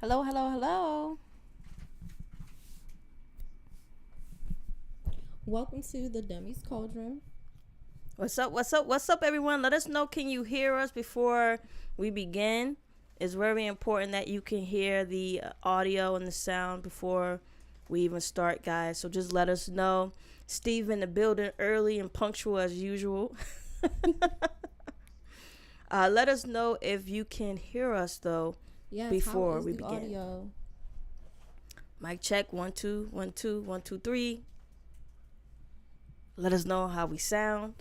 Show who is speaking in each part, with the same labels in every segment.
Speaker 1: Hello, hello, hello.
Speaker 2: Welcome to the Dummies Cauldron.
Speaker 1: What's up? What's up? What's up, everyone? Let us know. Can you hear us before we begin? It's very important that you can hear the audio and the sound before we even start, guys. So just let us know. Steve in the building early and punctual as usual. Let us know if you can hear us, though,
Speaker 2: Yes,
Speaker 1: before
Speaker 2: how is
Speaker 1: we
Speaker 2: the
Speaker 1: begin.
Speaker 2: audio?
Speaker 1: Mic check. 1 2 1 2 1 2 3. Let us know how we sound.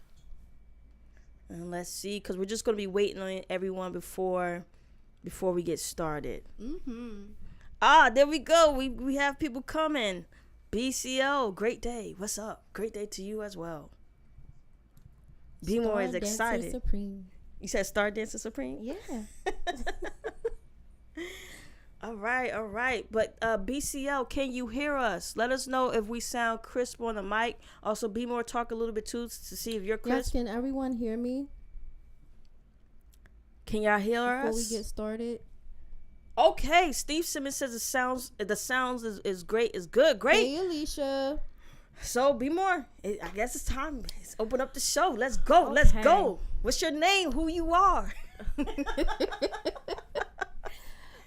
Speaker 1: And let's see, because we're just going to be waiting on everyone before we get started. There we go. We have people coming. BCO, great day. What's up? Great day to you as well. BMORE is excited.
Speaker 2: Supreme.
Speaker 1: You said Star Dancer Supreme?
Speaker 2: Yeah.
Speaker 1: All right. But BCL, can you hear us? Let us know if we sound crisp on the mic. Also, BMORE, talk a little bit too to see if you're
Speaker 2: Yes,
Speaker 1: crisp.
Speaker 2: can everyone hear me
Speaker 1: Can y'all hear us?
Speaker 2: before we get started?
Speaker 1: Okay, Steve Simmons says the sounds is great, is good, great.
Speaker 2: Hey, Alicia.
Speaker 1: So be more. I guess it's time. Let's open up the show. Let's go.
Speaker 2: Okay.
Speaker 1: Let's go. What's your name? Who you are?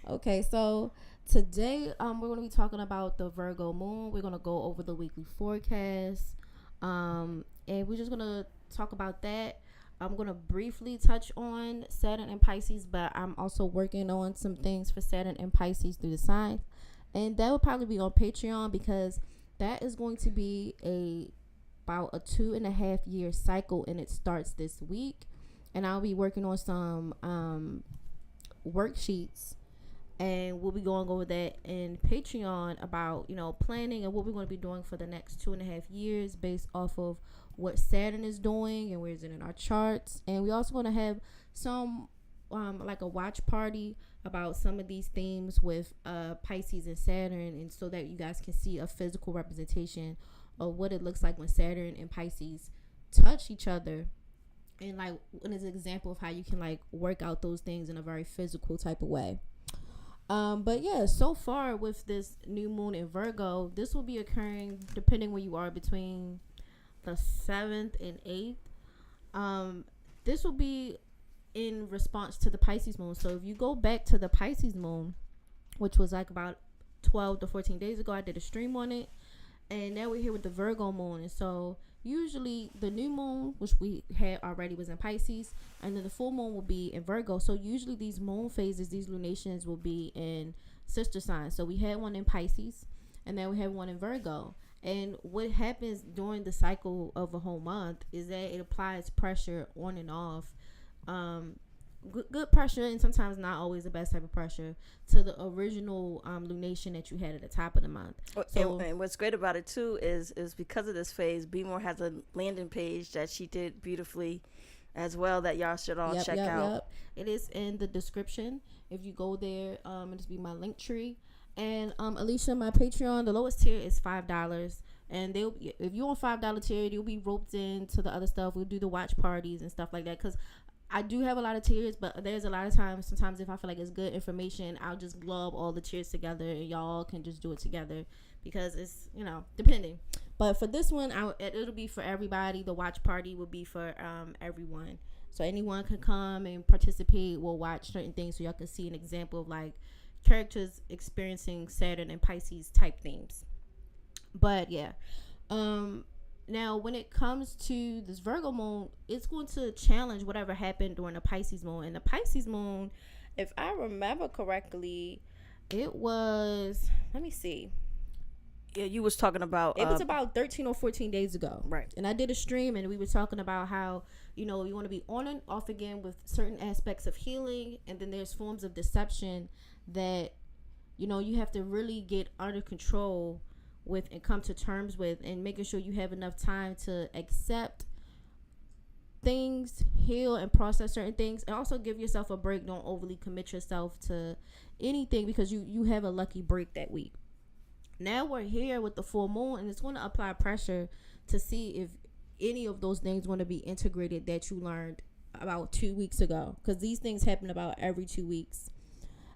Speaker 2: Okay, so today we're going to be talking about the Virgo moon. We're going to go over the weekly forecast, and we're just going to talk about that. I'm going to briefly touch on Saturn and Pisces, but I'm also working on some things for Saturn and Pisces through the signs, and that will probably be on Patreon because that is going to be about a 2.5 year cycle, and it starts this week. And I'll be working on some worksheets, and we'll be going over that in Patreon about planning and what we're going to be doing for the next 2.5 years based off of what Saturn is doing and where it's in our charts. And we're also going to have some like a watch party about some of these themes with Pisces and Saturn, and so that you guys can see a physical representation of what it looks like when Saturn and Pisces touch each other, and like as an example of how you can like work out those things in a very physical type of way. But yeah, so far with this new moon in Virgo, this will be occurring depending where you are between the 7th and 8th. This will be in response to the Pisces moon. So if you go back to the Pisces moon, which was like about 12 to 14 days ago, I did a stream on it, and now we're here with the Virgo moon. And so usually the new moon, which we had already, was in Pisces, and then the full moon will be in Virgo. So usually these moon phases, these lunations, will be in sister signs. So we had one in Pisces, and then we have one in Virgo. And what happens during the cycle of a whole month is that it applies pressure on and off, good pressure, and sometimes not always the best type of pressure, to the original lunation that you had at the top of the month.
Speaker 1: So, and what's great about it too is because of this phase, BMORE has a landing page that she did beautifully as well that y'all should all check out.
Speaker 2: It is in the description. If you go there, it'll be my link tree. And Alicia, my Patreon, the lowest tier is $5, and if you're on $5 tier, you'll be roped into the other stuff. We'll do the watch parties and stuff like that, because I do have a lot of tiers, but there's a lot of times, sometimes if I feel like it's good information, I'll just glub all the tiers together and y'all can just do it together, because it's, depending. But for this one, it'll be for everybody. The watch party will be for everyone. So anyone can come and participate. We'll watch certain things so y'all can see an example of like characters experiencing Saturn and Pisces type themes. But yeah. Now, when it comes to this Virgo moon, it's going to challenge whatever happened during the Pisces moon. And the Pisces moon, if I remember correctly, it was, let me see.
Speaker 1: Yeah, you was talking about...
Speaker 2: it was about 13 or 14 days ago.
Speaker 1: Right.
Speaker 2: And I did a stream, and we were talking about how, you want to be on and off again with certain aspects of healing. And then there's forms of deception that, you have to really get under control with and come to terms with, and making sure you have enough time to accept things, heal and process certain things, and also give yourself a break. Don't overly commit yourself to anything, because you have a lucky break that week. Now we're here with the full moon, and it's going to apply pressure to see if any of those things want to be integrated that you learned about 2 weeks ago, because these things happen about every 2 weeks.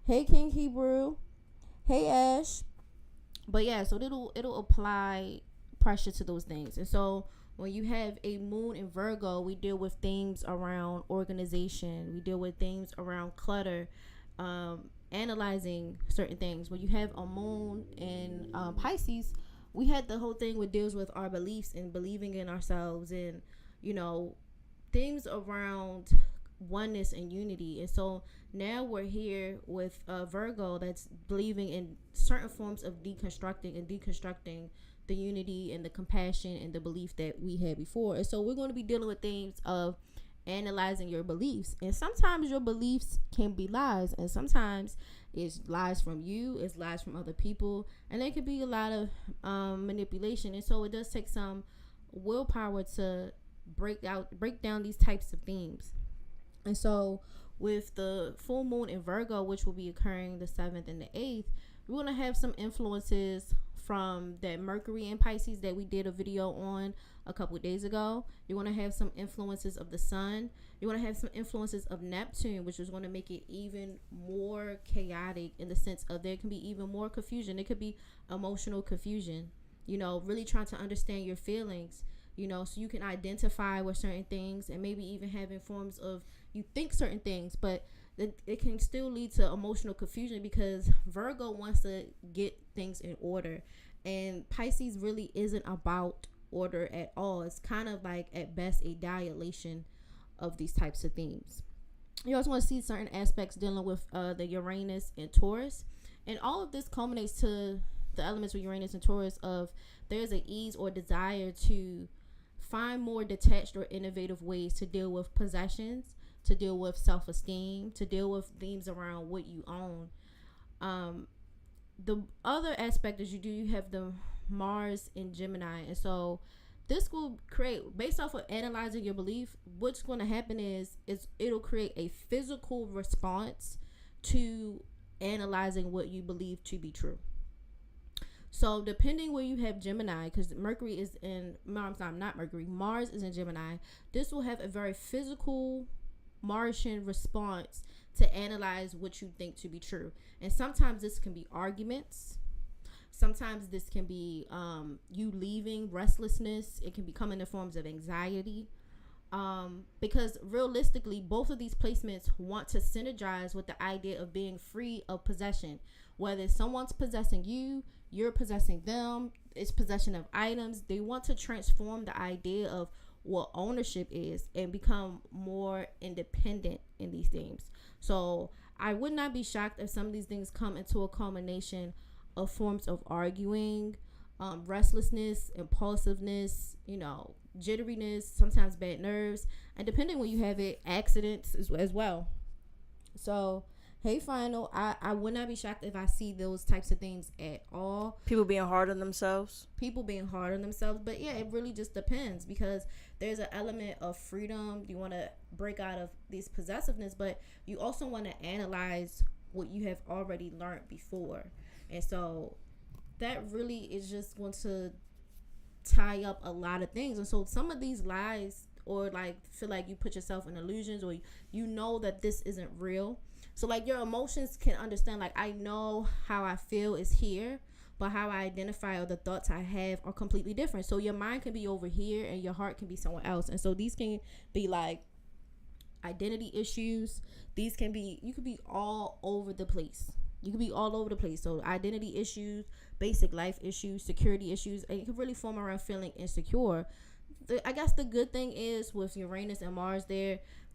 Speaker 2: Hey, King Hebrew. Hey, Ash. But yeah, so it'll apply pressure to those things. And so when you have a moon in Virgo, we deal with themes around organization. We deal with themes around clutter, analyzing certain things. When you have a moon in Pisces, we had the whole thing which deals with our beliefs and believing in ourselves, and you know, things around oneness and unity. And so now we're here with Virgo that's believing in certain forms of deconstructing the unity and the compassion and the belief that we had before. And so we're going to be dealing with things of analyzing your beliefs. And sometimes your beliefs can be lies, and sometimes it's lies from you, it's lies from other people, and there could be a lot of manipulation. And so it does take some willpower to break down these types of themes. And so with the full moon in Virgo, which will be occurring the 7th and the 8th, we're going to have some influences from that Mercury in Pisces that we did a video on a couple of days ago. You're going to have some influences of the sun. You're going to have some influences of Neptune, which is going to make it even more chaotic, in the sense of there can be even more confusion. It could be emotional confusion, you know, really trying to understand your feelings, you know, so you can identify with certain things, and maybe even having forms of you think certain things, but it can still lead to emotional confusion because Virgo wants to get things in order, and Pisces really isn't about order at all. It's kind of like at best a dilation of these types of themes. You also want to see certain aspects dealing with the Uranus and Taurus, and all of this culminates to the elements with Uranus and Taurus of there's an ease or desire to find more detached or innovative ways to deal with possessions, to deal with self-esteem, to deal with themes around what you own. The other aspect is you have the Mars in Gemini, and so this will create, based off of analyzing your belief, what's going to happen is it'll create a physical response to analyzing what you believe to be true. So depending where you have Gemini, because Mercury is in, not Mercury, Mars is in Gemini, this will have a very physical Martian response to analyze what you think to be true. And sometimes this can be arguments. Sometimes this can be you leaving, restlessness. It can become in the forms of anxiety. Because realistically, both of these placements want to synergize with the idea of being free of possession. Whether someone's possessing you, you're possessing them, it's possession of items. They want to transform the idea of what ownership is and become more independent in these things. So I would not be shocked if some of these things come into a culmination of forms of arguing, restlessness, impulsiveness, you know, jitteriness, sometimes bad nerves, and depending when you have it, accidents as well. So hey, Final, I would not be shocked if I see those types of things at all.
Speaker 1: People being hard on themselves.
Speaker 2: But yeah, it really just depends, because there's an element of freedom. You want to break out of these possessiveness, but you also want to analyze what you have already learned before. And so that really is just going to tie up a lot of things. And so some of these lies, or like feel like you put yourself in illusions, or you know that this isn't real. So like your emotions can understand, like, I know how I feel is here, but how I identify or the thoughts I have are completely different. So your mind can be over here and your heart can be somewhere else. And so these can be like identity issues. These can be, you could be all over the place. So identity issues, basic life issues, security issues, and it can really form around feeling insecure. I guess the good thing is with Uranus and Mars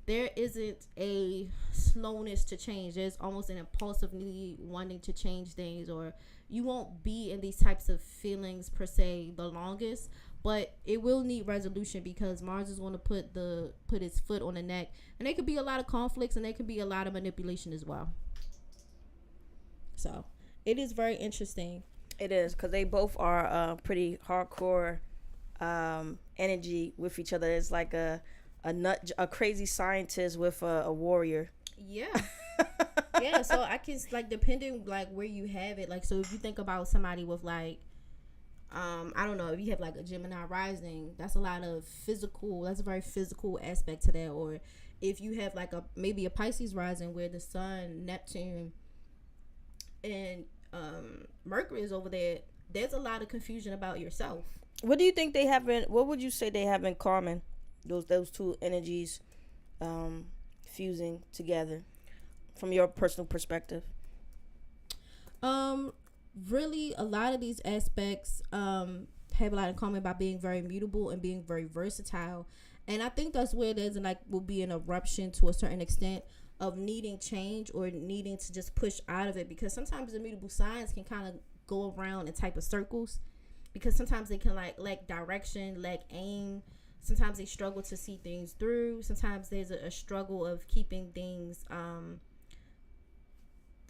Speaker 2: there isn't a slowness to change. There's almost an impulsively wanting to change things, or you won't be in these types of feelings per se the longest, but it will need resolution, because Mars is going to put its foot on the neck, and there could be a lot of conflicts, and there could be a lot of manipulation as well. So it is very interesting.
Speaker 1: It is, because they both are pretty hardcore energy with each other. It's like a crazy scientist with a warrior.
Speaker 2: Yeah. Yeah, so I can, like, depending like where you have it, like, so if you think about somebody with like I don't know, if you have like a Gemini rising, that's a lot of physical, that's a very physical aspect to that. Or if you have like maybe a Pisces rising where the sun, Neptune, and Mercury is over there, there's a lot of confusion about yourself.
Speaker 1: What do you think they have in? What would you say they have in common? Those two energies, fusing together, from your personal perspective.
Speaker 2: Really, a lot of these aspects have a lot in common about being very mutable and being very versatile, and I think that's where there's will be an eruption to a certain extent of needing change or needing to just push out of it, because sometimes the mutable signs can kind of go around in type of circles, because sometimes they can lack direction, lack aim. Sometimes they struggle to see things through. Sometimes there's a struggle of keeping things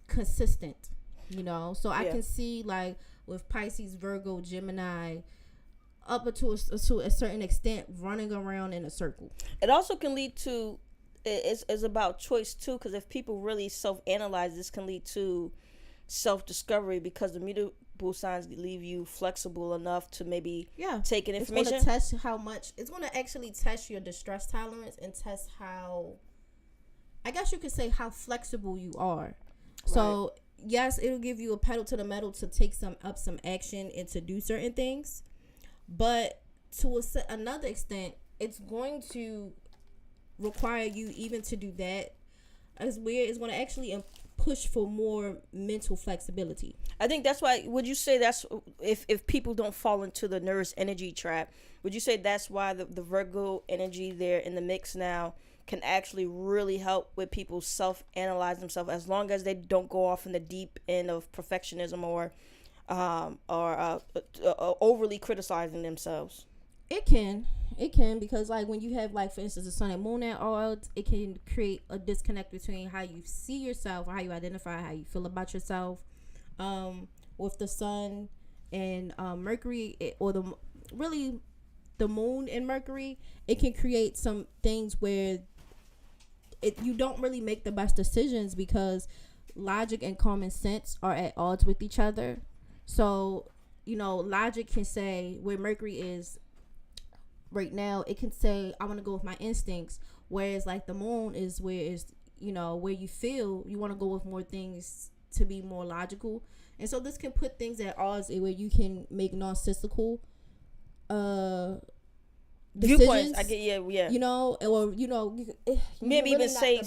Speaker 2: consistent, so I can see with Pisces, Virgo, Gemini, up to a certain extent, running around in a circle.
Speaker 1: It also can lead to it's about choice too, because if people really self-analyze, this can lead to self-discovery, because the mutable signs leave you flexible enough to maybe take in information.
Speaker 2: It's going to test how much. It's going to actually test your distress tolerance and test how, I guess you could say, how flexible you are. Right. So yes, it'll give you a pedal to the metal to take some action and to do certain things, but to another extent, it's going to require you even to do that as where it's going to actually push for more mental flexibility.
Speaker 1: I think that's why, would you say that's if people don't fall into the nurse energy trap, would you say that's why the Virgo energy there in the mix now can actually really help with people self-analyze themselves, as long as they don't go off in the deep end of perfectionism or overly criticizing themselves?
Speaker 2: It can, because when you have for instance the sun and moon at odds, it can create a disconnect between how you see yourself or how you identify how you feel about yourself. With the sun and Mercury, or the moon and Mercury, it can create some things where you don't really make the best decisions, because logic and common sense are at odds with each other. So logic can say, where Mercury is right now, it can say, I want to go with my instincts, whereas the moon is where you feel you want to go with more things to be more logical. And so this can put things at odds where you can make nonsensical
Speaker 1: viewpoints. I get, yeah.
Speaker 2: Or
Speaker 1: maybe even say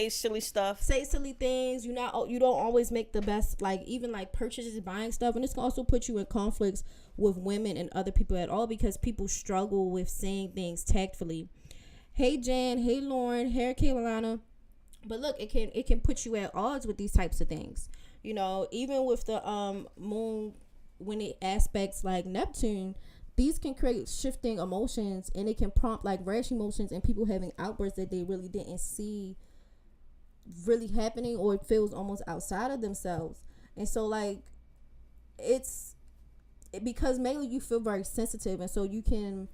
Speaker 1: silly stuff,
Speaker 2: say silly things. You don't always make the best, even purchases, buying stuff, and this can also put you in conflicts with women and other people at all, because people struggle with saying things tactfully. Hey Jan, hey Lauren, hey Carolina. But look, it can put you at odds with these types of things. Even with the moon, when it aspects Neptune, these can create shifting emotions, and it can prompt rash emotions and people having outbursts that they really didn't see really happening, or it feels almost outside of themselves. And so it's because mainly you feel very sensitive, and so you can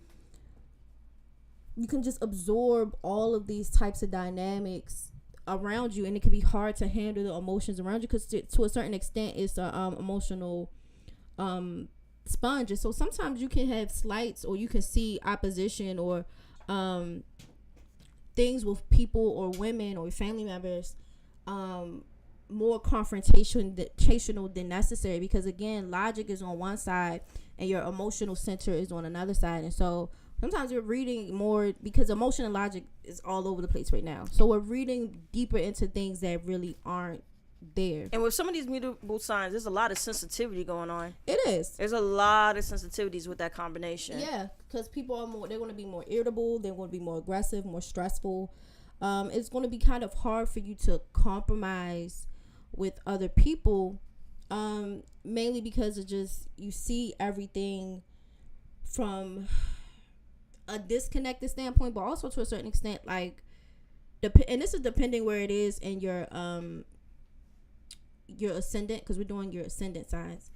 Speaker 2: just absorb all of these types of dynamics around you, and it can be hard to handle the emotions around you, because to a certain extent it's a emotional sponge. And so sometimes you can have slights, or you can see opposition, or things with people or women or family members more confrontational than necessary, because again, logic is on one side and your emotional center is on another side. And so sometimes we're reading more, because emotion and logic is all over the place right now, so we're reading deeper into things that really aren't there.
Speaker 1: And with some of these mutable signs, there's a lot of sensitivity going on.
Speaker 2: It is.
Speaker 1: There's a lot of sensitivities with that combination.
Speaker 2: Yeah, because people are they're going to be more irritable, they're going to be more aggressive, more stressful. It's going to be kind of hard for you to compromise with other people, mainly because it just, you see everything from a disconnected standpoint, but also to a certain extent, and this is depending where it is in your ascendant, because we're doing your ascendant signs.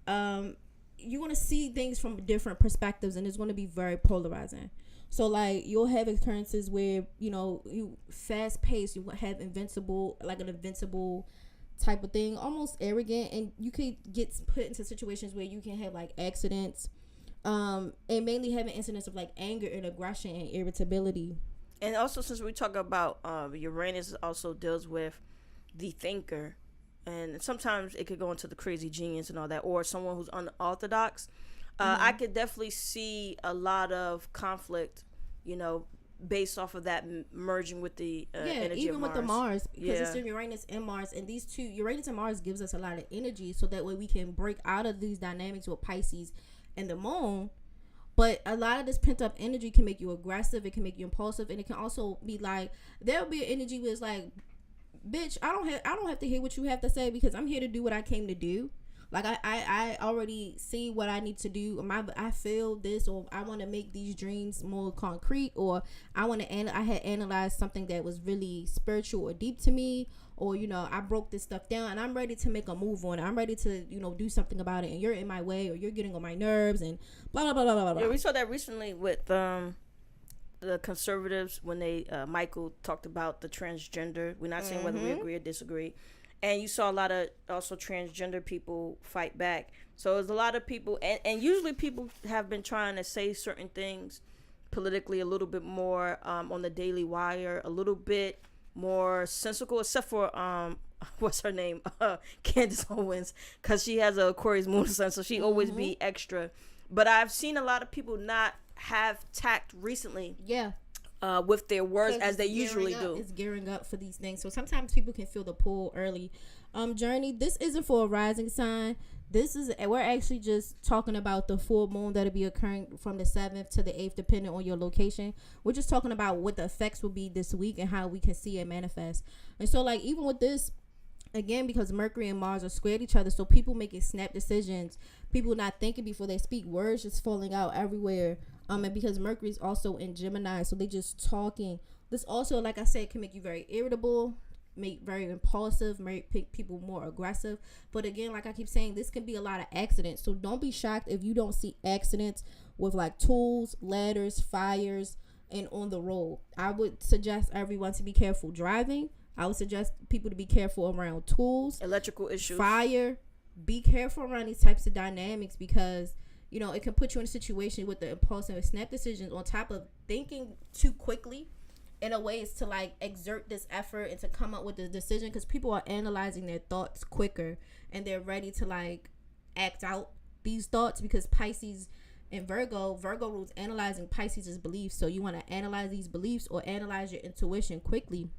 Speaker 2: You're going to see things from different perspectives, and it's going to be very polarizing. So you'll have occurrences where you fast paced, you have an invincible type of thing, almost arrogant, and you could get put into situations where you can have accidents, and mainly having incidents of anger and aggression and irritability.
Speaker 1: And also, since we talk about Uranus also deals with the thinker, and sometimes it could go into the crazy genius and all that, or someone who's unorthodox. I could definitely see a lot of conflict, based off of that merging with the energy
Speaker 2: even
Speaker 1: of
Speaker 2: with the Mars, because it's
Speaker 1: Yeah.
Speaker 2: Uranus and Mars, and these two, Uranus and Mars, gives us a lot of energy, so that way we can break out of these dynamics with Pisces and the Moon. But a lot of this pent up energy can make you aggressive. It can make you impulsive, and it can also be like, there'll be an energy where it's like, bitch, I don't have to hear what you have to say, because I'm here to do what I came to do. Like I already see what I need to do. I feel this, or I want to make these dreams more concrete, or I had analyzed something that was really spiritual or deep to me, or I broke this stuff down and I'm ready to make a move on it. I'm ready to do something about it, and you're in my way, or you're getting on my nerves, and blah blah blah blah blah blah.
Speaker 1: Yeah, we saw that recently with the conservatives when they Michael talked about the transgender. We're not saying whether we agree or disagree. And you saw a lot of also transgender people fight back. So there's a lot of people, and usually people have been trying to say certain things politically a little bit more on the Daily Wire, a little bit more sensical, except for what's her name, Candace Owens, because she has a Aquarius moon sign, so she always be extra. But I've seen a lot of people not have tact recently.
Speaker 2: Yeah.
Speaker 1: With their words as they usually do.
Speaker 2: It's gearing up for these things. So sometimes people can feel the pull early. Journey, this isn't for a rising sign. We're actually just talking about the full moon that'll be occurring from the 7th to the 8th, depending on your location. We're just talking about what the effects will be this week and how we can see it manifest. And so, like, even with this, again, because Mercury and Mars are squared each other, so people making snap decisions, people not thinking before they speak, words just falling out everywhere. And because Mercury is also in Gemini, so they just talking. This also, like I said, can make you very irritable, make very impulsive, make people more aggressive. But again, like I keep saying, this can be a lot of accidents. So don't be shocked if you don't see accidents with like tools, ladders, fires, and on the road. I would suggest everyone to be careful driving. I would suggest people to be careful around tools,
Speaker 1: electrical issues,
Speaker 2: fire. Be careful around these types of dynamics, because it can put you in a situation with the impulsive snap decisions on top of thinking too quickly. In a way, is to like exert this effort and to come up with the decision, because people are analyzing their thoughts quicker and they're ready to like act out these thoughts, because Pisces and Virgo rules analyzing Pisces' beliefs. So you want to analyze these beliefs or analyze your intuition quickly.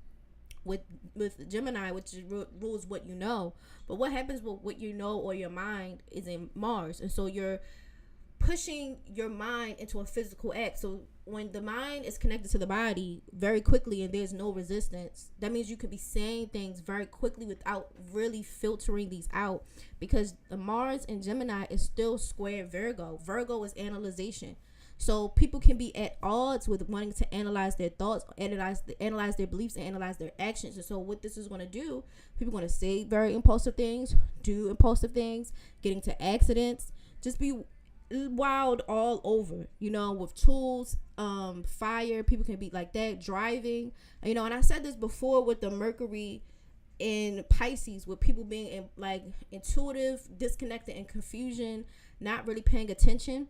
Speaker 2: With Gemini, which rules what you know. But what happens with what you know or your mind is in Mars, and so you're pushing your mind into a physical act. So when the mind is connected to the body very quickly and there's no resistance, that means you could be saying things very quickly without really filtering these out, because the Mars in Gemini is still square Virgo. Virgo is analyzation. So people can be at odds with wanting to analyze their thoughts, analyze their beliefs, and analyze their actions. And so what this is going to do, people are going to say very impulsive things, do impulsive things, get into accidents, just be wild all over, with tools, fire. People can be like that, driving, and I said this before with the Mercury in Pisces, with people being intuitive, disconnected, and confusion, not really paying attention.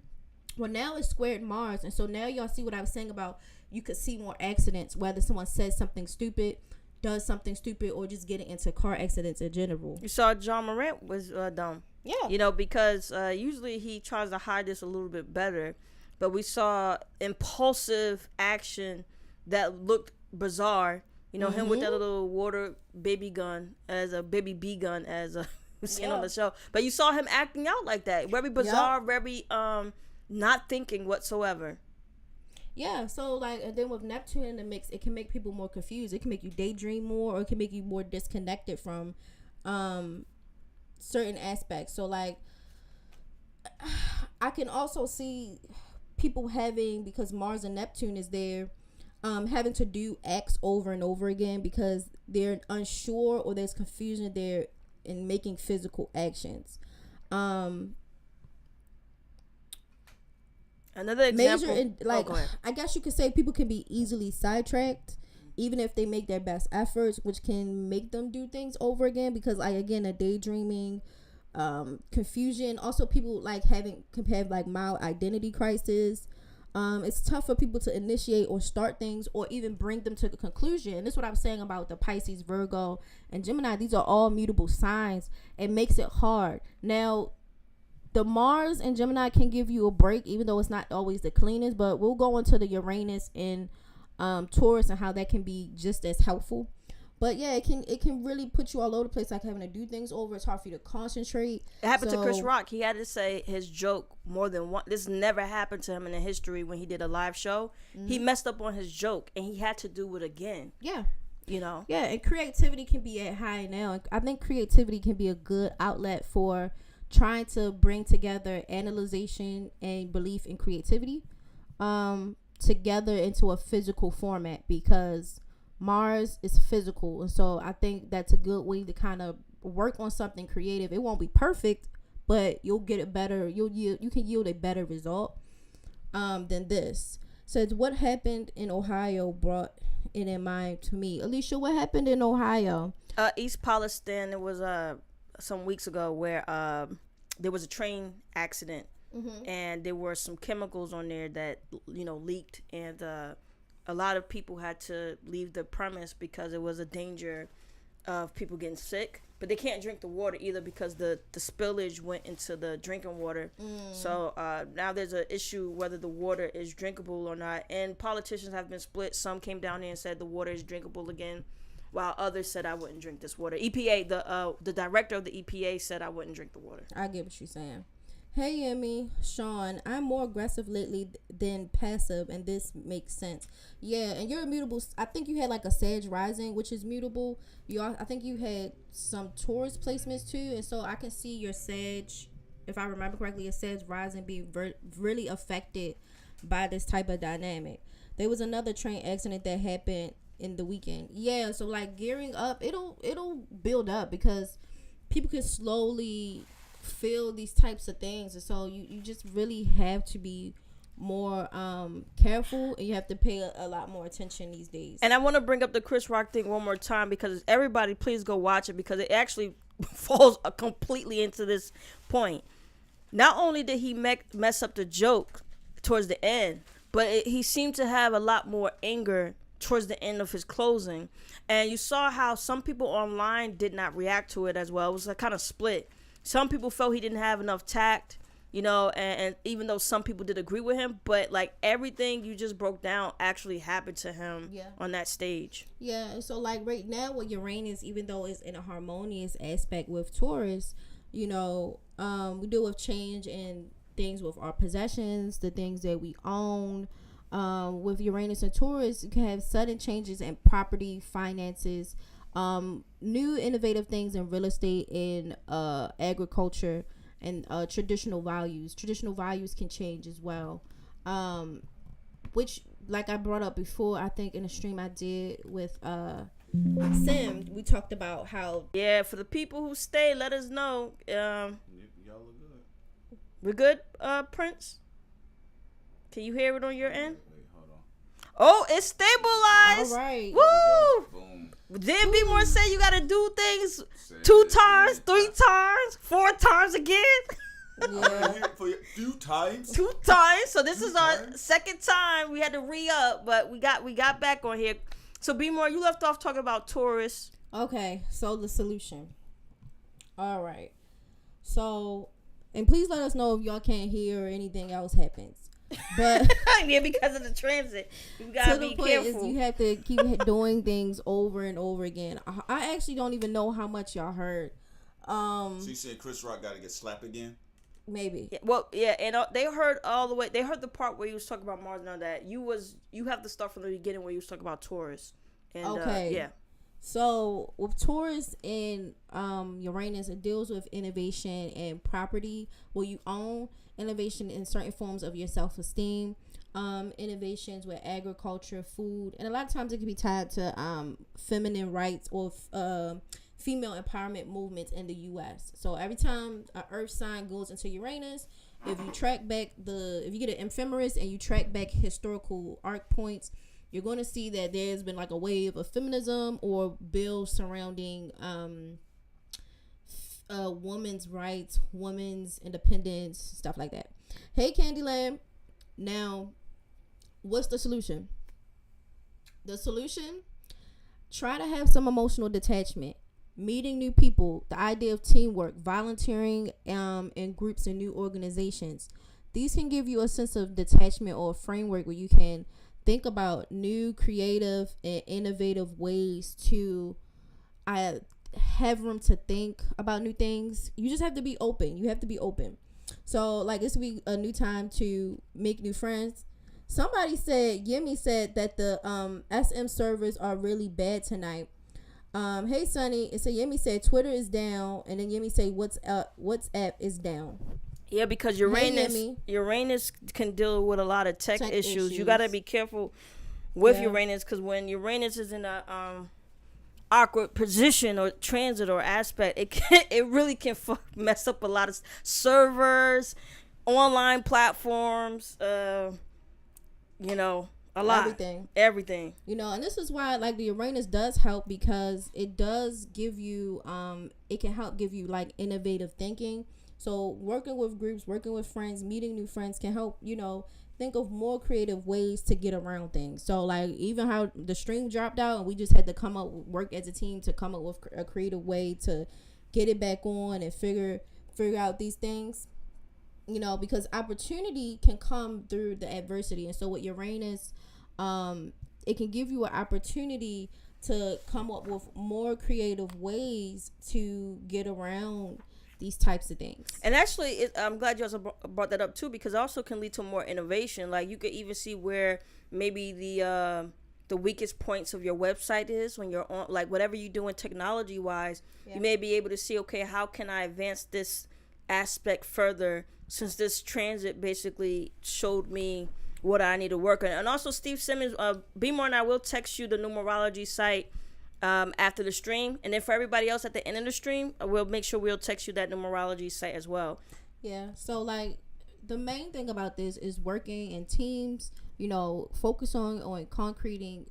Speaker 2: Well, now it's squared Mars, and so now y'all see what I was saying about you could see more accidents, whether someone says something stupid, does something stupid, or just getting into car accidents in general.
Speaker 1: You saw John Morant was dumb.
Speaker 2: Yeah.
Speaker 1: Because usually he tries to hide this a little bit better, but we saw impulsive action that looked bizarre. Him with that little water baby gun as a baby bee gun, as we seen on the show. But you saw him acting out like that, very bizarre, very not thinking whatsoever.
Speaker 2: Yeah, so and then with Neptune in the mix, it can make people more confused. It can make you daydream more, or it can make you more disconnected from certain aspects. So I can also see people having, because Mars and Neptune is there, having to do acts over and over again because they're unsure or there's confusion there in making physical actions.
Speaker 1: Another example,
Speaker 2: I guess you could say people can be easily sidetracked even if they make their best efforts, which can make them do things over again, because again, a daydreaming, confusion. Also, people can have mild identity crisis, It's tough for people to initiate or start things or even bring them to a conclusion. And this is what I was saying about the Pisces, Virgo, and Gemini. These are all mutable signs. It makes it hard. Now, the Mars and Gemini can give you a break, even though it's not always the cleanest. But we'll go into the Uranus and Taurus and how that can be just as helpful. But yeah, it can really put you all over the place, like having to do things over. It's hard for you to concentrate.
Speaker 1: It happened to Chris Rock. He had to say his joke more than one. This never happened to him in the history when he did a live show. Mm-hmm. He messed up on his joke and he had to do it again.
Speaker 2: Yeah.
Speaker 1: You know?
Speaker 2: Yeah, and creativity can be at high now. I think creativity can be a good outlet for trying to bring together analyzation and belief in creativity together into a physical format, because Mars is physical, and so I think that's a good way to kind of work on something creative. It won't be perfect, but you'll get it better. You can yield a better result than this. So it's what happened in Ohio brought it in mind to me. Alicia, what happened in Ohio?
Speaker 1: East Palestine. It was some weeks ago where there was a train accident, mm-hmm. and there were some chemicals on there that leaked, and a lot of people had to leave the premise because it was a danger of people getting sick. But they can't drink the water either because the spillage went into the drinking water. So now there's an issue whether the water is drinkable or not. And politicians have been split. Some came down here and said the water is drinkable again, while others said I wouldn't drink this water. EPA, the director of the EPA said I wouldn't drink the water.
Speaker 2: I get what you're saying. Hey, Emmy, Sean, I'm more aggressive lately than passive, and this makes sense. Yeah, and you're immutable. I think you had like a Sag rising, which is mutable. I think you had some Taurus placements too, and so I can see your Sag, if I remember correctly, your Sag rising being really affected by this type of dynamic. There was another train accident that happened in the weekend. Yeah, so like gearing up, it'll build up because people can slowly feel these types of things, and so you just really have to be more careful, and you have to pay a lot more attention these days.
Speaker 1: And I want to bring up the Chris Rock thing one more time, because everybody please go watch it, because it actually falls completely into this point. Not only did he mess up the joke towards the end, but he seemed to have a lot more anger towards the end of his closing, and you saw how some people online did not react to it as well. It was a kind of split. Some people felt he didn't have enough tact, and even though some people did agree with him, but like everything you just broke down actually happened to him on that stage.
Speaker 2: Yeah, and so like right now with Uranus, even though it's in a harmonious aspect with Taurus, we deal with change in things with our possessions, the things that we own. With Uranus and Taurus, you can have sudden changes in property, finances, new innovative things in real estate, in agriculture, and traditional values. Traditional values can change as well, which, like I brought up before, I think in a stream I did with Sim, we talked about how
Speaker 1: for the people who stay, let us know.
Speaker 3: Y'all look good.
Speaker 1: We're good, Prince? Can you hear it on your end?
Speaker 3: Wait, hold on.
Speaker 1: Oh, it's stabilized.
Speaker 2: All right.
Speaker 1: Woo!
Speaker 3: Boom.
Speaker 1: Then BMORE say you gotta do things 2 times, 3 times, 4 times again.
Speaker 2: Yeah.
Speaker 3: For you 2 times.
Speaker 1: 2 times. So this
Speaker 3: 2
Speaker 1: is our
Speaker 3: times?
Speaker 1: second time. We had to re-up, but we got back on here. So BMORE, you left off talking about Taurus.
Speaker 2: Okay, so the solution. All right. So, and please let us know if y'all can't hear or anything else happens. But
Speaker 1: because of the transit, you gotta be careful.
Speaker 2: Is you have to keep doing things over and over again. I actually don't even know how much y'all heard.
Speaker 3: So you said Chris Rock got to get slapped again?
Speaker 2: Maybe.
Speaker 1: Yeah, and they heard all the way. They heard the part where you was talking about Mars and all that. You have to start from the beginning where you was talking about Taurus. And,
Speaker 2: okay. So with Taurus and Uranus, it deals with innovation and property. What you own, innovation in certain forms of your self-esteem, innovations with agriculture, food, and a lot of times it can be tied to feminine rights or female empowerment movements in the U.S. So every time an Earth sign goes into Uranus, if you track back if you get an ephemeris and you track back historical arc points, you're going to see that there's been like a wave of feminism or bills surrounding women's rights, women's independence, stuff like that. Hey, Candyland. Now, What's the solution? The solution, try to have some emotional detachment. Meeting new people, the idea of teamwork, volunteering in groups and new organizations. These can give you a sense of detachment or a framework where you can think about new, creative, and innovative ways to have room to think about new things. You just have to be open. You have to be open. So, like, this will be a new time to make new friends. Somebody said, Yemi said that the SM servers are really bad tonight. Hey Sonny, it said Yemi said Twitter is down, and then Yemi say WhatsApp is down.
Speaker 1: Yeah, because Uranus can deal with a lot of tech issues. You got to be careful with Uranus, because when Uranus is in a awkward position or transit or aspect, it really can mess up a lot of servers, online platforms, a lot. Everything.
Speaker 2: And this is why, like, the Uranus does help, because it does give you, it can help give you, like, innovative thinking. So working with groups, working with friends, meeting new friends can help, think of more creative ways to get around things. So, like, even how the stream dropped out and we just had to work as a team to come up with a creative way to get it back on and figure out these things. Because opportunity can come through the adversity. And so with Uranus, it can give you an opportunity to come up with more creative ways to get around these types of things.
Speaker 1: And actually, I'm glad you also brought that up too, because it also can lead to more innovation. Like, you could even see where maybe the weakest points of your website is when you're on, like, whatever you're doing technology wise. You may be able to see, okay, how can I advance this aspect further, since this transit basically showed me what I need to work on. And also, Steve Simmons, BMORE and I will text you the numerology site after the stream, and then for everybody else at the end of the stream, we'll make sure we'll text you that numerology site as well.
Speaker 2: Yeah, so, like, the main thing about this is working in teams, focus on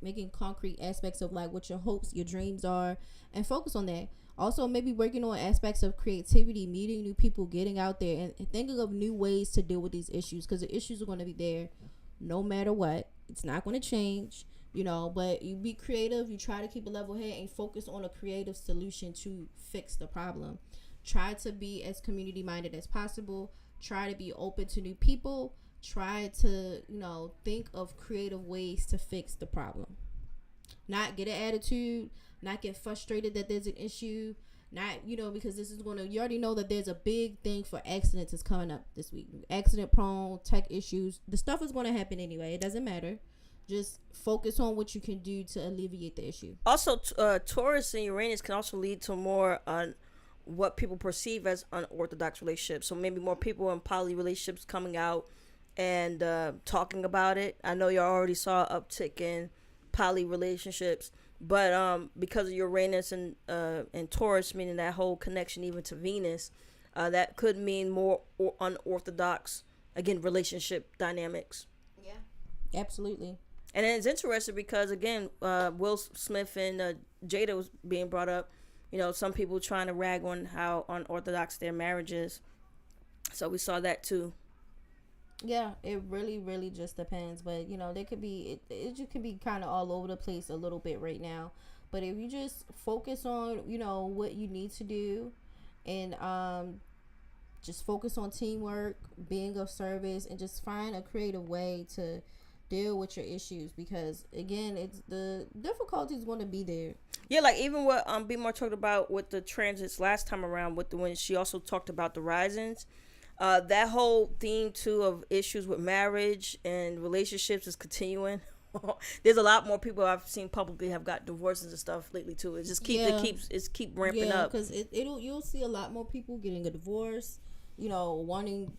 Speaker 2: making concrete aspects of, like, what your hopes, your dreams are, and focus on that. Also, maybe working on aspects of creativity, meeting new people, getting out there, and thinking of new ways to deal with these issues, because the issues are going to be there no matter what. It's not going to change, but you be creative. You try to keep a level head and focus on a creative solution to fix the problem. Try to be as community-minded as possible. Try to be open to new people. Try to, think of creative ways to fix the problem. Not get an attitude. Not get frustrated that there's an issue. Not, because this is you already know that there's a big thing for accidents that's coming up this week. Accident prone, tech issues. The stuff is going to happen anyway. It doesn't matter. Just focus on what you can do to alleviate the issue.
Speaker 1: Also, Taurus and Uranus can also lead to more on what people perceive as unorthodox relationships. So maybe more people in poly relationships coming out and talking about it. I know you already saw an uptick in poly relationships. But because of Uranus and Taurus, meaning that whole connection even to Venus, that could mean more unorthodox, again, relationship dynamics.
Speaker 2: Yeah, absolutely.
Speaker 1: And then it's interesting because, again, Will Smith and Jada was being brought up. Some people trying to rag on how unorthodox their marriage is. So we saw that too.
Speaker 2: Yeah, it really, really just depends. But, there could be, it just could be kind of all over the place a little bit right now. But if you just focus on, what you need to do, and just focus on teamwork, being of service, and just find a creative way to deal with your issues, because, again, it's the difficulty is going to be there.
Speaker 1: Yeah, like even what BMORE talked about with the transits last time around, when she also talked about the risings. That whole theme too of issues with marriage and relationships is continuing. There's a lot more people I've seen publicly have got divorces and stuff lately too. It just keep ramping up.
Speaker 2: Because you'll see a lot more people getting a divorce. Wanting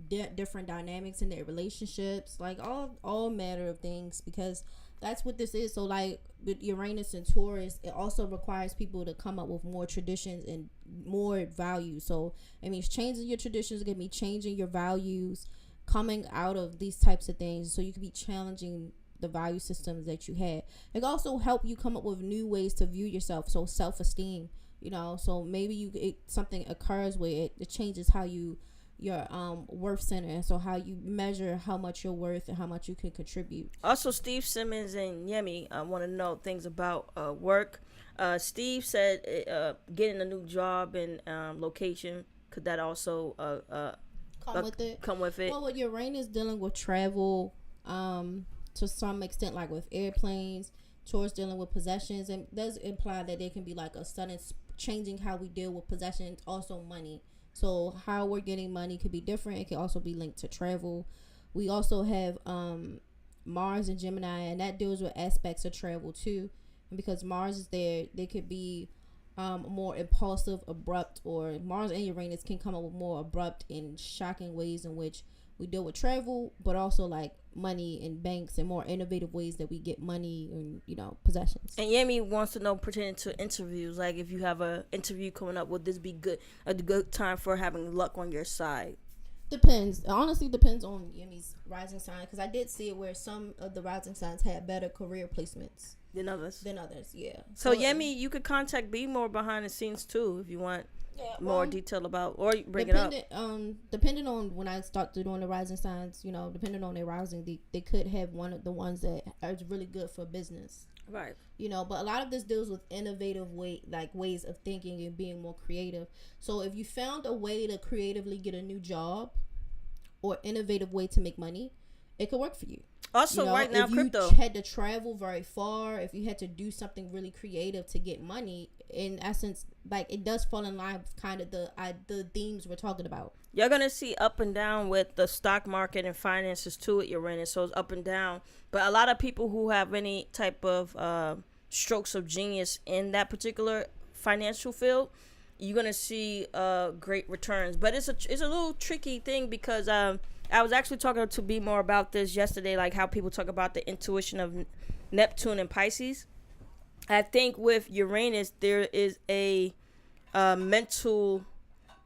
Speaker 2: different dynamics in their relationships, like all manner of things, because that's what this is. So, like, with Uranus and Taurus, it also requires people to come up with more traditions and more values. So it means changing your traditions, going to be changing your values, coming out of these types of things, so you can be challenging the value systems that you had. It can also help you come up with new ways to view yourself. So self-esteem, so maybe something occurs where it changes how you your worth center, and so how you measure how much you're worth and how much you can contribute.
Speaker 1: Also, Steve Simmons and Yemi want to know things about work. Steve said getting a new job and location, could that also come with it?
Speaker 2: Well, with Uranus dealing with travel, to some extent, like with airplanes, towards dealing with possessions, and does imply that there can be like a sudden changing how we deal with possessions, also money. So how we're getting money could be different. It can also be linked to travel. We also have Mars and Gemini, and that deals with aspects of travel too. And because Mars is there, they could be more impulsive, abrupt, or Mars and Uranus can come up with more abrupt and shocking ways in which we deal with travel, but also like money and banks and more innovative ways that we get money and, you know, possessions.
Speaker 1: And Yemi wants to know pertaining to interviews, like if you have a interview coming up, would this be a good time for having luck on your side?
Speaker 2: Depends. It honestly depends on Yemi's rising sign, because I did see it where some of the rising signs had better career placements
Speaker 1: than others.
Speaker 2: Yeah.
Speaker 1: So Yemi, you could contact BMORE behind the scenes too if you want more detail about, or bring it up.
Speaker 2: Depending on when I start doing the rising signs, you know, depending on their rising, they could have one of the ones that are really good for business.
Speaker 1: Right.
Speaker 2: You know, but a lot of this deals with innovative ways of thinking and being more creative. So if you found a way to creatively get a new job or innovative way to make money, it could work for you.
Speaker 1: Also, you know, right now, crypto.
Speaker 2: If you had to travel very far, if you had to do something really creative to get money, in essence, like, it does fall in line with kind of the themes we're talking about.
Speaker 1: You're going to see up and down with the stock market and finances too at Uranus, so it's up and down. But a lot of people who have any type of strokes of genius in that particular financial field, you're going to see great returns. But it's a little tricky thing, because I was actually talking to BMORE about this yesterday, like how people talk about the intuition of Neptune and Pisces. I think with Uranus, there is a mental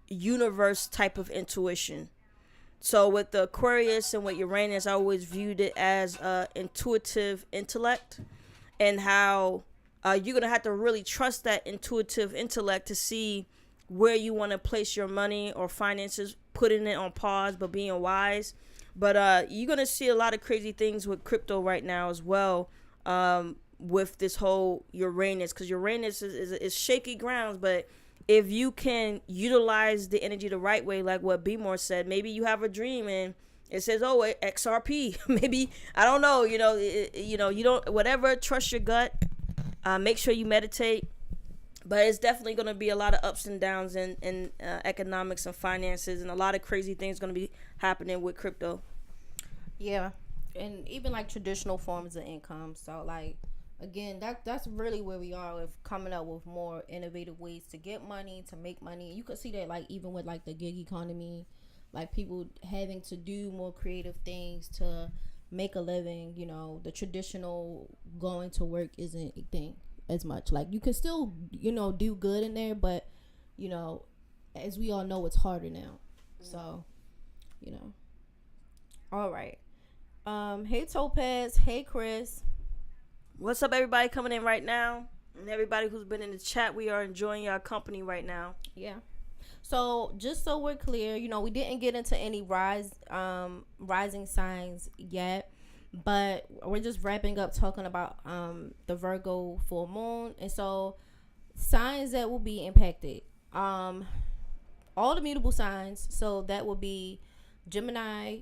Speaker 1: universe type of intuition. So with the Aquarius and with Uranus, I always viewed it as intuitive intellect, and how you're going to have to really trust that intuitive intellect to see where you want to place your money or finances, putting it on pause but being wise. But you're going to see a lot of crazy things with crypto right now as well, with this whole Uranus, because Uranus is shaky grounds. But if you can utilize the energy the right way, like what BMORE said, maybe you have a dream and it says, oh, XRP. Maybe, I don't know, you don't, whatever, trust your gut. Make sure you meditate. But it's definitely going to be a lot of ups and downs in economics and finances, and a lot of crazy things going to be happening with crypto.
Speaker 2: Yeah, and even like traditional forms of income. So like, again, that's really where we are with coming up with more innovative ways to get money, to make money. You could see that like even with like the gig economy, like people having to do more creative things to make a living. You know, the traditional going to work isn't a thing as much. Like, you can still, you know, do good in there, but, you know, as we all know, it's harder now. So, you know. All right. Hey Topaz, hey Chris.
Speaker 1: What's up, everybody coming in right now, and everybody who's been in the chat? We are enjoying your company right now.
Speaker 2: Yeah. So just so we're clear, you know, we didn't get into any rising signs yet, but we're just wrapping up talking about the Virgo full moon. And so signs that will be impacted, all the mutable signs. So that will be Gemini,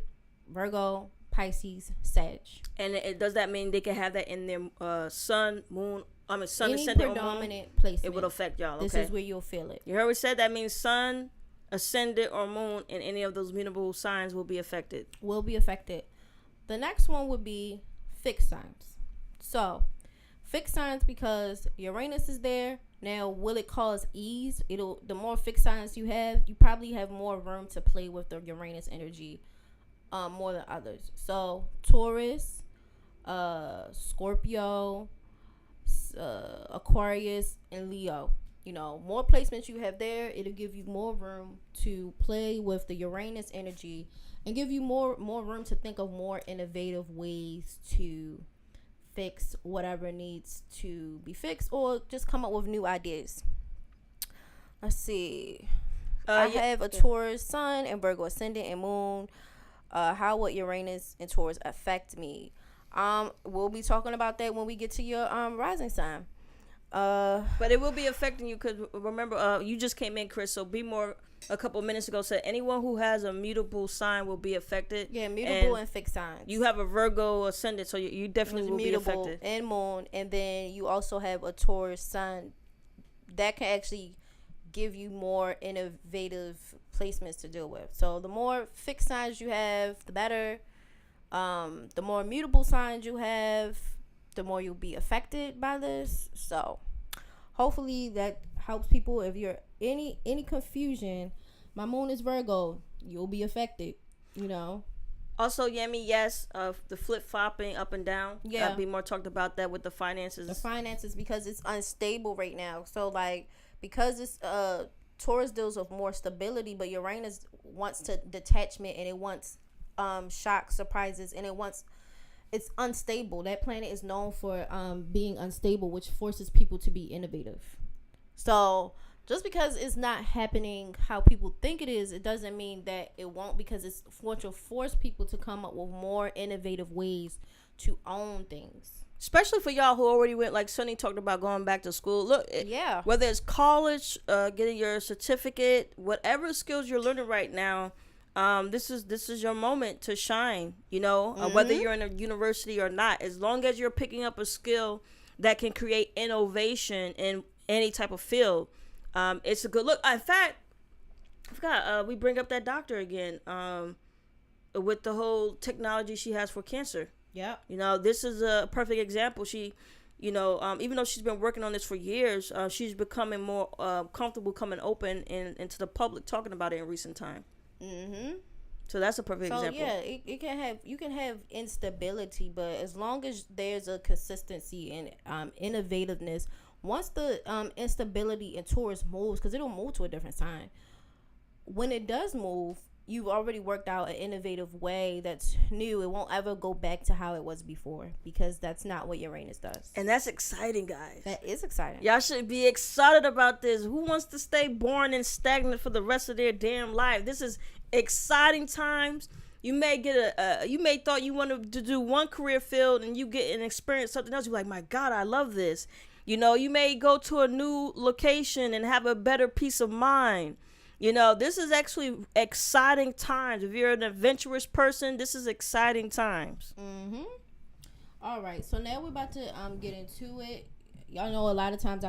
Speaker 2: Virgo, Pisces, Sag.
Speaker 1: And does that mean they can have that in their sun, moon? I mean, sun
Speaker 2: Any
Speaker 1: ascendant or
Speaker 2: predominant
Speaker 1: moon?
Speaker 2: placement.
Speaker 1: It would affect y'all. Okay.
Speaker 2: This is where you'll feel it.
Speaker 1: You heard we said that means sun, ascendant, or moon, and any of those mutable signs will be affected.
Speaker 2: Will be affected. The next one would be fixed signs. So, fixed signs, because Uranus is there. Now, will it cause ease? The more fixed signs you have, you probably have more room to play with the Uranus energy more than others. So, Taurus, Scorpio, Aquarius, and Leo. You know, more placements you have there, it'll give you more room to play with the Uranus energy and give you more room to think of more innovative ways to fix whatever needs to be fixed, or just come up with new ideas. Let's see. I have a Taurus sun and Virgo ascendant and moon. How would Uranus and Taurus affect me? We'll be talking about that when we get to your rising sign.
Speaker 1: But it will be affecting you because remember, you just came in, Chris. So BMORE a couple minutes ago said anyone who has a mutable sign will be affected.
Speaker 2: Yeah, mutable and fixed signs.
Speaker 1: You have a Virgo ascendant, so you definitely will be affected.
Speaker 2: And moon, and then you also have a Taurus sun that can actually give you more innovative placements to deal with. So the more fixed signs you have, the better. The more mutable signs you have, the more you'll be affected by this. So hopefully that helps people. If you're any confusion, my moon is Virgo, you'll be affected, you know.
Speaker 1: Also, Yemi, yes, the flip-flopping up and down.
Speaker 2: Yeah.
Speaker 1: BMORE talked about that with the finances.
Speaker 2: The finances, because it's unstable right now. So, like, because it's Taurus deals with more stability, but Uranus wants to detachment, and it wants shock, surprises, and it's unstable. That planet is known for being unstable, which forces people to be innovative. So just because it's not happening how people think it is, it doesn't mean that it won't, because it's going to force people to come up with more innovative ways to own things.
Speaker 1: Especially for y'all who already went, like Sunny talked about, going back to school. Look, whether it's college, getting your certificate, whatever skills you're learning right now, this is your moment to shine, you know, whether you're in a university or not. As long as you're picking up a skill that can create innovation in any type of field, it's a good look. In fact, I forgot, we bring up that doctor again, with the whole technology she has for cancer.
Speaker 2: Yeah.
Speaker 1: You know, this is a perfect example. She, you know, even though she's been working on this for years, she's becoming more comfortable coming open into the public talking about it in recent time. So that's a perfect example.
Speaker 2: Yeah, you can have instability, but as long as there's a consistency and innovativeness, once the instability in Taurus moves, because it'll move to a different sign, when it does move, you've already worked out an innovative way that's new. It won't ever go back to how it was before, because that's not what Uranus does.
Speaker 1: And that's exciting, guys.
Speaker 2: That is exciting.
Speaker 1: Y'all should be excited about this. Who wants to stay boring and stagnant for the rest of their damn life? This is exciting times. You may get you may thought you wanted to do one career field and you get and experience something else. You're like, my God, I love this. You know, you may go to a new location and have a better peace of mind. You know, this is actually exciting times. If you're an adventurous person, this is exciting times.
Speaker 2: All right, so now we're about to get into it. Y'all know a lot of times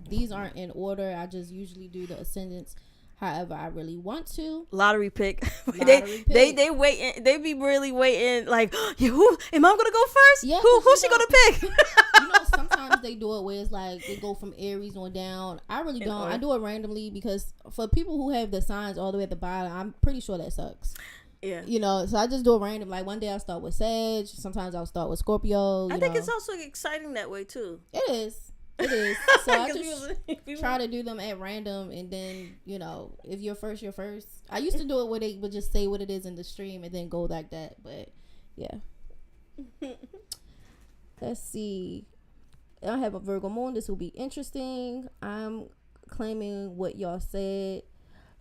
Speaker 2: these aren't in order. I just usually do the ascendants however I really want to.
Speaker 1: Lottery pick. They waiting. They be really waiting. Like, who am I gonna go first?
Speaker 2: Yeah,
Speaker 1: who's she gonna pick?
Speaker 2: You know, sometimes they do it where it's like they go from Aries on down. I really don't. I do it randomly, because for people who have the signs all the way at the bottom, I'm pretty sure that sucks.
Speaker 1: Yeah.
Speaker 2: You know, so I just do it random. Like one day I'll start with Sag. Sometimes I'll start with Scorpio.
Speaker 1: I think it's also exciting that way too.
Speaker 2: It is. So I just try to do them at random, and then, you know, if you're first, you're first. I used to do it where they would just say what it is in the stream and then go like that. But yeah. Let's see. I have a Virgo moon. This will be interesting. I'm claiming what y'all said.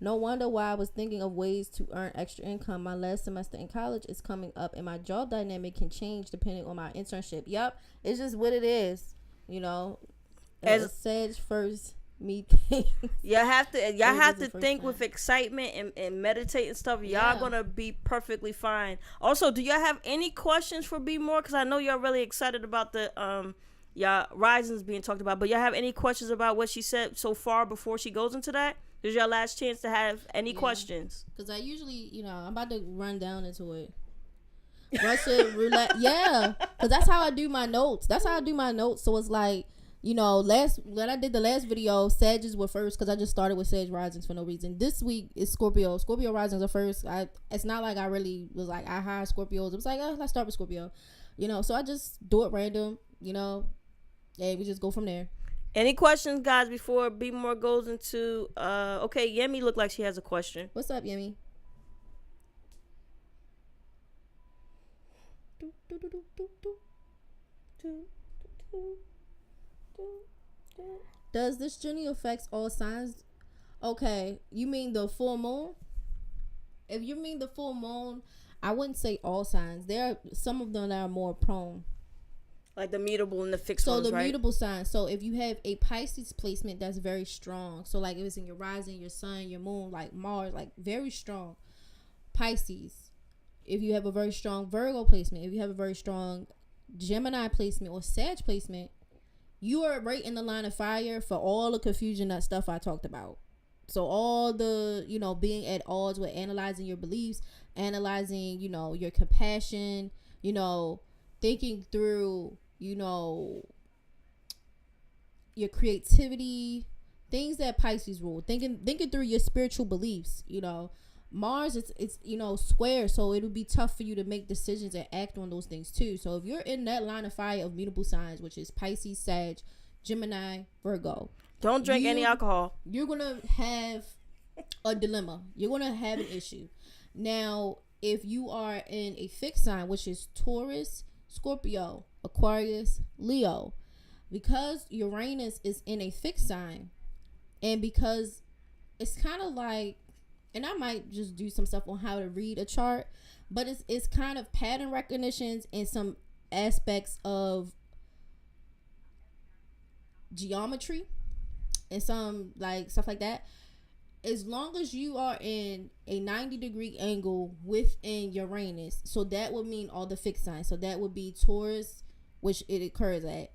Speaker 2: No wonder why I was thinking of ways to earn extra income. My last semester in college is coming up, and my job dynamic can change depending on my internship. Yep, it's just what it is, you know. As Sag first, me think.
Speaker 1: Y'all have to think with excitement and meditate and stuff. Y'all gonna be perfectly fine. Also, do y'all have any questions for BMORE? Because I know y'all really excited about the y'all risings being talked about. But y'all have any questions about what she said so far before she goes into that? This is your last chance to have any questions. Because
Speaker 2: I usually, you know, I'm about to run down into it. Russia roulette, yeah. Because that's how I do my notes. So it's like, you know, when I did the last video, Sages were first, because I just started with Sag risings for no reason. This week is Scorpio. Scorpio risings are first. It's not like I really was like, I hire Scorpios. It was like, let's start with Scorpio. You know, so I just do it random, you know, and we just go from there.
Speaker 1: Any questions, guys, before BMORE goes into, okay, Yemi looked like she has a question.
Speaker 2: What's up, Yemi? Does this journey affect all signs Okay, you mean the full moon? If you mean the full moon, I wouldn't say all signs. There are some of them that are more prone.
Speaker 1: Like the mutable and the fixed
Speaker 2: so
Speaker 1: ones,
Speaker 2: the
Speaker 1: right?
Speaker 2: mutable signs. So if you have a Pisces placement that's very strong, so like if it's in your rising, your sun, your moon, like Mars, like very strong. Pisces. If you have a very strong Virgo placement, if you have a very strong Gemini placement or Sag placement, you are right in the line of fire for all the confusion, that stuff I talked about. So all the, being at odds with analyzing your beliefs, analyzing, your compassion, thinking through, your creativity, things that Pisces rule, thinking through your spiritual beliefs. Mars, it's square, so it'll be tough for you to make decisions and act on those things too. So if you're in that line of fire of mutable signs, which is Pisces, Sag, Gemini, Virgo,
Speaker 1: don't drink any alcohol.
Speaker 2: You're gonna have a dilemma. You're gonna have an issue. Now, if you are in a fixed sign, which is Taurus, Scorpio, Aquarius, Leo, because Uranus is in a fixed sign, and because it's kind of like, and I might just do some stuff on how to read a chart, but it's kind of pattern recognitions and some aspects of geometry and some like stuff like that. As long as you are in a 90-degree angle within Uranus, so that would mean all the fixed signs. So that would be Taurus, which it occurs at,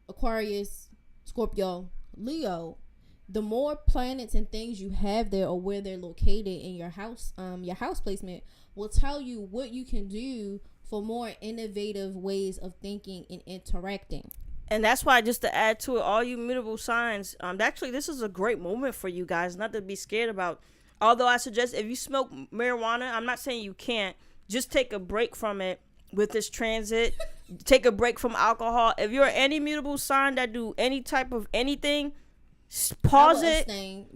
Speaker 2: Aquarius, Scorpio, Leo. The more planets and things you have there, or where they're located in your house placement, will tell you what you can do for more innovative ways of thinking and interacting.
Speaker 1: And that's why, just to add to it, all you mutable signs, actually, this is a great moment for you guys, not to be scared about. Although I suggest if you smoke marijuana, I'm not saying you can't, just take a break from it with this transit. Take a break from alcohol. If you're any mutable sign that do any type of anything, pause it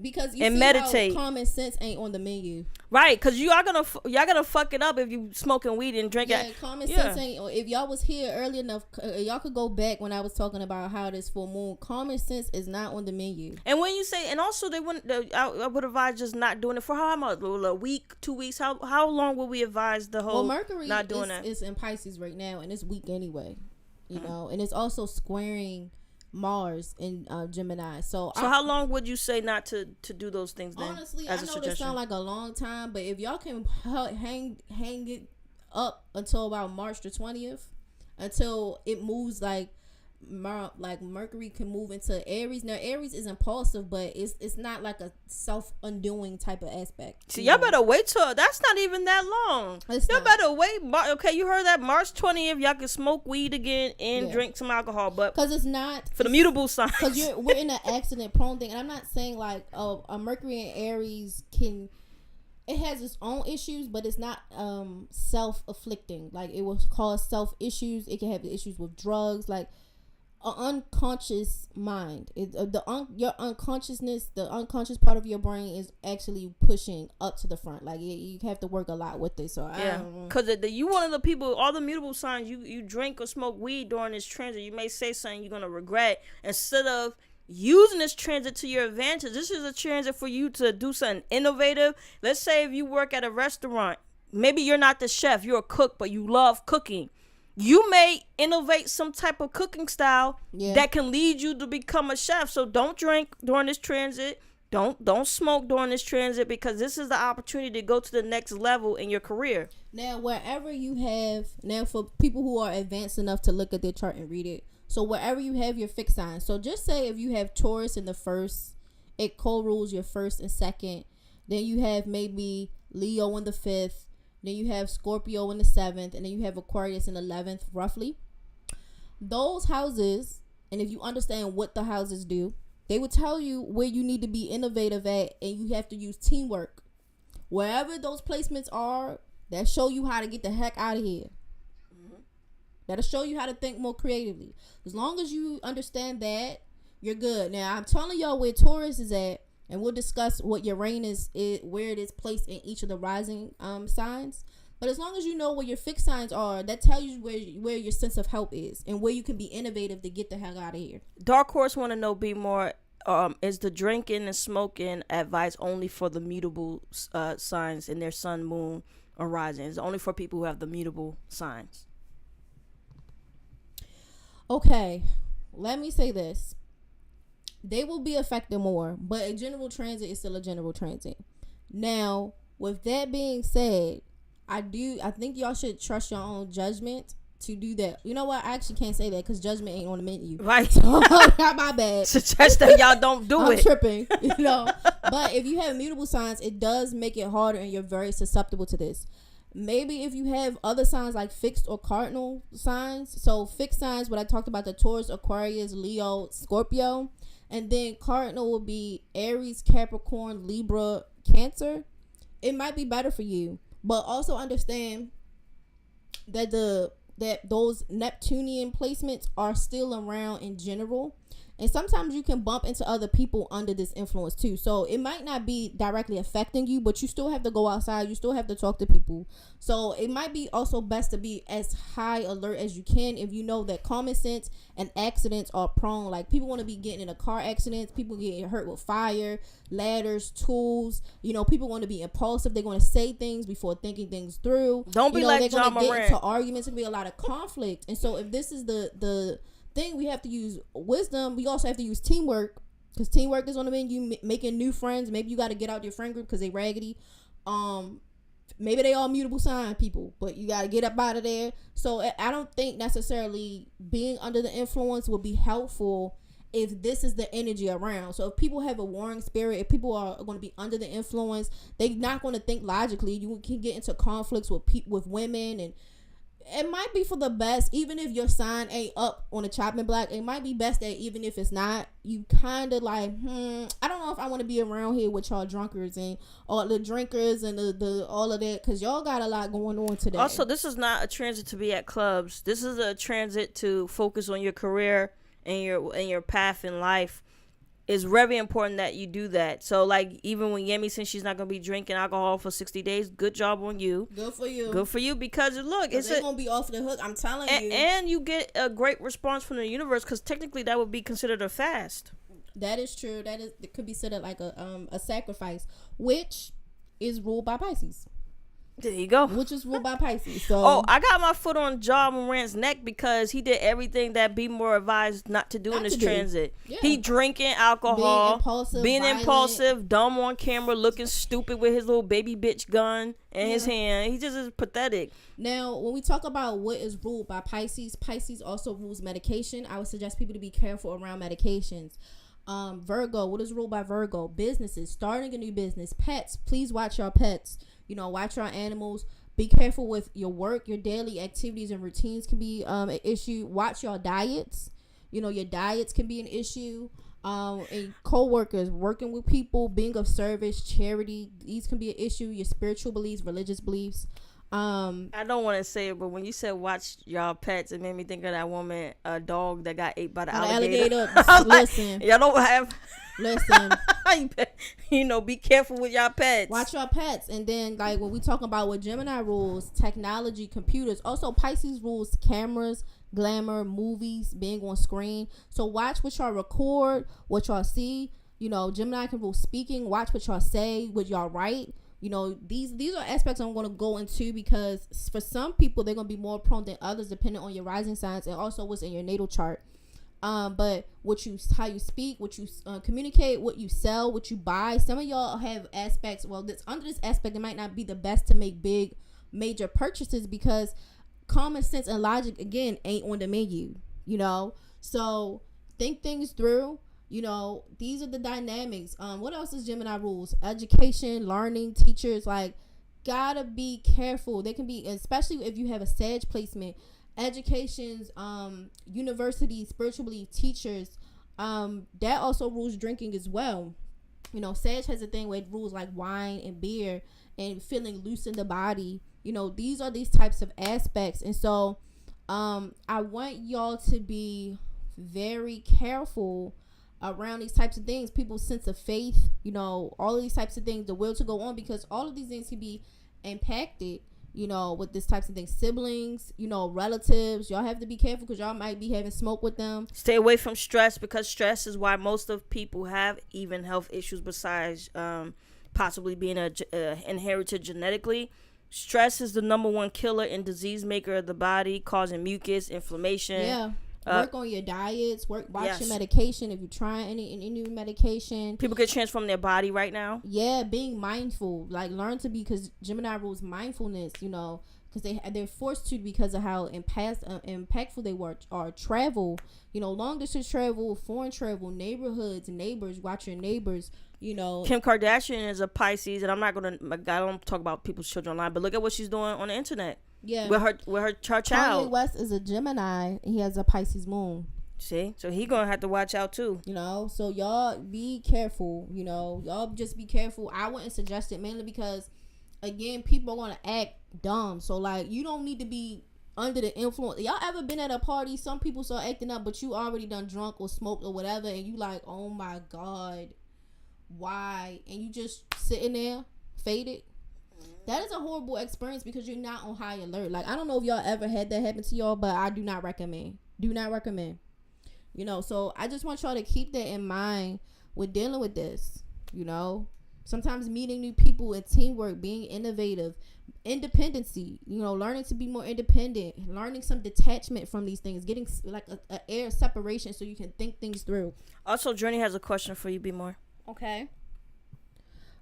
Speaker 2: because you
Speaker 1: and
Speaker 2: see
Speaker 1: meditate.
Speaker 2: How common sense ain't on the menu,
Speaker 1: right? Because y'all gonna fuck it up if you smoking weed and drinking.
Speaker 2: Yeah, common sense ain't. If y'all was here early enough, y'all could go back when I was talking about how this full moon. Common sense is not on the menu.
Speaker 1: And when you say, and also they wouldn't. I would advise just not doing it for how much? A week, 2 weeks? How long would we advise the whole?
Speaker 2: Well, Mercury
Speaker 1: not doing that.
Speaker 2: Is in Pisces right now, and it's weak anyway. You know, and it's also squaring Mars in Gemini. So
Speaker 1: how long would you say not to do those things then?
Speaker 2: Honestly,
Speaker 1: as
Speaker 2: I
Speaker 1: a
Speaker 2: know
Speaker 1: suggestion?
Speaker 2: this sound like a long time, but if y'all can hang it up until about March the 20th, until it moves like Mercury can move into Aries. Now Aries is impulsive, but it's not like a self-undoing type of aspect.
Speaker 1: See, y'all better wait till that's not even that long. Y'all better wait. Okay, you heard that March 20th, y'all can smoke weed again and drink some alcohol, but
Speaker 2: because it's not
Speaker 1: for the mutable signs. Because
Speaker 2: we're in an accident-prone thing, and I'm not saying like a Mercury and Aries can. It has its own issues, but it's not self-afflicting. Like it will cause self-issues. It can have issues with drugs, like. An unconscious mind. Your unconsciousness, the unconscious part of your brain is actually pushing up to the front. Like you have to work a lot with it. So
Speaker 1: yeah, because you one of the people, all the mutable signs, you drink or smoke weed during this transit, you may say something you're gonna regret. Instead of using this transit to your advantage, this is a transit for you to do something innovative. Let's say if you work at a restaurant, maybe you're not the chef, you're a cook, but you love cooking. You may innovate some type of cooking style that can lead you to become a chef. So don't drink during this transit. Don't smoke during this transit, because this is the opportunity to go to the next level in your career.
Speaker 2: Now, wherever you have, for people who are advanced enough to look at their chart and read it, so wherever you have your fixed signs. So just say if you have Taurus in the first, it co-rules your first and second. Then you have maybe Leo in the fifth. Then you have Scorpio in the 7th, and then you have Aquarius in the 11th, roughly. Those houses, and if you understand what the houses do, they will tell you where you need to be innovative at, and you have to use teamwork. Wherever those placements are, that show you how to get the heck out of here. That'll show you how to think more creatively. As long as you understand that, you're good. Now, I'm telling y'all where Taurus is at. And we'll discuss what Uranus is, where it is placed in each of the rising signs. But as long as you know where your fixed signs are, that tells you where your sense of help is and where you can be innovative to get the hell out of here.
Speaker 1: Dark Horse want to know, BMORE, is the drinking and smoking advice only for the mutable signs in their sun, moon, or rising? It's only for people who have the mutable signs.
Speaker 2: Okay, let me say this. They will be affected more, but a general transit is still a general transit. Now, with that being said, I think y'all should trust your own judgment to do that. You know what? I actually can't say that because judgment ain't on the menu.
Speaker 1: Right.
Speaker 2: So, not my bad.
Speaker 1: Suggest that y'all don't do it.
Speaker 2: I'm tripping, you know. But if you have mutable signs, it does make it harder and you're very susceptible to this. Maybe if you have other signs like fixed or cardinal signs. So fixed signs, what I talked about, the Taurus, Aquarius, Leo, Scorpio. And then cardinal will be Aries, Capricorn, Libra, Cancer. It might be better for you. But also understand that those Neptunian placements are still around in general. And sometimes you can bump into other people under this influence too. So it might not be directly affecting you, but you still have to go outside. You still have to talk to people. So it might be also best to be as high alert as you can if you know that common sense and accidents are prone. Like people want to be getting in a car accidents. People getting hurt with fire, ladders, tools. You know, people want to be impulsive. They're going to say things before thinking things through.
Speaker 1: Don't be like John Moran.
Speaker 2: They're going to get into arguments. There'll be a lot of conflict. And so if this is the thing, we have to use wisdom. We also have to use teamwork, because teamwork is on the menu. Making new friends. Maybe you got to get out your friend group because they raggedy. Maybe they all mutable sign people, but you got to get up out of there. So I don't think necessarily being under the influence will be helpful if this is the energy around. So if people have a warring spirit, if people are going to be under the influence, they're not going to think logically. You can get into conflicts with women, and it might be for the best. Even if your sign ain't up on the chopping block, it might be best that even if it's not, you kind of like, I don't know if I want to be around here with y'all drunkards and all the drinkers and the all of that, because y'all got a lot going on today.
Speaker 1: Also, this is not a transit to be at clubs. This is a transit to focus on your career and your path in life. It's very important that you do that. So, like, even when Yemi says she's not going to be drinking alcohol for 60 days, good job on you.
Speaker 2: Good for you.
Speaker 1: Good for you, because, look, it's
Speaker 2: going to be off the hook, I'm telling you.
Speaker 1: And you get a great response from the universe, because technically that would be considered a fast.
Speaker 2: That is true. It could be considered like a sacrifice, which is ruled by Pisces.
Speaker 1: There you go.
Speaker 2: Which is ruled by Pisces. So,
Speaker 1: I got my foot on John Moran's neck because he did everything that BMORE advised not to do in this transit. Yeah. He drinking alcohol, being impulsive, dumb on camera, looking stupid with his little baby bitch gun in his hand. He just is pathetic.
Speaker 2: Now, when we talk about what is ruled by Pisces, Pisces also rules medication. I would suggest people to be careful around medications. Virgo, what is ruled by Virgo? Businesses, starting a new business. Pets, please watch your pets. You know, watch your animals. Be careful with your work. Your daily activities and routines can be an issue. Watch your diets. You know, your diets can be an issue. And co-workers, working with people, being of service, charity, these can be an issue. Your spiritual beliefs, religious beliefs.
Speaker 1: I don't want to say it, but when you said watch y'all pets, it made me think of that woman, a dog that got ate by the alligator.
Speaker 2: Listen,
Speaker 1: y'all don't have.
Speaker 2: Listen,
Speaker 1: you know, be careful with y'all pets.
Speaker 2: Watch your pets. And then, like, when we talk about what Gemini rules, technology, computers. Also, Pisces rules cameras, glamour, movies, being on screen. So watch what y'all record, what y'all see. You know, Gemini can rule speaking. Watch what y'all say, what y'all write. You know, these are aspects I'm going to go into, because for some people, they're going to be more prone than others depending on your rising signs and also what's in your natal chart. But how you speak, what you communicate, what you sell, what you buy. Some of y'all have aspects. Well, under this aspect, it might not be the best to make big, major purchases, because common sense and logic, again, ain't on the menu. You know, so think things through. You know, these are the dynamics. What else is Gemini rules? Education, learning, teachers. Like, gotta be careful. They can be, especially if you have a Sag placement. Educations, universities, spiritual belief, teachers, that also rules drinking as well. You know, Sag has a thing where it rules like wine and beer and feeling loose in the body. You know, these are these types of aspects. And so I want y'all to be very careful around these types of things. People's sense of faith, you know, all of these types of things, the will to go on, because all of these things can be impacted, you know, with this types of things. Siblings, you know, relatives, y'all have to be careful because y'all might be having smoke with them.
Speaker 1: Stay away from stress, because stress is why most of people have even health issues besides possibly being inherited genetically. Stress is the number one killer and disease maker of the body, causing mucus, inflammation.
Speaker 2: Yeah. Work on your diets. Watch
Speaker 1: yes.
Speaker 2: your medication. If you're trying any new medication,
Speaker 1: people can transform their body right now.
Speaker 2: Yeah, being mindful, like learn to be, because Gemini rules mindfulness. You know, because they're forced to because of how impactful they are. Travel, you know, long distance travel, foreign travel, neighborhoods, neighbors. Watch your neighbors. You know,
Speaker 1: Kim Kardashian is a Pisces, and I don't talk about people's children online, but look at what she's doing on the internet.
Speaker 2: Yeah,
Speaker 1: with her child.
Speaker 2: Kanye West is a Gemini. He has a Pisces moon.
Speaker 1: See, so he gonna have to watch out too.
Speaker 2: You know, so y'all be careful. You know, y'all just be careful. I wouldn't suggest it, mainly because, again, people are gonna act dumb. So like, you don't need to be under the influence. Y'all ever been at a party? Some people start acting up, but you already done drunk or smoked or whatever, and you like, oh my god, why? And you just sitting there faded. That is a horrible experience because you're not on high alert. Like, I don't know if y'all ever had that happen to y'all, but I do not recommend. You know, so I just want y'all to keep that in mind with dealing with this. You know, sometimes meeting new people and teamwork, being innovative, independency, you know, learning to be more independent, learning some detachment from these things, getting like a air separation so you can think things through.
Speaker 1: Also, Journey has a question for you, BMORE.
Speaker 2: Okay.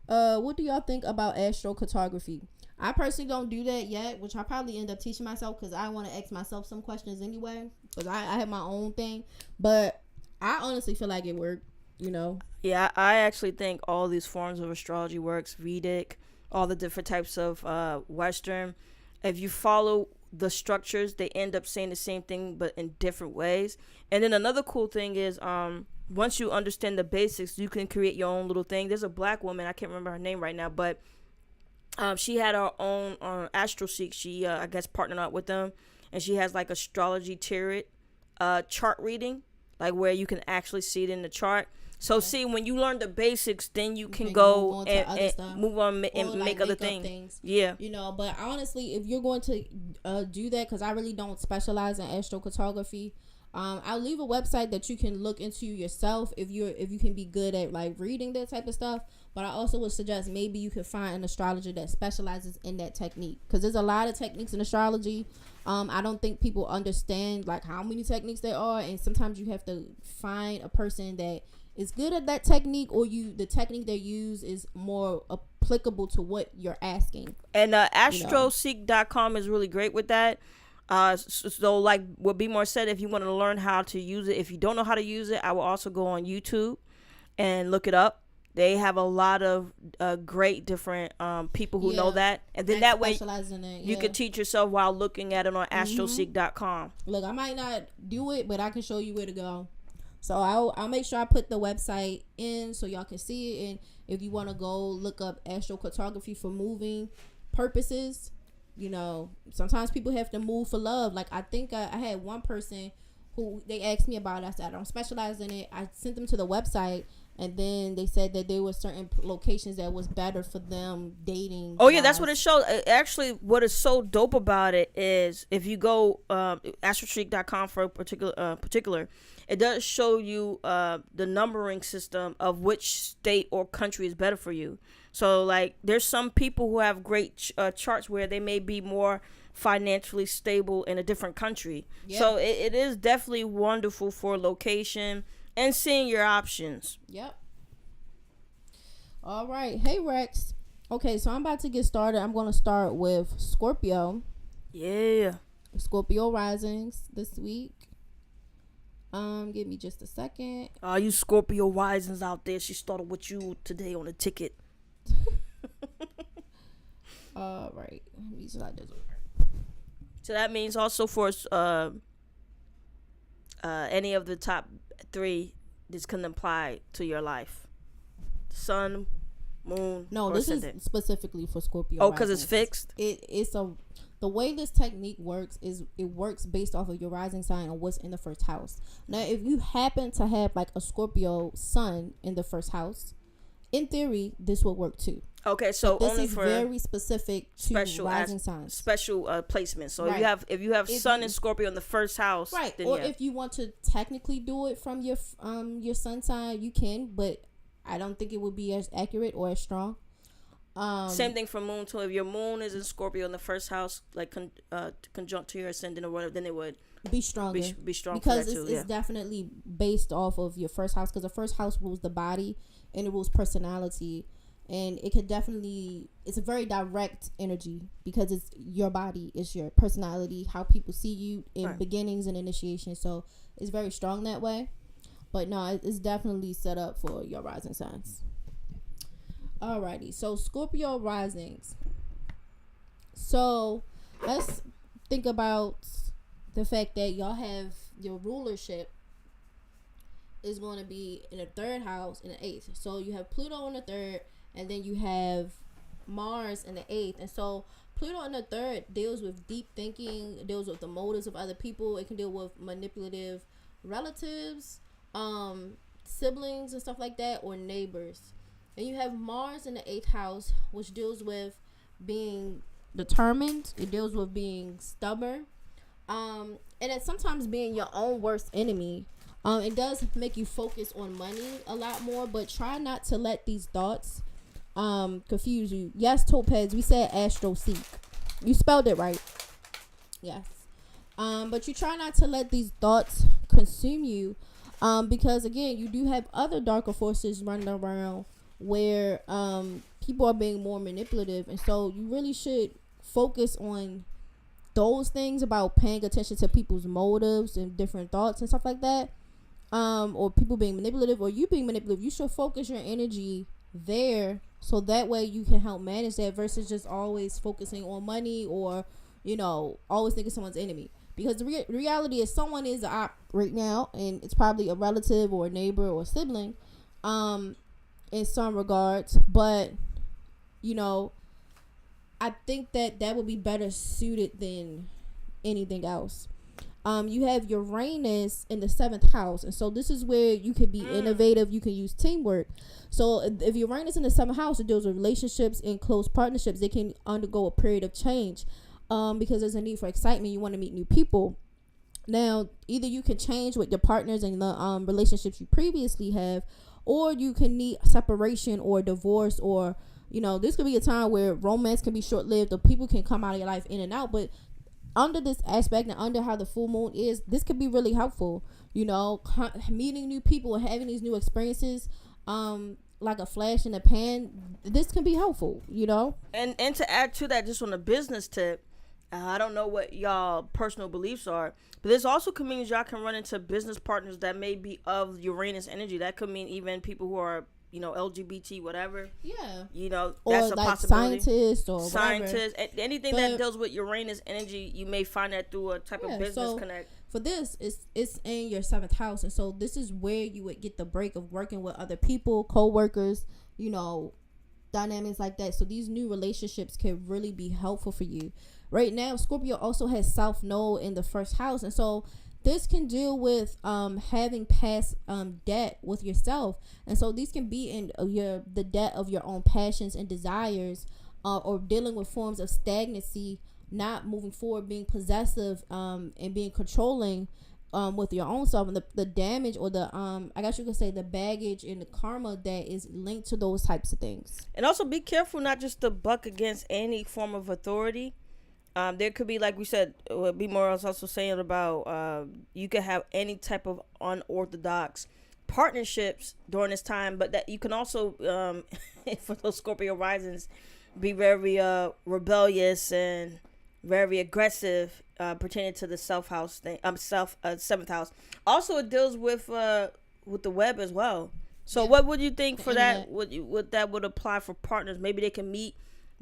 Speaker 2: What do y'all think about astrocartography? I personally don't do that yet, which I probably end up teaching myself because I want to ask myself some questions anyway, because I have my own thing. But I honestly feel like it worked, you know.
Speaker 1: Yeah, I actually think all these forms of astrology works. Vedic, all the different types of Western. If you follow the structures, they end up saying the same thing but in different ways. And then another cool thing is once you understand the basics, you can create your own little thing. There's a black woman, I can't remember her name right now, but she had her own AstroSeek. She I guess partnered up with them, and she has like astrology tarot chart reading, like where you can actually see it in the chart. So see, when you learn the basics, then you can go and move on and make other things. Yeah.
Speaker 2: You know, but honestly, if you're going to do that, because I really don't specialize in astrocartography, I'll leave a website that you can look into yourself if you can be good at like reading that type of stuff. But I also would suggest maybe you could find an astrologer that specializes in that technique, because there's a lot of techniques in astrology. I don't think people understand like how many techniques there are, and sometimes you have to find a person that is good at that technique, or the technique they use is more applicable to what you're asking.
Speaker 1: And astroseek.com is really great with that. So like what BMORE said, if you want to learn how to use it, if you don't know how to use it, I will also go on YouTube and look it up. They have a lot of great different people who know that, and then that way you can teach yourself while looking at it on astroseek.com.
Speaker 2: Look, I might not do it, but I can show you where to go. So I'll make sure I put the website in so y'all can see it. And if you want to go look up astrocartography for moving purposes, you know, sometimes people have to move for love. Like I think I had one person who they asked me about it. I said I don't specialize in it. I sent them to the website, and then they said that there were certain locations that was better for them dating.
Speaker 1: Oh yeah, that's what it showed. Actually, what is so dope about it is if you go astrostreak.com for a particular, it does show you the numbering system of which state or country is better for you. So like there's some people who have great charts where they may be more financially stable in a different country. Yep. So it is definitely wonderful for location and seeing your options.
Speaker 2: Yep. All right. Hey, Rex. Okay, so I'm about to get started. I'm going to start with Scorpio.
Speaker 1: Yeah.
Speaker 2: Scorpio risings this week. Give me just a second.
Speaker 1: You Scorpio risings out there. She started with you today on the ticket.
Speaker 2: All right. Let me slide this over.
Speaker 1: So that means also for any of the top 3, this can apply to your life. Sun, moon.
Speaker 2: No, this
Speaker 1: ascendant.
Speaker 2: is specifically for Scorpio.
Speaker 1: Oh, because it's fixed.
Speaker 2: The way this technique works is it works based off of your rising sign and what's in the first house. Now, if you happen to have like a Scorpio sun in the first house, in theory, this will work too.
Speaker 1: Okay, so
Speaker 2: but this
Speaker 1: only
Speaker 2: is
Speaker 1: for
Speaker 2: very specific to rising signs.
Speaker 1: Special placement. So
Speaker 2: right.
Speaker 1: if you have Sun and Scorpio in the first house,
Speaker 2: right?
Speaker 1: Then
Speaker 2: or if you want to technically do it from your sun sign, you can, but I don't think it would be as accurate or as strong.
Speaker 1: Same thing for Moon too. If your Moon is in Scorpio in the first house, like conjunct to your ascendant or whatever, then it would
Speaker 2: be stronger.
Speaker 1: Be strong
Speaker 2: because
Speaker 1: for that
Speaker 2: it's definitely based off of your first house, because the first house rules the body and it rules personality. And it could definitely, it's a very direct energy because it's your body, it's your personality, how people see you in beginnings and initiation. So it's very strong that way. But no, it's definitely set up for your rising signs. Alrighty, so Scorpio risings. So let's think about the fact that y'all have your rulership is going to be in the third house and the eighth. So you have Pluto in the third. And then you have Mars in the eighth. And so Pluto in the third deals with deep thinking, deals with the motives of other people. It can deal with manipulative relatives, siblings and stuff like that, or neighbors. And you have Mars in the eighth house, which deals with being determined. It deals with being stubborn. And it's sometimes being your own worst enemy. It does make you focus on money a lot more, but try not to let these thoughts confuse you. Yes, Topaz, we said astro seek. You spelled it right. Yes. But you try not to let these thoughts consume you, because again, you do have other darker forces running around where people are being more manipulative, and so you really should focus on those things about paying attention to people's motives and different thoughts and stuff like that. Or people being manipulative or you being manipulative. You should focus your energy there, so that way you can help manage that versus just always focusing on money or, always thinking someone's enemy. Because the reality is someone is a op right now, and it's probably a relative or a neighbor or a sibling, in some regards. But, I think that would be better suited than anything else. You have Uranus in the seventh house, and so this is where you can be innovative. You can use teamwork. So if Uranus in the seventh house, it deals with relationships and close partnerships. They can undergo a period of change, because there's a need for excitement. You want to meet new people. Now, either you can change with your partners and the relationships you previously have, or you can need separation or divorce, or this could be a time where romance can be short-lived, or people can come out of your life in and out, but under this aspect and under how the full moon is, this could be really helpful. Meeting new people and having these new experiences, like a flash in the pan, this can be helpful.
Speaker 1: And to add to that, just on a business tip, I don't know what y'all personal beliefs are, but this also could mean y'all can run into business partners that may be of Uranus energy. That could mean even people who are LGBT, whatever.
Speaker 2: Yeah.
Speaker 1: That's
Speaker 2: or
Speaker 1: a
Speaker 2: like
Speaker 1: possibility.
Speaker 2: Scientists.
Speaker 1: Anything that deals with Uranus energy, you may find that through a type of business connect.
Speaker 2: For this, it's in your seventh house, and so this is where you would get the break of working with other people, co-workers, dynamics like that. So these new relationships can really be helpful for you. Right now, Scorpio also has South Node in the first house, and so this can deal with having past debt with yourself, and so these can be in the debt of your own passions and desires, or dealing with forms of stagnancy, not moving forward, being possessive, and being controlling with your own self, and the damage or the I guess you could say the baggage and the karma that is linked to those types of things.
Speaker 1: And also be careful not just to buck against any form of authority. There could be, like we said, what BMORE was also saying about you could have any type of unorthodox partnerships during this time, but that you can also, for those Scorpio risings, be very rebellious and very aggressive pertaining to the seventh house. Also, it deals with the web as well. So, what would you think for that? Would that apply for partners? Maybe they can meet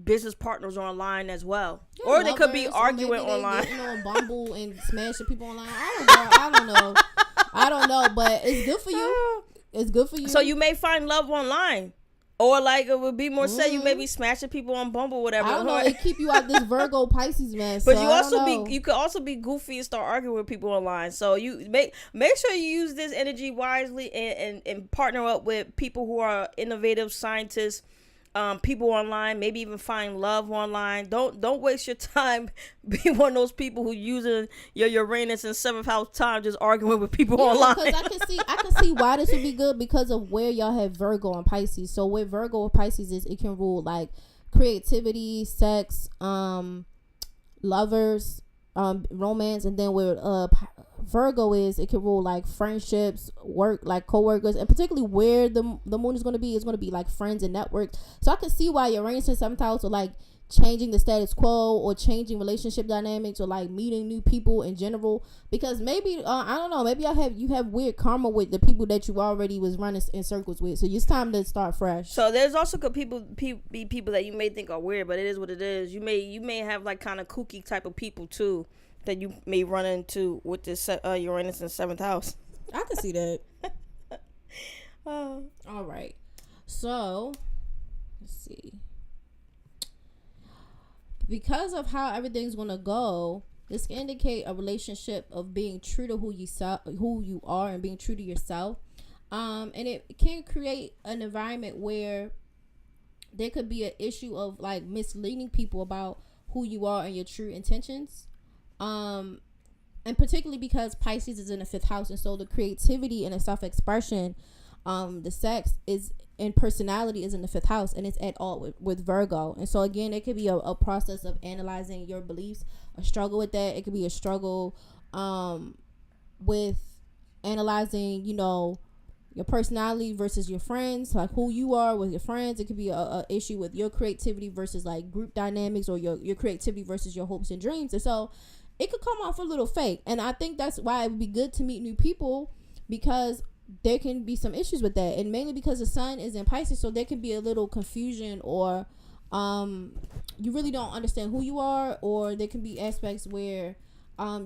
Speaker 1: business partners online as well, or they could be arguing online.
Speaker 2: On Bumble and smashing people online. I don't know, but it's good for you. It's good for you.
Speaker 1: So you may find love online, Or like it would be more said, you may be smashing people on Bumble, or whatever.
Speaker 2: I don't know. It keep you out this Virgo Pisces mess.
Speaker 1: But
Speaker 2: so
Speaker 1: you could also be goofy and start arguing with people online. So you make sure you use this energy wisely and partner up with people who are innovative scientists, people online. Maybe even find love online. Don't waste your time being one of those people who using your Uranus in 7th house time just arguing with people online.
Speaker 2: Because I can see why this would be good because of where y'all have Virgo and Pisces. So where Virgo or Pisces is, it can rule like creativity, sex, lovers, romance, and then where Virgo is, it can rule like friendships, work, like co-workers, and particularly where the moon is going to be like friends and networks. So I can see why Uranus in 7th house or like changing the status quo or changing relationship dynamics or like meeting new people in general, because maybe I don't know, maybe you have weird karma with the people that you already was running in circles with, so it's time to start fresh.
Speaker 1: So there's also could be people that you may think are weird, but it is what it is. You may have like kind of kooky type of people too that you may run into with this Uranus in 7th house.
Speaker 2: I can see that. All right, so let's see. Because of how everything's gonna go, this can indicate a relationship of being true to who you are, and being true to yourself. And it can create an environment where there could be an issue of like misleading people about who you are and your true intentions. And particularly because Pisces is in the 5th house, and so the creativity and the self-expression, the sex is and personality is in the 5th house, and it's at all with Virgo. And so again, it could be a process of analyzing your beliefs, a struggle with that. It could be a struggle with analyzing, your personality versus your friends, like who you are with your friends. It could be a issue with your creativity versus like group dynamics, or your creativity versus your hopes and dreams. And so it could come off a little fake. And I think that's why it would be good to meet new people, because there can be some issues with that, and mainly because the sun is in Pisces, so there can be a little confusion, or you really don't understand who you are, or there can be aspects where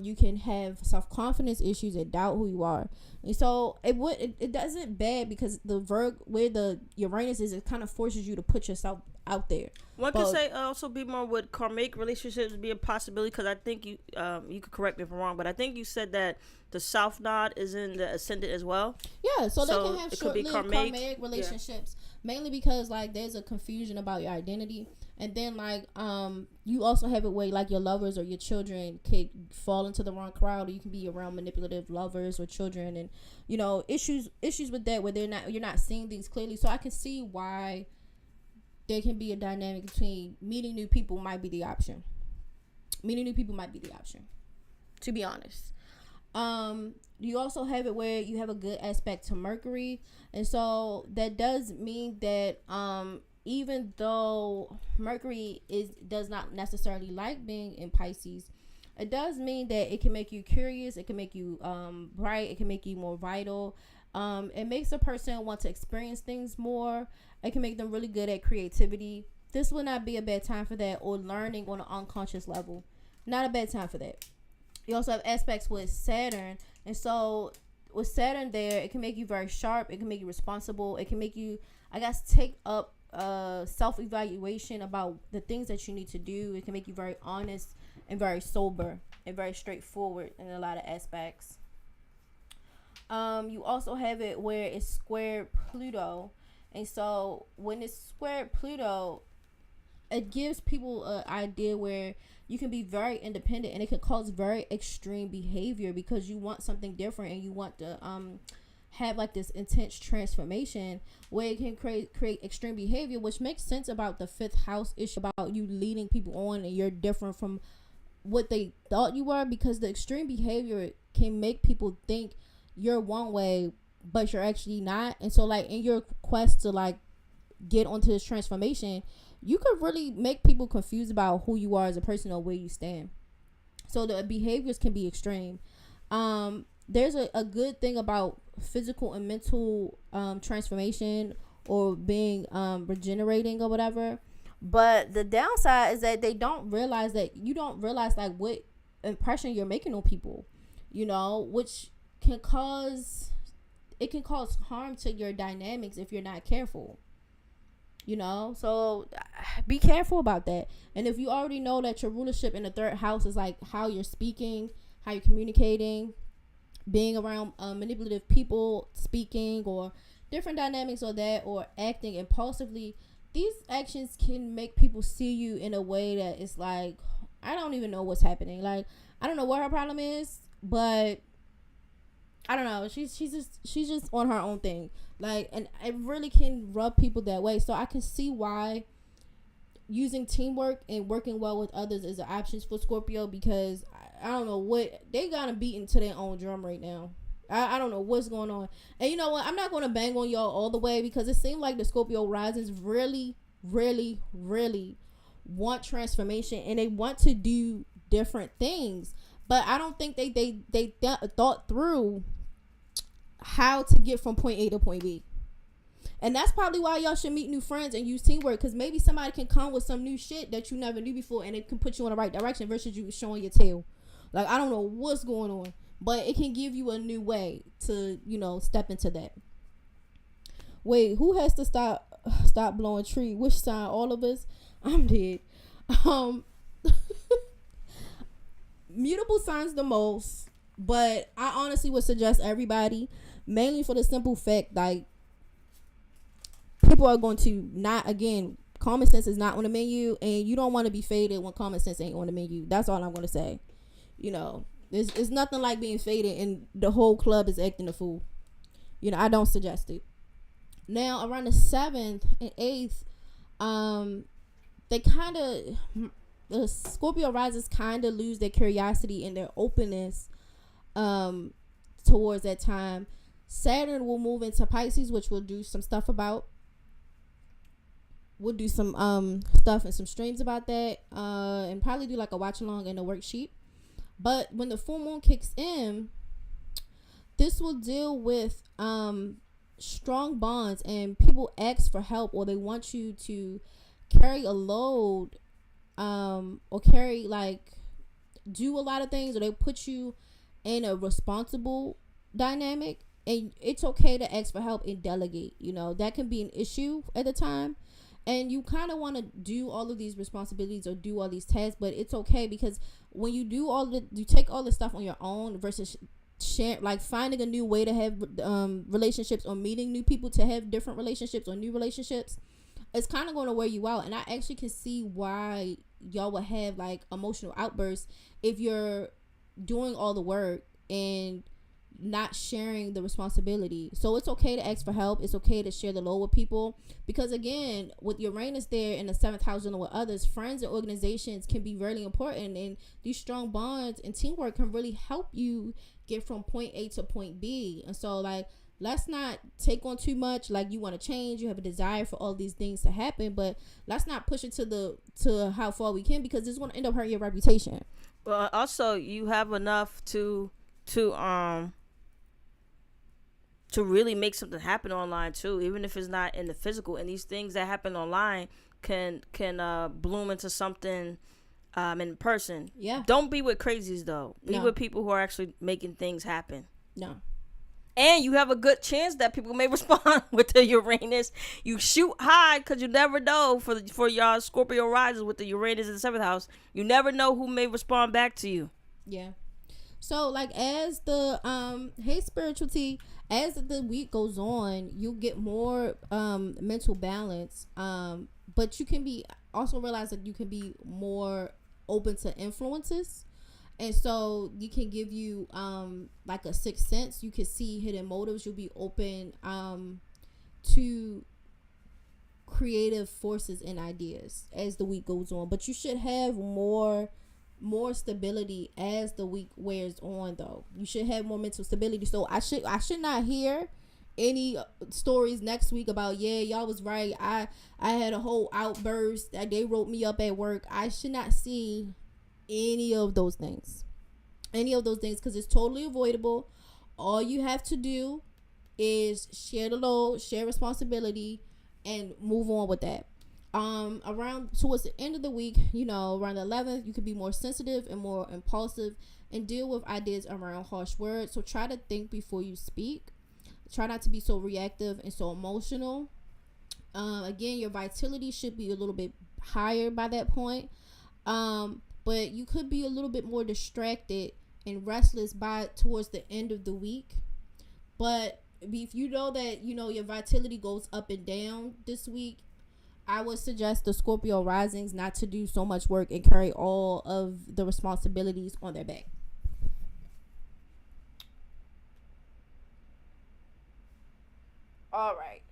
Speaker 2: you can have self-confidence issues and doubt who you are. And so it doesn't bad, because where the Uranus is, it kind of forces you to put yourself out there.
Speaker 1: One could say also be more with karmic relationships be a possibility, because I think you could correct me if I'm wrong, but I think you said that the South Node is in the ascendant as well.
Speaker 2: Yeah, so they can have short-lived karmic relationships, mainly because like there's a confusion about your identity. And then like you also have it where like your lovers or your children could fall into the wrong crowd, or you can be around manipulative lovers or children, and issues with that where you're not seeing things clearly. So I can see why there can be a dynamic between meeting new people might be the option. To be honest. You also have it where you have a good aspect to Mercury, and so that does mean that even though Mercury does not necessarily like being in Pisces, it does mean that it can make you curious, it can make you bright, it can make you more vital. It makes a person want to experience things more. It can make them really good at creativity. This will not be a bad time for that, or learning on an unconscious level. Not a bad time for that. You also have aspects with Saturn, and so with Saturn there, it can make you very sharp, it can make you responsible, it can make you, I guess, take up self-evaluation about the things that you need to do. It can make you very honest and very sober and very straightforward in a lot of aspects. You also have it where it's squared Pluto, and so when it's squared Pluto, it gives people an idea where you can be very independent, and it can cause very extreme behavior because you want something different, and you want to have like this intense transformation where it can create extreme behavior, which makes sense about the 5th house issue about you leading people on and you're different from what they thought you were, because the extreme behavior can make people think you're one way but you're actually not. And so like in your quest to like get onto this transformation, you could really make people confused about who you are as a person or where you stand. So the behaviors can be extreme. There's a good thing about physical and mental transformation or being regenerating or whatever, but the downside is that you don't realize like what impression you're making on people, which can cause harm to your dynamics if you're not careful. So be careful about that. And if you already know that your rulership in the third house is like how you're speaking, how you're communicating, being around manipulative people, speaking, or different dynamics or that, or acting impulsively, these actions can make people see you in a way that it's like, I don't even know what's happening. Like, I don't know what her problem is, but I don't know. She's just on her own thing. Like, and it really can rub people that way. So I can see why using teamwork and working well with others is an option for Scorpio, because I don't know what they got them beating to their own drum right now. I don't know what's going on. And you know what? I'm not going to bang on y'all all the way, because it seems like the Scorpio risings really, really, really want transformation, and they want to do different things. But I don't think they thought through how to get from point A to point B. And that's probably why y'all should meet new friends and use teamwork, because maybe somebody can come with some new shit that you never knew before, and it can put you in the right direction versus you showing your tail. Like, I don't know what's going on, but it can give you a new way to, step into that. Wait, who has to stop blowing tree? Which sign? All of us? I'm dead. Mutable signs the most, but I honestly would suggest everybody, mainly for the simple fact, like, people are going to not, again, common sense is not on the menu, and you don't want to be faded when common sense ain't on the menu. That's all I'm going to say. It's nothing like being faded and the whole club is acting a fool. I don't suggest it. Now, around the 7th and 8th, they kind of, the Scorpio risers kind of lose their curiosity and their openness towards that time. Saturn will move into Pisces, which we'll do some stuff about. We'll do some stuff and some streams about that, and probably do like a watch along and a worksheet. But when the full moon kicks in, this will deal with strong bonds, and people ask for help, or they want you to carry a load, or carry, like, do a lot of things, or they put you in a responsible dynamic. And it's okay to ask for help and delegate. That can be an issue at the time. And you kind of want to do all of these responsibilities or do all these tasks, but it's okay, because when you do you take all the stuff on your own versus share, like finding a new way to have relationships, or meeting new people to have different relationships or new relationships, it's kind of going to wear you out. And I actually can see why y'all would have like emotional outbursts if you're doing all the work and not sharing the responsibility. So it's okay to ask for help. It's okay to share the load with people, because again, with Uranus there in the 7th house dealing with others, friends and organizations can be really important, and these strong bonds and teamwork can really help you get from point A to point B. And so, like, let's not take on too much. Like, you want to change, you have a desire for all these things to happen, but let's not push it to how far we can, because it's going to end up hurting your reputation.
Speaker 1: Well, also you have enough to really make something happen online too, even if it's not in the physical. And these things that happen online can bloom into something in person.
Speaker 2: Yeah.
Speaker 1: Don't be with crazies though. Be
Speaker 2: No.
Speaker 1: with people who are actually making things happen.
Speaker 2: No.
Speaker 1: And you have a good chance that people may respond with the Uranus. You shoot high, because you never know for y'all Scorpio risers with the Uranus in the 7th house. You never know who may respond back to you.
Speaker 2: Yeah. So, like, as the hey spirituality, as the week goes on, you get more mental balance, but you can be also realize that you can be more open to influences, and so you can give you like a sixth sense. You can see hidden motives. You'll be open to creative forces and ideas as the week goes on, but you should have more stability as the week wears on, though. You should have more mental stability. So I should not hear any stories next week about, yeah, y'all was right, I had a whole outburst, that they wrote me up at work. I should not see any of those things, because it's totally avoidable. All you have to do is share the load, share responsibility, and move on with that. Around towards the end of the week, around the 11th, you could be more sensitive and more impulsive and deal with ideas around harsh words. So try to think before you speak. Try not to be so reactive and so emotional. Again, your vitality should be a little bit higher by that point. But you could be a little bit more distracted and restless by towards the end of the week. But if you know that, your vitality goes up and down this week, I would suggest the Scorpio risings not to do so much work and carry all of the responsibilities on their back. All right.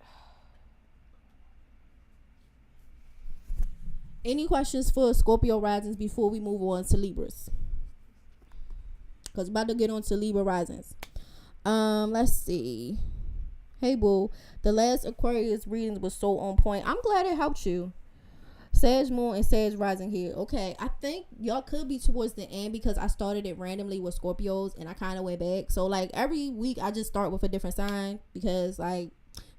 Speaker 2: Any questions for Scorpio risings before we move on to Libras? Because we're about to get on to Libra risings. Let's see. Hey, boo. The last Aquarius reading was so on point. I'm glad it helped you. Sag moon and Sag rising here. Okay, I think y'all could be towards the end because I started it randomly with Scorpios and I kind of went back. So, like, every week I just start with a different sign because, like,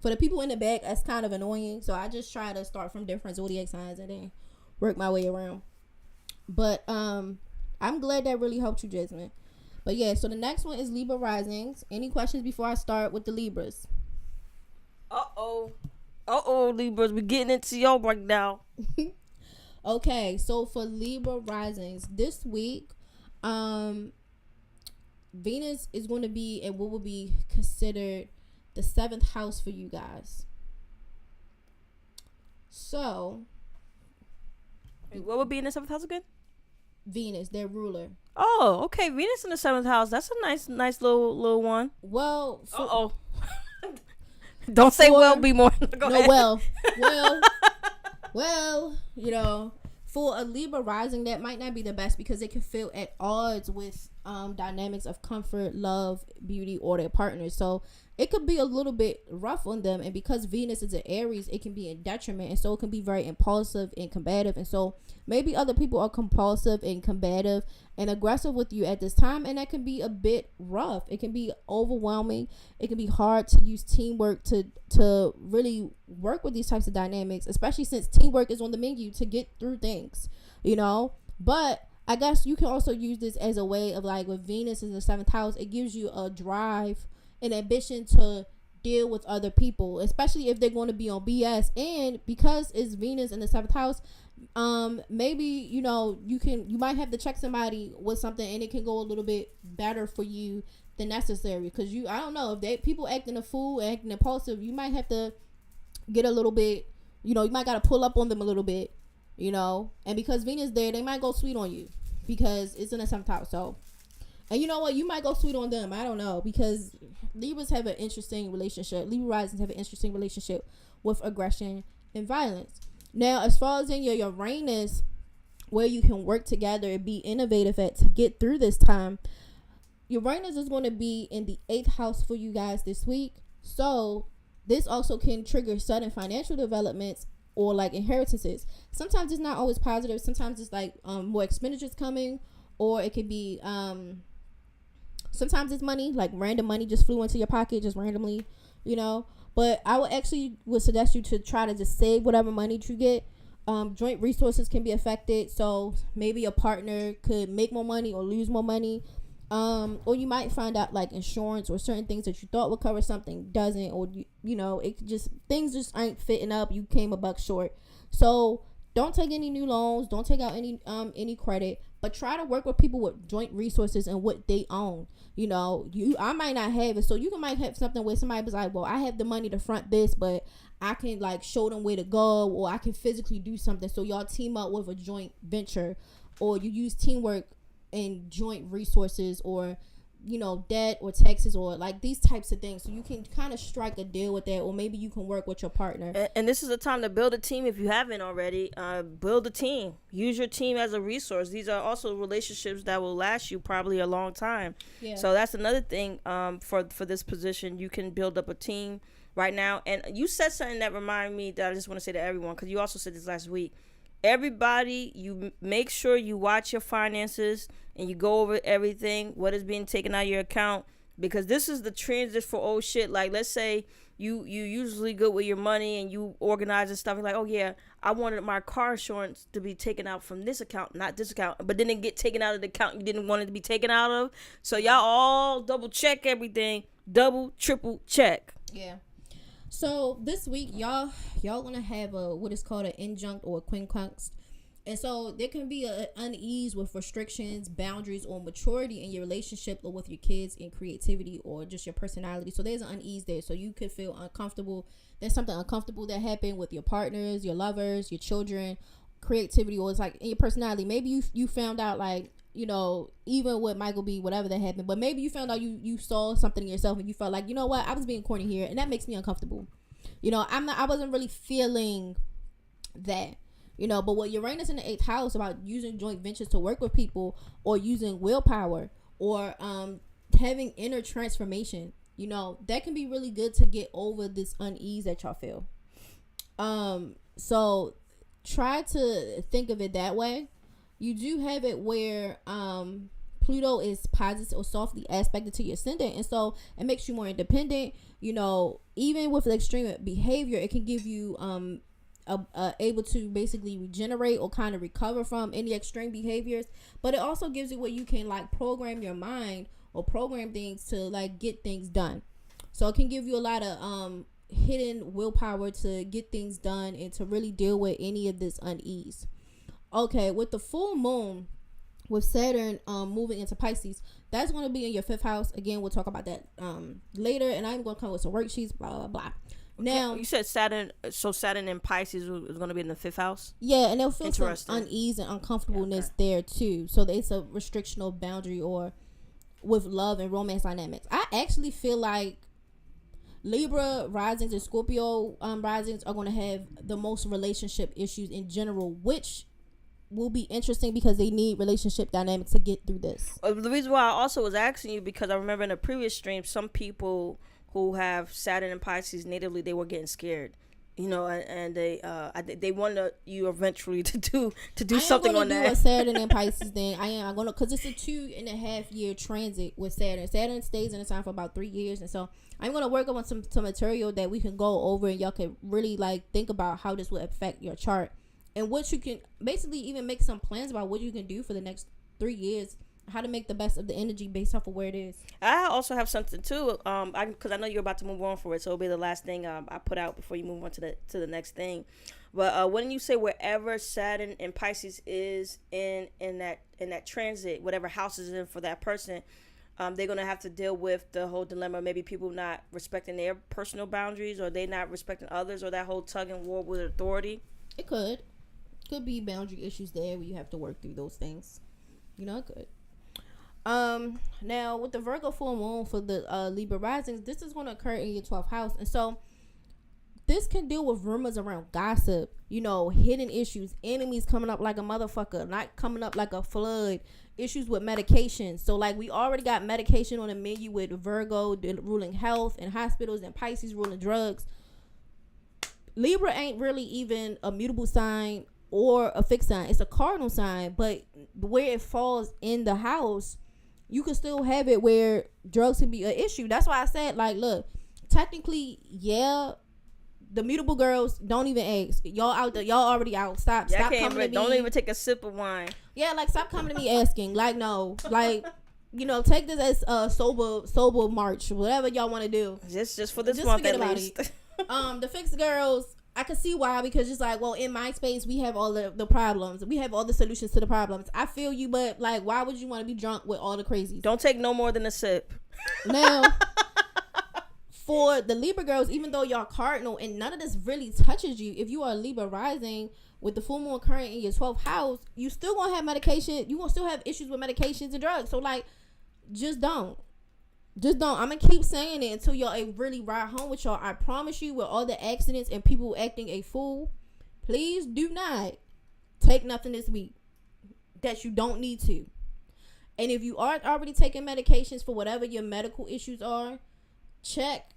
Speaker 2: for the people in the back, that's kind of annoying. So, I just try to start from different zodiac signs and then work my way around. But, I'm glad that really helped you, Jasmine. But, yeah, so the next one is Libra risings. Any questions before I start with the Libras?
Speaker 1: Libras, we're getting into y'all right now.
Speaker 2: Okay, so for Libra risings this week, Venus is going to be in what will be considered the 7th house for you guys. So,
Speaker 1: what would be in the 7th house again?
Speaker 2: Venus, their ruler.
Speaker 1: Oh, okay. Venus in the 7th house. That's a nice little one.
Speaker 2: Well,
Speaker 1: don't say well, be more.
Speaker 2: No,
Speaker 1: ahead.
Speaker 2: well, for a Libra rising, that might not be the best because it can feel at odds with dynamics of comfort, love, beauty, or their partners. So it could be a little bit rough on them. And because Venus is an Aries, it can be in detriment. And so it can be very impulsive and combative. And so maybe other people are compulsive and combative and aggressive with you at this time. And that can be a bit rough. It can be overwhelming. It can be hard to use teamwork to really work with these types of dynamics, especially since teamwork is on the menu to get through things, But I guess you can also use this as a way of, like, with Venus in the 7th house, it gives you a drive and ambition to deal with other people, especially if they're going to be on BS. And because it's Venus in the 7th house, maybe you might have to check somebody with something and it can go a little bit better for you than necessary, because I don't know, if people acting a fool, acting impulsive, you might have to get a little bit, you might got to pull up on them a little bit, and because Venus there, they might go sweet on you because it's in the 7th house. So, and you know what, you might go sweet on them, I don't know, because Libras have an interesting relationship. Libra risings have an interesting relationship with aggression and violence. Now, as far as in your Uranus, where you can work together and be innovative at to get through this time, Uranus is going to be in the 8th house for you guys this week. So this also can trigger sudden financial developments or like inheritances. Sometimes it's not always positive. Sometimes it's like more expenditures coming, or it could be sometimes it's money, like random money just flew into your pocket just randomly, But I would suggest you to try to just save whatever money you get. Joint resources can be affected. So maybe a partner could make more money or lose more money. Or you might find out like insurance or certain things that you thought would cover something doesn't, or things just ain't fitting up. You came a buck short. So don't take any new loans. Don't take out any credit, but try to work with people with joint resources and what they own. I might not have it, so you might have something where somebody was like, well, I have the money to front this, but I can like show them where to go, or I can physically do something. So y'all team up with a joint venture, or you use teamwork and joint resources, or debt or taxes, or like these types of things. So you can kind of strike a deal with that, or maybe you can work with your partner.
Speaker 1: And this is a time to build a team if you haven't already. Build a team. Use your team as a resource. These are also relationships that will last you probably a long time. Yeah. So that's another thing for this position. You can build up a team right now. And you said something that reminded me that I just want to say to everyone, because you also said this last week. Everybody, you make sure you watch your finances and you go over everything, what is being taken out of your account, because this is the transit for old shit. Like, let's say you usually good with your money and you organize and stuff. You're like, oh yeah, I wanted my car insurance to be taken out from this account, not this account, but then it get taken out of the account you didn't want it to be taken out of. So y'all all double check everything, double, triple check.
Speaker 2: Yeah. So this week, y'all gonna have a what is called an injunct or a quincunx. And so there can be an unease with restrictions, boundaries, or maturity in your relationship or with your kids in creativity or just your personality. So there's an unease there. So you could feel uncomfortable. There's something uncomfortable that happened with your partners, your lovers, your children, creativity, or it's like in your personality. Maybe you found out, like, you know, even with Michael B, whatever that happened, but maybe you found out you saw something in yourself and you felt like, you know what, I was being corny here and that makes me uncomfortable. You know, I wasn't really feeling that. You know, but what Uranus in the 8th house about using joint ventures to work with people or using willpower or having inner transformation, you know, that can be really good to get over this unease that y'all feel. So try to think of it that way. You do have it where Pluto is positive or softly aspected to your ascendant, and so it makes you more independent. You know, even with extreme behavior, it can give you able to basically regenerate or kind of recover from any extreme behaviors, but it also gives you where you can like program your mind or program things to like get things done. So it can give you a lot of hidden willpower to get things done and to really deal with any of this unease. Okay, with the full moon with Saturn moving into Pisces, that's going to be in your 5th house. Again, we'll talk about that later, and I'm going to come with some worksheets, blah blah blah. Now
Speaker 1: you said Saturn, so Saturn in Pisces is going to be in the 5th house.
Speaker 2: Yeah, and they'll feel some unease and uncomfortableness there too. So it's a restriction or boundary or with love and romance dynamics. I actually feel like Libra risings and Scorpio risings are going to have the most relationship issues in general, which will be interesting because they need relationship dynamics to get through this.
Speaker 1: The reason why I also was asking you, because I remember in a previous stream, some people who have Saturn and Pisces natively, they were getting scared, you know, and they wanted you eventually to do something on that.
Speaker 2: I am going to do a Saturn and Pisces thing. I'm going to, because it's a 2.5 year transit with Saturn. Saturn stays in the sign for about 3 years, and so I'm going to work on some material that we can go over, and y'all can really like think about how this will affect your chart and what you can basically even make some plans about what you can do for the next 3 years. How to make the best of the energy based off of where it is.
Speaker 1: I also have something too, because I know you're about to move on for it, so it'll be the last thing I put out before you move on to the next thing. But when you say wherever Saturn and Pisces is in that transit, whatever house is in for that person, they're gonna have to deal with the whole dilemma. Maybe people not respecting their personal boundaries, or they not respecting others, or that whole tug and war with authority.
Speaker 2: It could be boundary issues there where you have to work through those things. You know, it could. Now with the Virgo full moon for the Libra risings, this is going to occur in your 12th house, and so this can deal with rumors around gossip, you know, hidden issues, enemies coming up like a motherfucker, not coming up like a flood, issues with medication. So like we already got medication on the menu with Virgo ruling health and hospitals, and Pisces ruling drugs. Libra ain't really even a mutable sign or a fixed sign. It's a cardinal sign, but where it falls in the house, you can still have it where drugs can be an issue. That's why I said, like, look, technically, yeah, the mutable girls, don't even ask. Y'all out there, y'all already out. Stop coming to me.
Speaker 1: Don't even take a sip of wine.
Speaker 2: Yeah, like, stop coming to me asking. Like, no, like, you know, take this as sober March, whatever y'all want to do.
Speaker 1: Just for this month at least.
Speaker 2: The fixed girls, I can see why, because it's like, well, in my space, we have all the problems. We have all the solutions to the problems. I feel you, but like, why would you want to be drunk with all the crazies?
Speaker 1: Don't take no more than a sip.
Speaker 2: Now, for the Libra girls, even though y'all cardinal and none of this really touches you, if you are a Libra rising with the full moon occurring in your 12th house, you still gonna have medication. You gonna still have issues with medications and drugs. So like, just don't. I'm gonna keep saying it until y'all really ride home with y'all. I promise you, with all the accidents and people acting a fool, please do not take nothing this week that you don't need to. And if you are already taking medications for whatever your medical issues are, check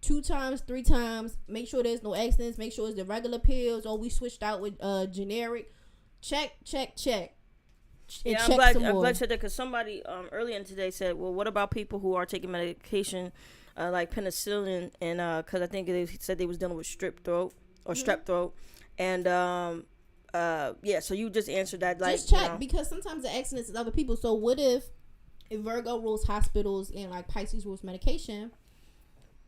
Speaker 2: 2 times, 3 times. Make sure there's no accidents. Make sure it's the regular pills, or we switched out with generic. Check.
Speaker 1: Yeah, I'm glad you said that, because somebody earlier today said, well, what about people who are taking medication like penicillin, and because I think they said they was dealing with strep throat, and yeah, so you just answered that, like,
Speaker 2: just check, you know, because sometimes the accidents is other people. So what if Virgo rules hospitals and like Pisces rules medication?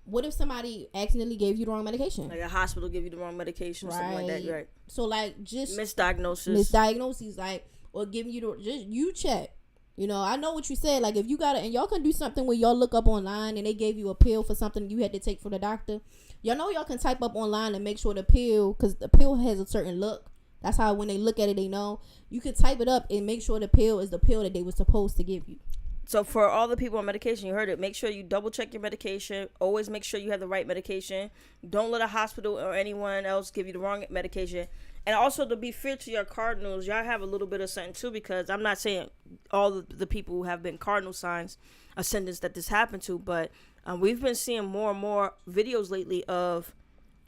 Speaker 2: what if somebody accidentally gave you the wrong medication?
Speaker 1: Like a hospital give you the wrong medication,
Speaker 2: right.
Speaker 1: something like that, right?
Speaker 2: So like just
Speaker 1: misdiagnosis,
Speaker 2: like, or giving you just you check. You know, I know what you said. Like if you got it, and y'all can do something where y'all look up online and they gave you a pill for something you had to take from the doctor. Y'all know y'all can type up online and make sure the pill, because the pill has a certain look. That's how when they look at it, they know. You can type it up and make sure the pill is the pill that they were supposed to give you.
Speaker 1: So for all the people on medication, you heard it. Make sure you double check your medication. Always make sure you have the right medication. Don't let a hospital or anyone else give you the wrong medication. And also, to be fair to your cardinals, y'all have a little bit of something too, because I'm not saying all the people who have been cardinal signs ascendants that this happened to, but we've been seeing more and more videos lately of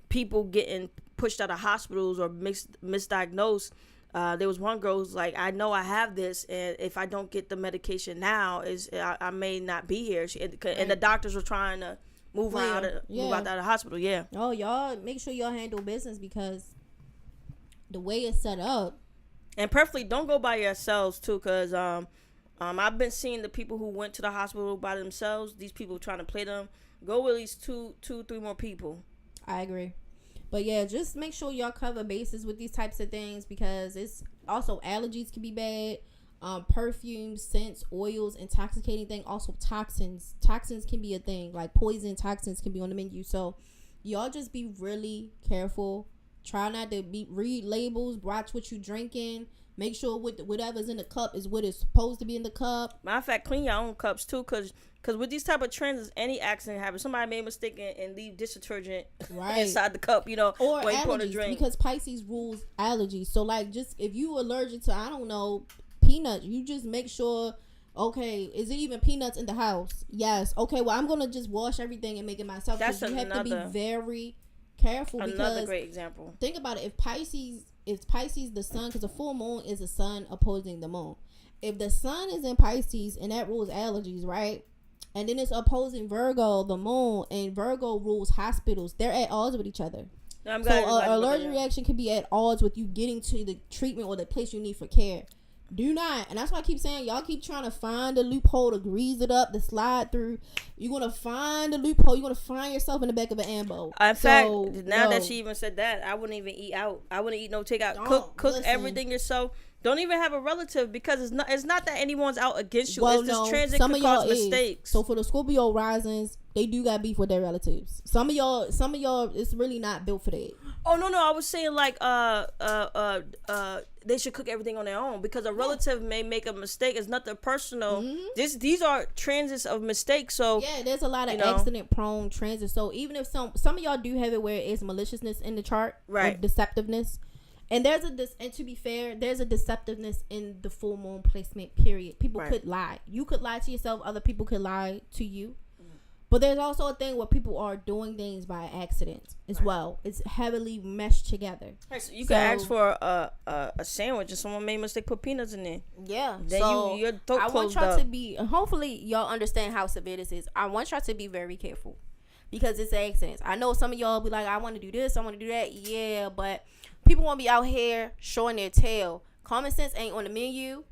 Speaker 1: people getting pushed out of hospitals or misdiagnosed. There was one girl who's like, I know I have this, and if I don't get the medication now, I may not be here. And the doctors were trying to move her out of the hospital. Yeah.
Speaker 2: Oh, y'all make sure y'all handle business, because the way it's set up.
Speaker 1: And preferably don't go by yourselves too, because I've been seeing the people who went to the hospital by themselves. These people trying to play them. Go with at least two, 3 more people.
Speaker 2: I agree. But yeah, just make sure y'all cover bases with these types of things, because it's also allergies can be bad. Perfumes, scents, oils, intoxicating thing. Also toxins. Toxins can be a thing. Like poison toxins can be on the menu. So y'all just be really careful. Try not to read labels. Watch what you drinking. Make sure whatever's in the cup is what is supposed to be in the cup.
Speaker 1: Matter of fact, clean your own cups too, because with these type of trends, any accident happens. Somebody made a mistake and leave dish detergent inside the cup, you know,
Speaker 2: or
Speaker 1: when you pour the
Speaker 2: allergies,
Speaker 1: drink.
Speaker 2: Because Pisces rules allergies. So like, just if you allergic to, I don't know, peanuts, you just make sure. Okay, is it even peanuts in the house? Yes. Okay, well, I'm gonna just wash everything and make it myself.
Speaker 1: That's
Speaker 2: you have to be very careful.
Speaker 1: Another great example.
Speaker 2: Think about it. If Pisces the sun, because a full moon is a sun opposing the moon. If the sun is in Pisces and that rules allergies, right? And then it's opposing Virgo, the moon, and Virgo rules hospitals. They're at odds with each other. So an allergic reaction could be at odds with you getting to the treatment or the place you need for care. Do not, and that's why I keep saying, y'all keep trying to find a loophole to grease it up, to slide through. You're gonna find a loophole. You're gonna find yourself in the back of an ambo.
Speaker 1: In fact, now that she even said that, I wouldn't even eat out. I wouldn't eat no takeout. Cook everything yourself. Don't even have a relative, because it's not that anyone's out against you.
Speaker 2: Well,
Speaker 1: it's just transit could cause mistakes.
Speaker 2: So for the Scorpio risings, they do got beef with their relatives. Some of y'all, it's really not built for that.
Speaker 1: Oh no, I was saying like they should cook everything on their own, because a relative may make a mistake. It's nothing personal. Mm-hmm. These are transits of mistakes. So
Speaker 2: yeah, there's a lot of accident prone transits. So even if some of y'all do have it where it's maliciousness in the chart, right, or deceptiveness. And and to be fair, there's a deceptiveness in the full moon placement, period. People could lie. You could lie to yourself. Other people could lie to you. But there's also a thing where people are doing things by accident as well. It's heavily meshed together.
Speaker 1: Right, so you can ask for a sandwich and someone made a mistake, put peanuts in there.
Speaker 4: Yeah.
Speaker 1: Then
Speaker 4: so
Speaker 1: your throat
Speaker 4: I want
Speaker 1: closed
Speaker 4: y'all
Speaker 1: up.
Speaker 4: to be, hopefully y'all understand how severe this is. I want y'all to be very careful, because it's accidents. I know some of y'all be like, I want to do this, I want to do that. Yeah, but people want to be out here showing their tail. Common sense ain't on the menu.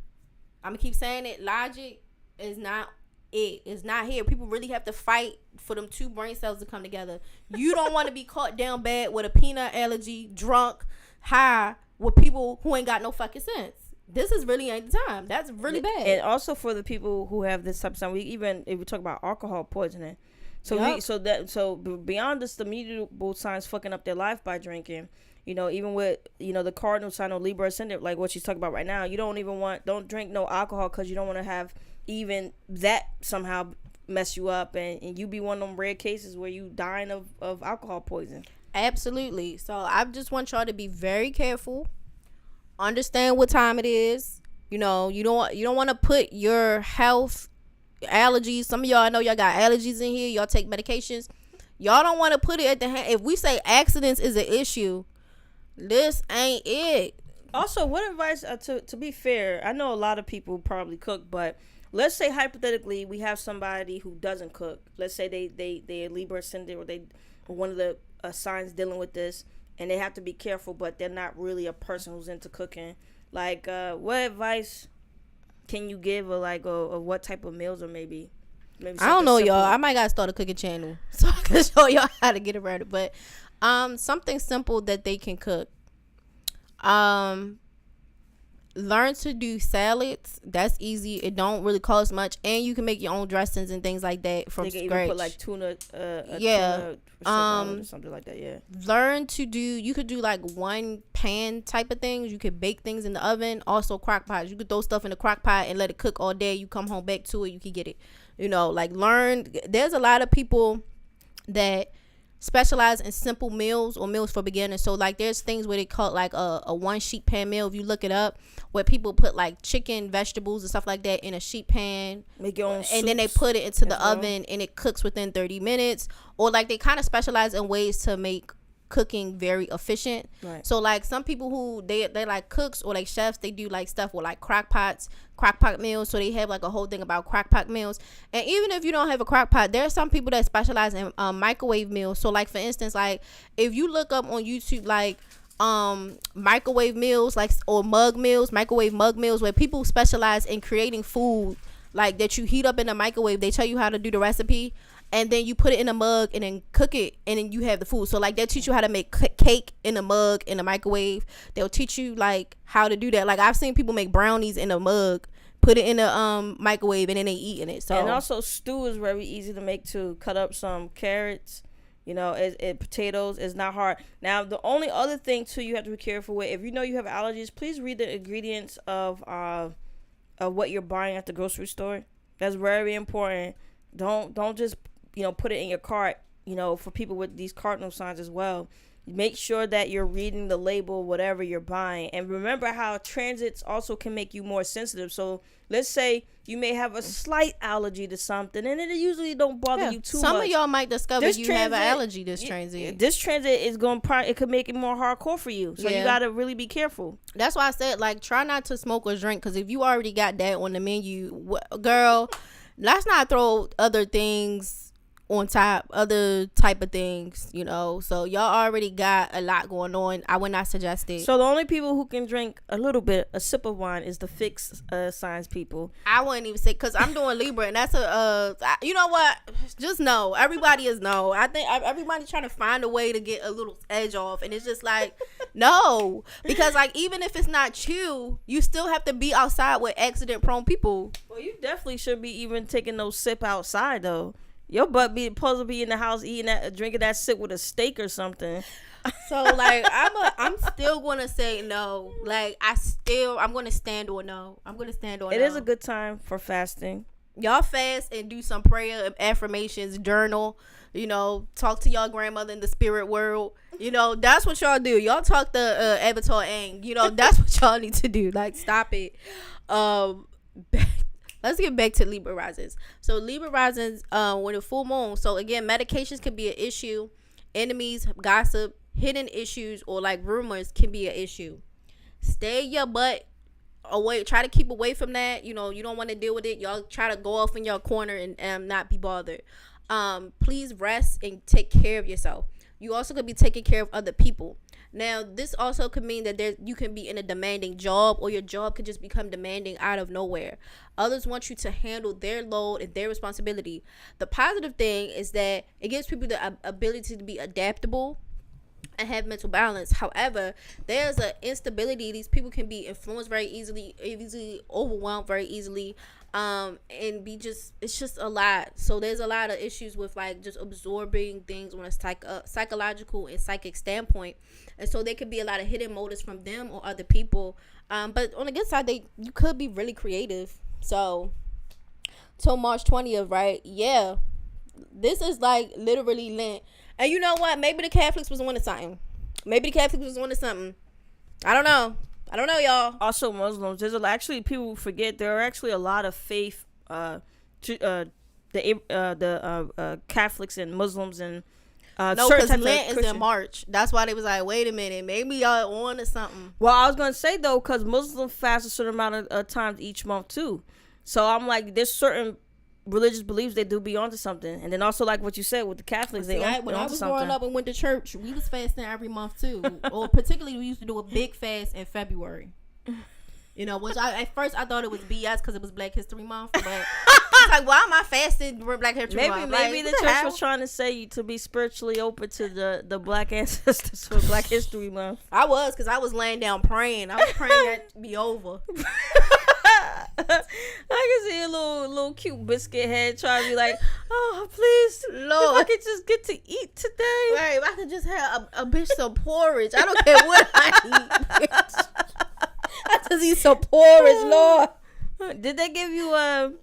Speaker 4: I'm going to keep saying it. Logic is not it. It's not here. People really have to fight for them 2 brain cells to come together. You don't want to be caught down bad with a peanut allergy, drunk, high, with people who ain't got no fucking sense. This is really ain't the time. That's really bad.
Speaker 1: And also for the people who have this type of sign, if we talk about alcohol poisoning. So beyond this, the mutable signs fucking up their life by drinking. You know, even with, the cardinal sign or Libra ascendant, like what she's talking about right now, you don't drink no alcohol, because you don't want to have even that somehow mess you up, and you be one of them rare cases where you dying of alcohol poison.
Speaker 4: Absolutely. So I just want y'all to be very careful. Understand what time it is. You don't want to put your health, allergies. Some of y'all, I know y'all got allergies in here. Y'all take medications. Y'all don't want to put it at the hand. If we say accidents is an issue, this ain't it.
Speaker 1: Also, what advice, to be fair, I know a lot of people probably cook, but let's say hypothetically we have somebody who doesn't cook. Let's say they Libra ascendant, or they one of the signs dealing with this, and they have to be careful, but they're not really a person who's into cooking. Like, what advice can you give, or like, or what type of meals, or maybe maybe
Speaker 4: I don't know,
Speaker 1: simple.
Speaker 4: y'all. I might gotta start a cooking channel so I can show y'all how to get around it. But something simple that they can cook. Learn to do salads. That's easy. It don't really cost much, and you can make your own dressings and things like that from
Speaker 1: scratch.
Speaker 4: Even
Speaker 1: put like tuna.
Speaker 4: Yeah.
Speaker 1: Tuna or something like that. Yeah.
Speaker 4: Learn to do. You could do like one pan type of things. You could bake things in the oven. Also, crock pots. You could throw stuff in the crock pot and let it cook all day. You come home back to it. You can get it. Like learn. There's a lot of people that specialize in simple meals or meals for beginners. So like there's things where they call it like a one sheet pan meal. If you look it up, where people put like chicken, vegetables and stuff like that in a sheet pan,
Speaker 1: make your own
Speaker 4: and then they put it into the oven and it cooks within 30 minutes. Or like they kind of specialize in ways to make cooking very efficient.
Speaker 1: Right.
Speaker 4: So like some people who they like cooks or like chefs, they do like stuff with like crock pot meals. So they have like a whole thing about crock pot meals. And even if you don't have a crock pot, there are some people that specialize in microwave meals. So like for instance, like if you look up on YouTube like microwave meals, like, or microwave mug meals, where people specialize in creating food like that you heat up in the microwave. They tell you how to do the recipe, and then you put it in a mug and then cook it, and then you have the food. So like they'll teach you how to make cake in a mug in a microwave. They'll teach you like how to do that. Like I've seen people make brownies in a mug, put it in a microwave, and then they eating it. So,
Speaker 1: and also stew is very easy to make too. Cut up some carrots, potatoes is not hard. Now the only other thing too you have to be careful with, if you know you have allergies, please read the ingredients of what you're buying at the grocery store. That's very important. Don't just put it in your cart. For people with these cardinal signs as well, make sure that you're reading the label, whatever you're buying. And remember how transits also can make you more sensitive. So let's say you may have a slight allergy to something, and it usually don't bother you too much.
Speaker 4: Some of y'all might discover you have an allergy this transit.
Speaker 1: This transit is going to it could make it more hardcore for you. So you got to really be careful.
Speaker 4: That's why I said, like, try not to smoke or drink, because if you already got that on the menu, girl, let's not throw other things on top, other type of things, so y'all already got a lot going on. I would not suggest it.
Speaker 1: So the only people who can drink a sip of wine is the fixed signs people.
Speaker 4: I wouldn't even say, because I'm doing Libra, and that's you know what, just no, everybody is no. I think everybody's trying to find a way to get a little edge off, and it's just like no, because like even if it's not you still have to be outside with accident prone people.
Speaker 1: Well, you definitely should be even taking those sip outside though. Your butt be supposed to be in the house drinking that sip with a steak or something.
Speaker 4: So like I'm still gonna say no. Like I'm gonna stand on no. I'm gonna stand on.
Speaker 1: It is a good time for fasting.
Speaker 4: Y'all fast and do some prayer, affirmations, journal. Talk to y'all grandmother in the spirit world. That's what y'all do. Y'all talk to Avatar Aang. That's what y'all need to do. Like, stop it. Let's get back to Libra risings. So Libra risings, when a full moon. So again, medications can be an issue. Enemies, gossip, hidden issues, or like rumors can be an issue. Stay your butt away. Try to keep away from that. You don't want to deal with it. Y'all try to go off in your corner and not be bothered. Please rest and take care of yourself. You also could be taking care of other people. Now, this also could mean that you can be in a demanding job, or your job could just become demanding out of nowhere. Others want you to handle their load and their responsibility. The positive thing is that it gives people the ability to be adaptable and have mental balance. However, there's an instability. These people can be influenced very easily overwhelmed very easily, and it's just a lot. So there's a lot of issues with like just absorbing things on a psychological and psychic standpoint, and so there could be a lot of hidden motives from them or other people. But on the good side, you could be really creative. So till March 20th, right? Yeah, this is like literally Lent. And you know what? Maybe the Catholics was onto something. I don't know, y'all.
Speaker 1: Also, Muslims. There's actually people who forget there are actually a lot of faith, the Catholics and Muslims and
Speaker 4: no, because Lent is in March. That's why they was like, wait a minute, maybe y'all on to something.
Speaker 1: Well, I was gonna say though, because Muslims fast a certain amount of times each month too. So I'm like, there's certain religious beliefs they do be onto something. And then also like what you said with the Catholics, when I was
Speaker 2: growing up and went to church, we was fasting every month too. Or particularly we used to do a big fast in February.
Speaker 4: You know, which at first I thought it was BS because it was Black History Month, but it's like, why am I fasting for Black History Month?
Speaker 1: Maybe the church was trying to say you to be spiritually open to the Black ancestors for Black History Month.
Speaker 4: I was, because I was laying down praying. I was praying that to be over.
Speaker 1: I can see a little cute biscuit head trying to be like, oh, please,
Speaker 4: Lord,
Speaker 1: if I could just get to eat today.
Speaker 4: Right, if I could just have a bitch some porridge. I don't care what I eat, bitch. I just eat some porridge, Lord.
Speaker 1: Did they give you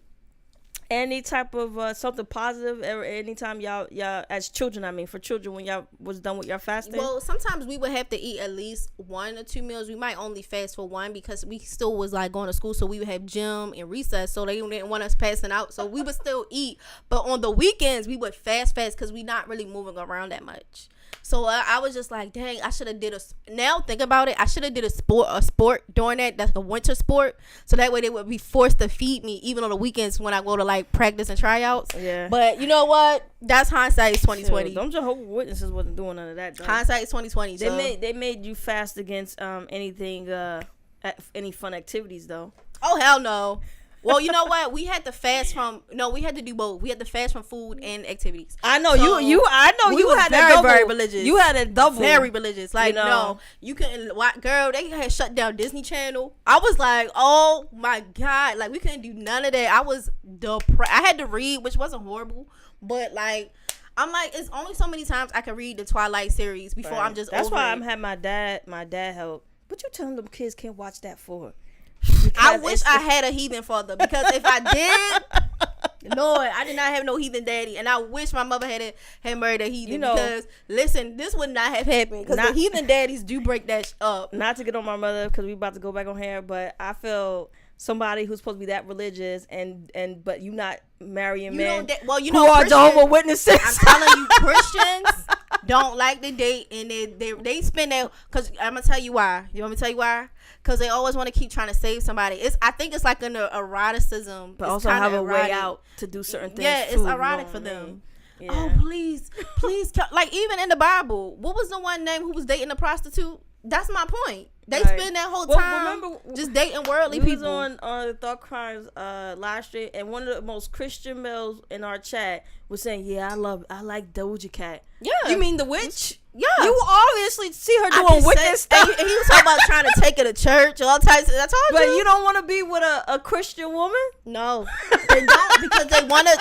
Speaker 1: any type of something positive anytime y'all as children? I mean, for children, when y'all was done with your fasting?
Speaker 4: Well, sometimes we would have to eat at least 1 or 2 meals. We might only fast for one because we still was like going to school, so we would have gym and recess, so they didn't want us passing out, so we would still eat. But on the weekends, we would fast because we not really moving around that much. So I was just like, dang, I should have did now think about it, I should have did a sport during that's a winter sport, so that way they would be forced to feed me even on the weekends when I go to like practice and tryouts.
Speaker 1: Yeah.
Speaker 4: But you know what? That's hindsight is 2020.
Speaker 1: Them Jehovah's Witnesses wasn't doing none of that. Though.
Speaker 4: Hindsight is 2020.
Speaker 1: They made you fast against anything any fun activities though.
Speaker 4: Oh hell no. Well, you know what? We had to fast from. No, we had to do both. We had to fast from food and activities.
Speaker 1: I know
Speaker 4: so
Speaker 1: you. I know you had
Speaker 4: very,
Speaker 1: a double.
Speaker 4: very religious.
Speaker 1: You had a double.
Speaker 4: Very religious. Like, no, you couldn't. Girl, they had shut down Disney Channel. I was like, oh my god, like we couldn't do none of that. I was depressed. I had to read, which wasn't horrible, but like, I'm like, it's only so many times I can read the Twilight series before I'm just.
Speaker 1: That's
Speaker 4: over
Speaker 1: why
Speaker 4: it.
Speaker 1: I'm having my dad help. What you telling them kids can't watch that for?
Speaker 4: I wish I had a heathen father, because if I did, Lord, I did not have no heathen daddy, and I wish my mother had married a heathen. Because listen, this would not have happened, because the heathen daddies do break that up.
Speaker 1: Not to get on my mother, because we about to go back on here, but I feel somebody who's supposed to be that religious but you not marrying men
Speaker 4: you
Speaker 1: who are Jehovah's Witnesses.
Speaker 4: I'm telling you, Christians don't like to date, and they spend that, because I'm gonna tell you why. You want me to tell you why? Because they always want to keep trying to save somebody. I think it's like an eroticism,
Speaker 1: but also have a way out to do certain things.
Speaker 4: Yeah, it's erotic for them. Yeah. Oh, please, like even in the Bible, what was the one name who was dating a prostitute? That's my point. They spend that whole time just dating worldly people.
Speaker 1: We was on Thought Crimes last year, and one of the most Christian males in our chat was saying, "Yeah, I like Doja Cat."
Speaker 4: Yeah,
Speaker 1: you mean the witch?
Speaker 4: Yeah,
Speaker 1: you obviously see her doing wicked stuff.
Speaker 4: And he was talking about trying to take her to church, all types. I told you.
Speaker 1: But you don't want to be with a Christian woman?
Speaker 4: No, they don't, because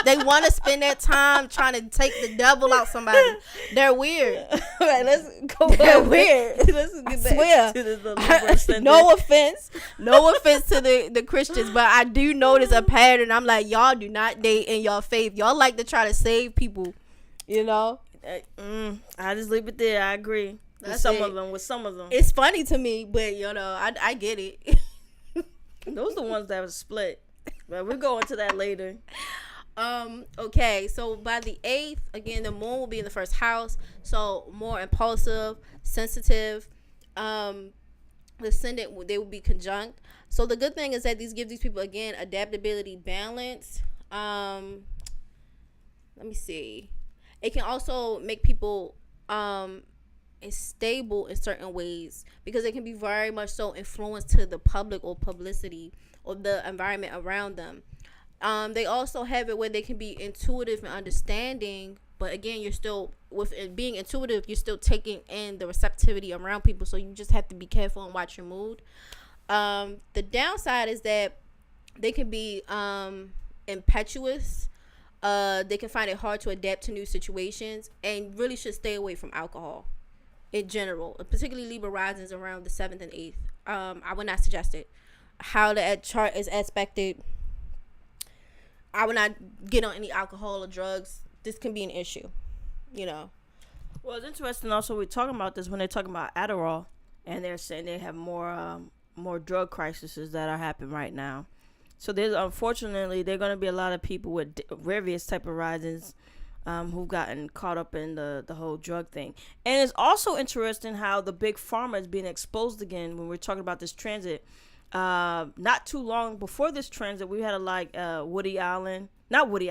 Speaker 4: they wanna spend that time trying to take the devil out somebody. They're weird.
Speaker 1: Right, let's go.
Speaker 4: They're weird.
Speaker 1: Let's get back to the
Speaker 4: no offense to the Christians, but I do notice a pattern. I'm like, y'all do not date in your faith. Y'all like to try to save people, you know.
Speaker 1: I just leave it there. I agree. With some of them.
Speaker 4: It's funny to me, but you know, I get it.
Speaker 1: Those are the ones that was split. But we'll go into that later.
Speaker 4: Okay, so by the 8th, again, the moon will be in the first house, so more impulsive, sensitive. The ascendant, they will be conjunct. So the good thing is that these give these people, again, adaptability, balance. Let me see. It can also make people stable in certain ways, because they can be very much so influenced to the public or publicity or the environment around them. They also have it where they can be intuitive and understanding, but again, you're still, with it being intuitive, you're still taking in the receptivity around people, so you just have to be careful and watch your mood. The downside is that they can be impetuous. They can find it hard to adapt to new situations, and really should stay away from alcohol in general, particularly Libra risings around the 7th and 8th. I would not suggest it. How the chart is aspected, I would not get on any alcohol or drugs. This can be an issue, you know.
Speaker 1: Well, it's interesting also, we're talking about this when they're talking about Adderall, and they're saying they have more drug crises that are happening right now. So there's, unfortunately, there are going to be a lot of people with various type of risings who've gotten caught up in the whole drug thing. And it's also interesting how the big pharma is being exposed again when we're talking about this transit. Not too long before this transit, we had Woody Harrelson. Woody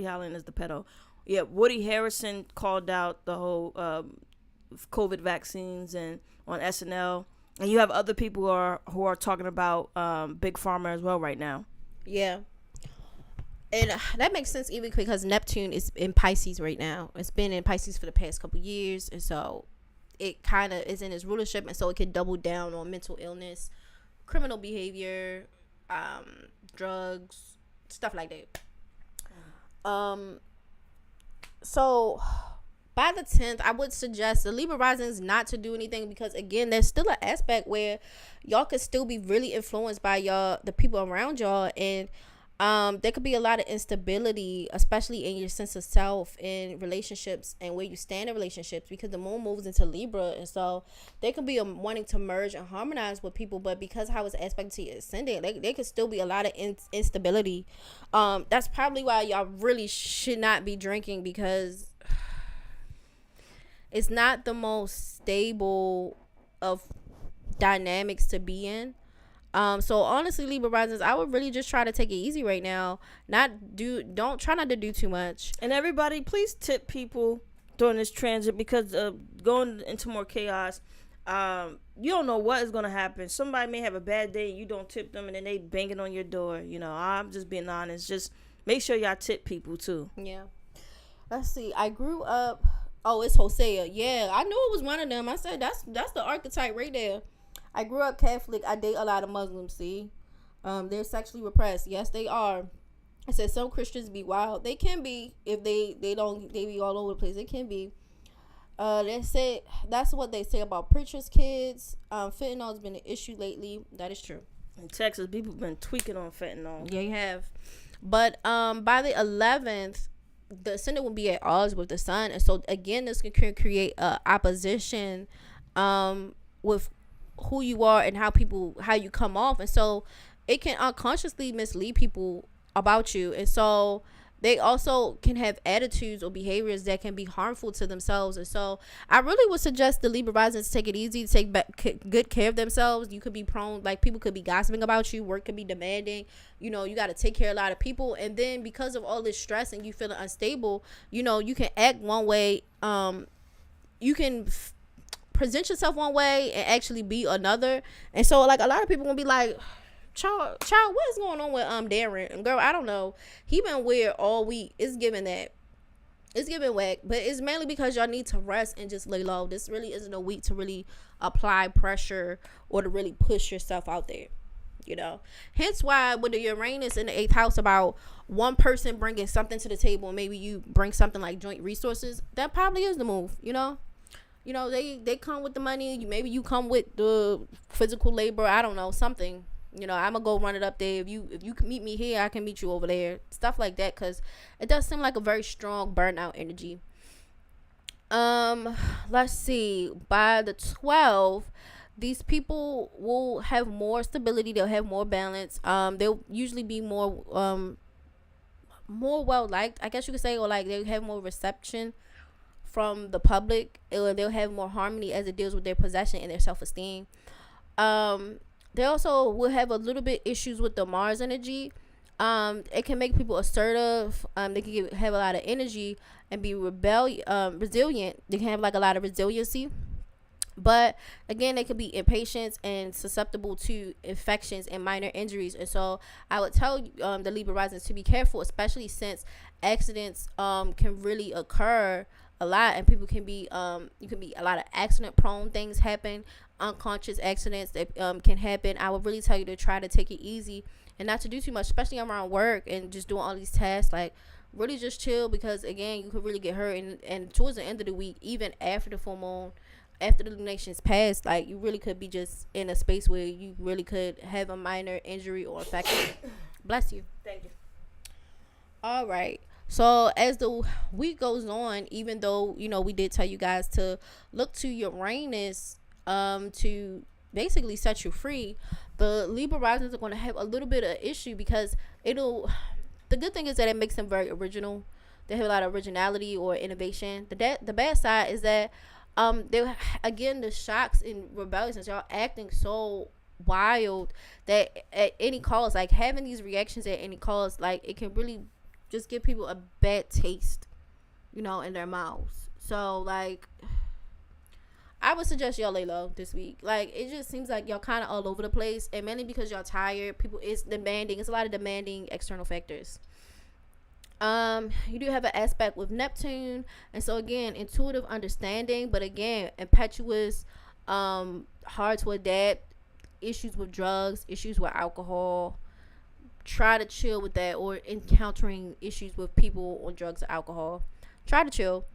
Speaker 1: Allen is the pedo. Yeah, Woody Harrelson called out the whole COVID vaccines and on SNL. And you have other people who are talking about big pharma as well right now.
Speaker 4: Yeah. And that makes sense even because Neptune is in Pisces right now. It's been in Pisces for the past couple years. And so it kind of is in its rulership. And so it can double down on mental illness, criminal behavior, drugs, stuff like that. So by the 10th, I would suggest the Libra risings not to do anything because, again, there's still an aspect where y'all could still be really influenced by the people around y'all. And there could be a lot of instability, especially in your sense of self in relationships and where you stand in relationships, because the moon moves into Libra. And so there could be a wanting to merge and harmonize with people, but because how it's aspected to your ascendant, there could still be a lot of instability. That's probably why y'all really should not be drinking, because it's not the most stable of dynamics to be in. So honestly, Libra risings, I would really just try to take it easy right now. Don't try not to do too much.
Speaker 1: And everybody, please tip people during this transit, because going into more chaos, you don't know what is going to happen. Somebody may have a bad day and you don't tip them, and then they banging on your door. You know, I'm just being honest. Just make sure y'all tip people too.
Speaker 4: Yeah. Let's see. I grew up. Oh, it's Hosea. Yeah, I knew it was one of them. I said that's the archetype right there. I grew up Catholic. I date a lot of Muslims. See, they're sexually repressed. Yes, they are. I said some Christians be wild. They can be if they be all over the place. They can be. They say that's what they say about preachers' kids. Fentanyl has been an issue lately. That is true.
Speaker 1: In Texas, people have been tweaking on fentanyl.
Speaker 4: Yeah, you have. But by the 11th, the ascendant will be at odds with the sun, and so again, this can create opposition with who you are and how you come off, and so it can unconsciously mislead people about you, and so they also can have attitudes or behaviors that can be harmful to themselves. And so I really would suggest the Libra risings take it easy, take good care of themselves. You could be prone, like people could be gossiping about you, work could be demanding, you know, you got to take care of a lot of people. And then because of all this stress and you feeling unstable, you know, you can act one way, you can present yourself one way and actually be another. And so like a lot of people gonna be like, child, what is going on with Darren? And girl, I don't know. He been weird all week. It's giving whack, but it's mainly because y'all need to rest and just lay low. This really isn't a week to really apply pressure or to really push yourself out there, you know. Hence why with the Uranus in the 8th house about one person bringing something to the table, and maybe you bring something like joint resources, that probably is the move, you know. You know, they come with the money. Maybe you come with the physical labor. I don't know, something. You know, I'm gonna go run it up there. If you can meet me here, I can meet you over there. Stuff like that, because it does seem like a very strong burnout energy. Let's see. By the 12th, these people will have more stability. They'll have more balance. They'll usually be more well liked, I guess you could say, or like they'll have more reception from the public. They'll have more harmony as it deals with their possession and their self-esteem. They also will have a little bit issues with the Mars energy. It can make people assertive. They can have a lot of energy and be resilient. They can have like a lot of resiliency. But again, they could be impatient and susceptible to infections and minor injuries. And so I would tell the Libra risings to be careful, especially since accidents can really occur a lot, and people can be you can be a lot of accident prone things happen, unconscious accidents that can happen. I would really tell you to try to take it easy and not to do too much, especially around work and just doing all these tasks. Like really just chill, because again, you could really get hurt. And towards the end of the week, even after the full moon, after the lunation's passed, like you really could be just in a space where you really could have a minor injury or infection. Bless you.
Speaker 1: Thank you.
Speaker 4: All right. So as the week goes on, even though, you know, we did tell you guys to look to Uranus to basically set you free, the Libra risings are going to have a little bit of issue, because the good thing is that it makes them very original. They have a lot of originality or innovation. The bad side is that again, the shocks and rebellions, y'all acting so wild that at any cause, like having these reactions at any cause, like it can really just give people a bad taste, you know, in their mouths. So like I would suggest y'all lay low this week. Like, it just seems like y'all kind of all over the place, and mainly because y'all tired. People, it's demanding. It's a lot of demanding external factors. You do have an aspect with Neptune, and so again, intuitive understanding, but again, impetuous, hard to adapt, issues with drugs, issues with alcohol. Try to chill with that, or encountering issues with people on drugs or alcohol. Try to chill.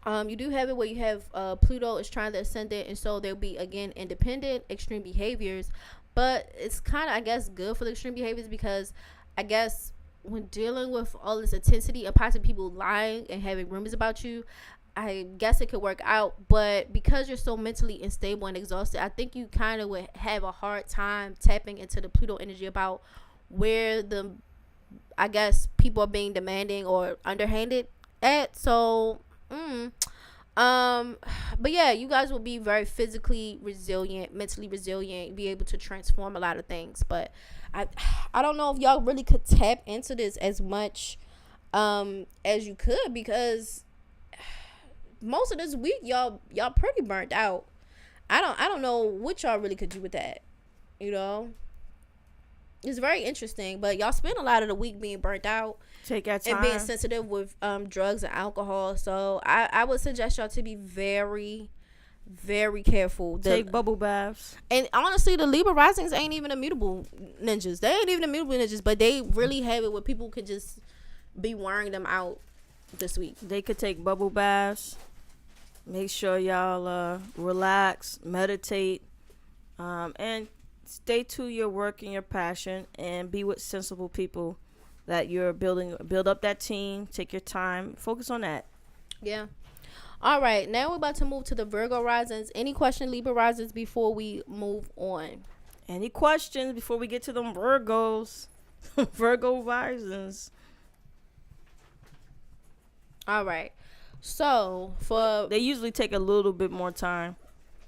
Speaker 4: You do have it where you have Pluto is trying the ascendant, and so there'll be again independent extreme behaviors, but it's kind of, I guess, good for the extreme behaviors, because I guess when dealing with all this intensity and possibly people lying and having rumors about you, I guess it could work out. But because you're so mentally unstable and exhausted, I think you kind of would have a hard time tapping into the Pluto energy about where the, I guess, people are being demanding or underhanded at. So but yeah, you guys will be very physically resilient, mentally resilient, be able to transform a lot of things. But I don't know if y'all really could tap into this as much as you could, because most of this week y'all pretty burnt out. I don't know what y'all really could do with that, you know. It's very interesting, but y'all spend a lot of the week being burnt out,
Speaker 1: take your time,
Speaker 4: and being sensitive with drugs and alcohol. So I would suggest y'all to be very, very careful.
Speaker 1: Take bubble baths.
Speaker 4: And honestly, the Libra risings ain't even immutable ninjas. They ain't even immutable ninjas, but they really have it where people could just be wearing them out this week.
Speaker 1: They could take bubble baths. Make sure y'all relax, meditate, and stay to your work and your passion, and be with sensible people that you're build up that team. Take your time, focus on that.
Speaker 4: Yeah. All right, now we're about to move to the Virgo risings. Any question, Libra risings, before we move on?
Speaker 1: Any questions before we get to them Virgos? Virgo risings.
Speaker 4: All right, so
Speaker 1: they usually take a little bit more time.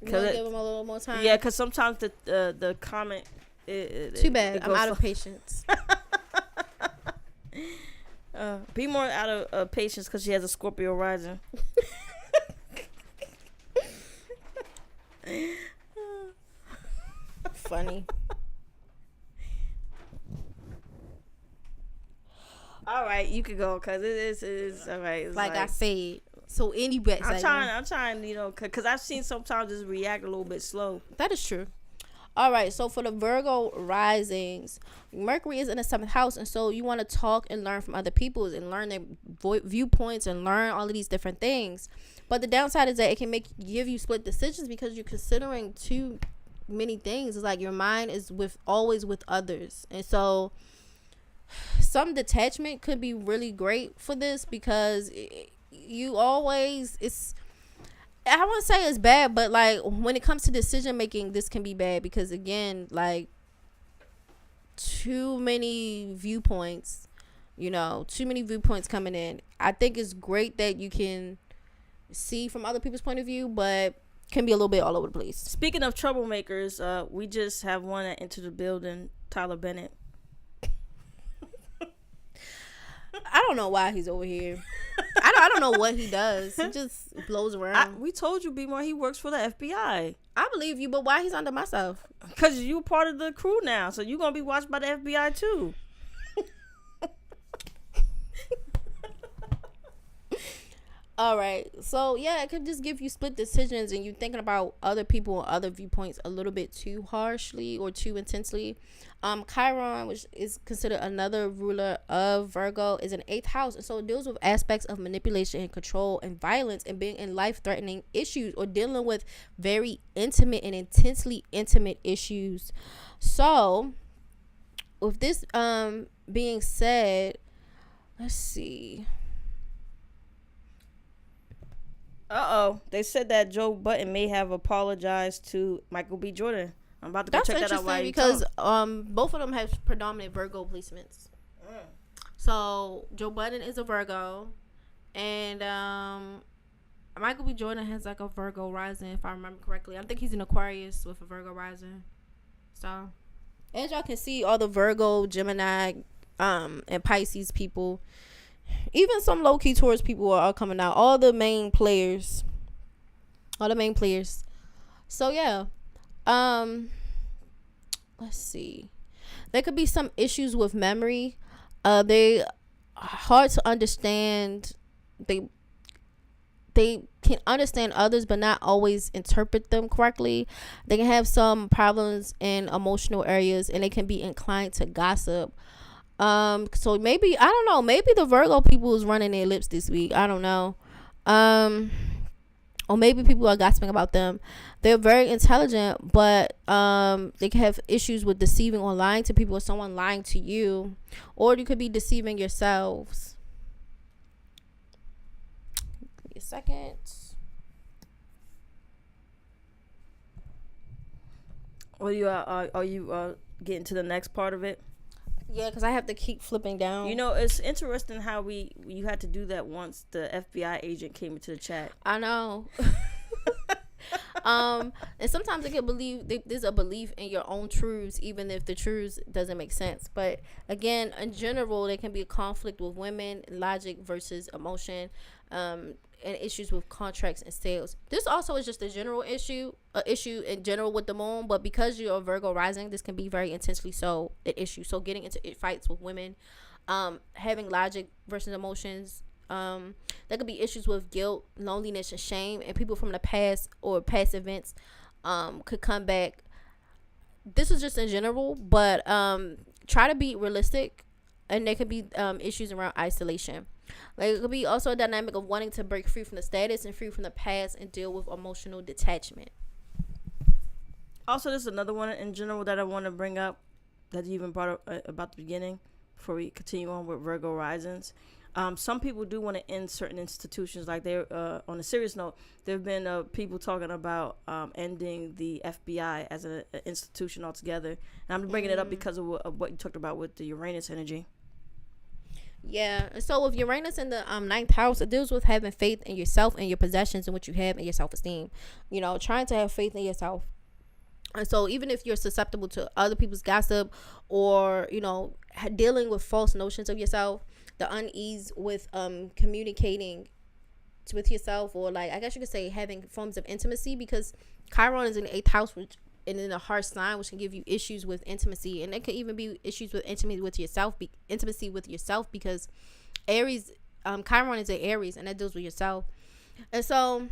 Speaker 4: You want to give them a little more time?
Speaker 1: Yeah, because sometimes the comment.
Speaker 4: Too bad. I'm out of patience.
Speaker 1: Be more out of patience because she has a Scorpio rising.
Speaker 4: Funny.
Speaker 1: All right, you could go, because it is all right. It's
Speaker 4: like I said. So anyway,
Speaker 1: I'm trying, you know, because I've seen sometimes just react a little bit slow.
Speaker 4: That is true. All right, so for the Virgo risings, Mercury is in the 7th house, and so you want to talk and learn from other people and learn their viewpoints and learn all of these different things. But the downside is that it can give you split decisions, because you're considering too many things. It's like your mind is always with others, and so some detachment could be really great for this, because you always, I wouldn't say it's bad, but like when it comes to decision making, this can be bad, because again, like too many viewpoints coming in. I think it's great that you can see from other people's point of view, but can be a little bit all over the place.
Speaker 1: Speaking of troublemakers, we just have one that entered the building, Tyler Bennett.
Speaker 4: I don't know why he's over here. I don't know what he does. He just blows around.
Speaker 1: We told you, BMORE, he works for the FBI.
Speaker 4: I believe you, but why he's under myself?
Speaker 1: Because you part of the crew now, so you're going to be watched by the FBI too.
Speaker 4: All right. So, yeah, it could just give you split decisions, and you thinking about other people and other viewpoints a little bit too harshly or too intensely. Chiron, which is considered another ruler of Virgo, is an 8th house, and so it deals with aspects of manipulation and control and violence and being in life-threatening issues or dealing with very intimate and intensely intimate issues. So, with this being said, let's see.
Speaker 1: They said that Joe Budden may have apologized to Michael B. Jordan. I'm about to go check that out.
Speaker 4: That's interesting, because both of them have predominant Virgo placements. So Joe Budden is a Virgo, and Michael B. Jordan has like a Virgo rising, if I remember correctly. I think he's an Aquarius with a Virgo rising. So as y'all can see, all the Virgo, Gemini, and Pisces people, even some low-key Taurus people are coming out. All the main players All the main players. So yeah. Let's see. There could be some issues with memory. They hard to understand. They can understand others but not always interpret them correctly. They can have some problems in emotional areas, and they can be inclined to gossip. So maybe, I don't know, maybe the Virgo people is running their lips this week. I don't know. Or maybe people are gossiping about them. They're very intelligent, but they can have issues with deceiving or lying to people, or someone lying to you, or you could be deceiving yourselves. Give me a second.
Speaker 1: Are you getting to the next part of it?
Speaker 4: Yeah, because I have to keep flipping down.
Speaker 1: You know, it's interesting how you had to do that once the FBI agent came into the chat.
Speaker 4: I know. And sometimes they can there's a belief in your own truths, even if the truths doesn't make sense. But again, in general, there can be a conflict with women, logic versus emotion, and issues with contracts and sales. This also is just a general issue in general with the moon, but because you're a Virgo rising, this can be very intensely so an issue. So getting into fights with women, having logic versus emotions. There could be issues with guilt, loneliness, and shame, and people from the past or past events could come back. This is just in general, but try to be realistic, and there could be issues around isolation. Like, it could be also a dynamic of wanting to break free from the status and free from the past and deal with emotional detachment.
Speaker 1: Also, this is another one in general that I want to bring up that you even brought up about the beginning before we continue on with Virgo risings. Some people do want to end certain institutions. Like, they're on a serious note, there have been people talking about ending the FBI as an institution altogether. And I'm bringing it up because of what you talked about with the Uranus energy.
Speaker 4: Yeah, and so with Uranus in the ninth house, it deals with having faith in yourself and your possessions and what you have and your self-esteem. You know, trying to have faith in yourself. And so even if you're susceptible to other people's gossip, or, you know, dealing with false notions of yourself, the unease with communicating with yourself, or, like, I guess you could say having forms of intimacy, because Chiron is in the 8th house, which and in a harsh sign, which can give you issues with intimacy, and it could even be issues with intimacy with yourself, because Aries, Chiron is an Aries, and that deals with yourself. And so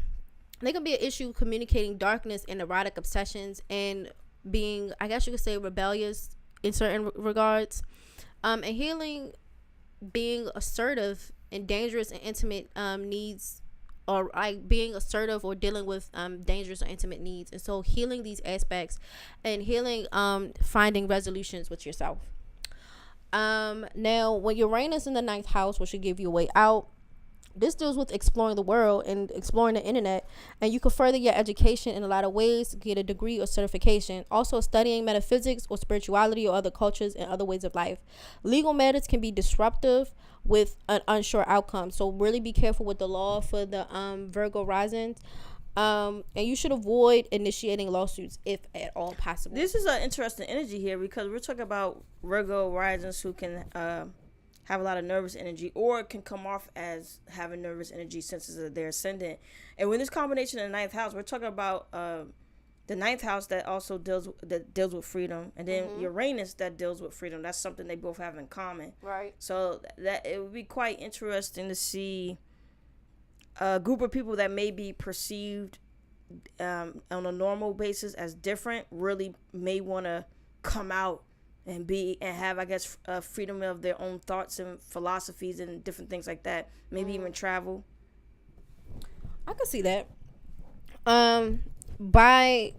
Speaker 4: there can be an issue communicating darkness and erotic obsessions, and being, I guess you could say, rebellious in certain regards, and healing, being assertive and dangerous and intimate needs, or like being assertive or dealing with dangerous or intimate needs. And so healing these aspects, and healing finding resolutions with yourself. Now, when Uranus in the 9th house, which should give you a way out, this deals with exploring the world and exploring the internet, and you can further your education in a lot of ways, get a degree or certification. Also, studying metaphysics or spirituality or other cultures and other ways of life. Legal matters can be disruptive with an unsure outcome, so really be careful with the law for the Virgo risings. And you should avoid initiating lawsuits if at all possible.
Speaker 1: This is an interesting energy here, because we're talking about Virgo risings who can have a lot of nervous energy, or it can come off as having nervous energy since it's their ascendant. And with this combination in the 9th house, we're talking about the 9th house that also deals with freedom, and then Uranus that deals with freedom. That's something they both have in common.
Speaker 4: Right.
Speaker 1: So that it would be quite interesting to see a group of people that may be perceived on a normal basis as different really may want to come out and have, I guess, freedom of their own thoughts and philosophies and different things like that. Maybe even travel.
Speaker 4: I could see that. By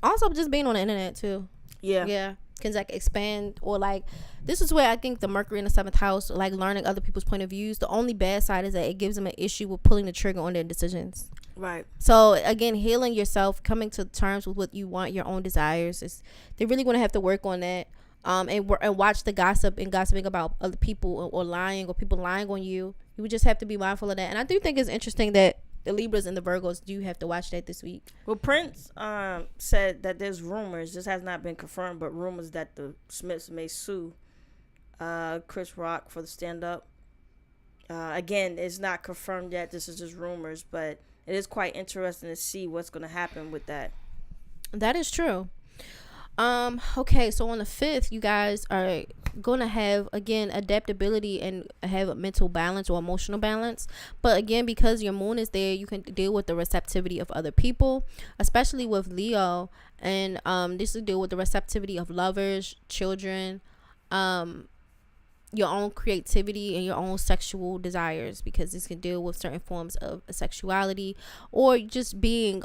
Speaker 4: also just being on the internet too. Yeah. Can like expand, or like, this is where I think the Mercury in the 7th house, like learning other people's point of views. The only bad side is that it gives them an issue with pulling the trigger on their decisions.
Speaker 1: Right.
Speaker 4: So again, healing yourself, coming to terms with what you want, your own desires, they're really going to have to work on that. And watch the gossip and gossiping about other people, or lying, or people lying on you. You would just have to be mindful of that. And I do think it's interesting that the Libras and the Virgos do have to watch that this week.
Speaker 1: Well, Prince said that there's rumors, this has not been confirmed, but rumors that the Smiths may sue Chris Rock for the stand-up. Again, it's not confirmed yet. This is just rumors, but it is quite interesting to see what's going to happen with that.
Speaker 4: That is true. Okay, so on the 5th, you guys are gonna have, again, adaptability and have a mental balance or emotional balance. But again, because your moon is there, you can deal with the receptivity of other people, especially with Leo. And this will deal with the receptivity of lovers, children, your own creativity and your own sexual desires, because this can deal with certain forms of sexuality or just being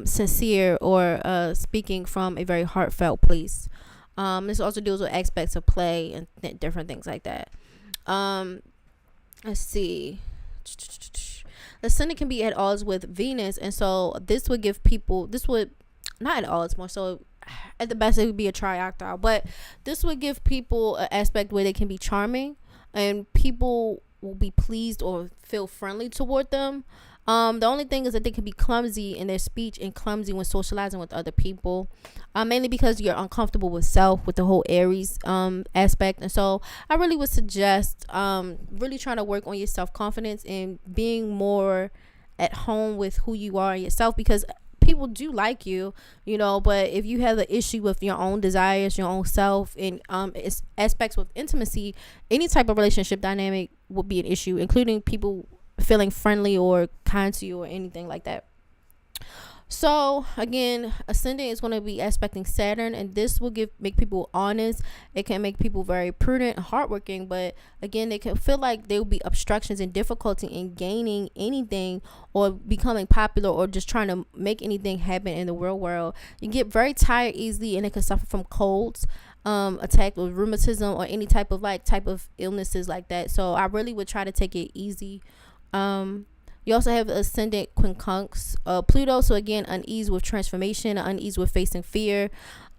Speaker 4: sincere or speaking from a very heartfelt place. This also deals with aspects of play and different things like that. Let's see. The Ascendant can be at odds with Venus, and so this would give people, not at all, it's more so at the best it would be a trioctile, but this would give people an aspect where they can be charming and people will be pleased or feel friendly toward them. The only thing is that they can be clumsy in their speech and clumsy when socializing with other people, mainly because you're uncomfortable with self, with the whole Aries aspect. And so I really would suggest really trying to work on your self-confidence and being more at home with who you are and yourself, because people do like you, but if you have an issue with your own desires, your own self, and it's aspects with intimacy, any type of relationship dynamic would be an issue, including people feeling friendly or kind to you or anything like that. So again, Ascendant is going to be aspecting Saturn, and this will make people honest. It can make people very prudent and hardworking, but again, they can feel like there will be obstructions and difficulty in gaining anything or becoming popular or just trying to make anything happen in the real world. You get very tired easily, and it can suffer from colds, attacked with rheumatism or any type of illnesses like that. So I really would try to take it easy. You also have the Ascendant quincunx Pluto, so again, unease with transformation, unease with facing fear,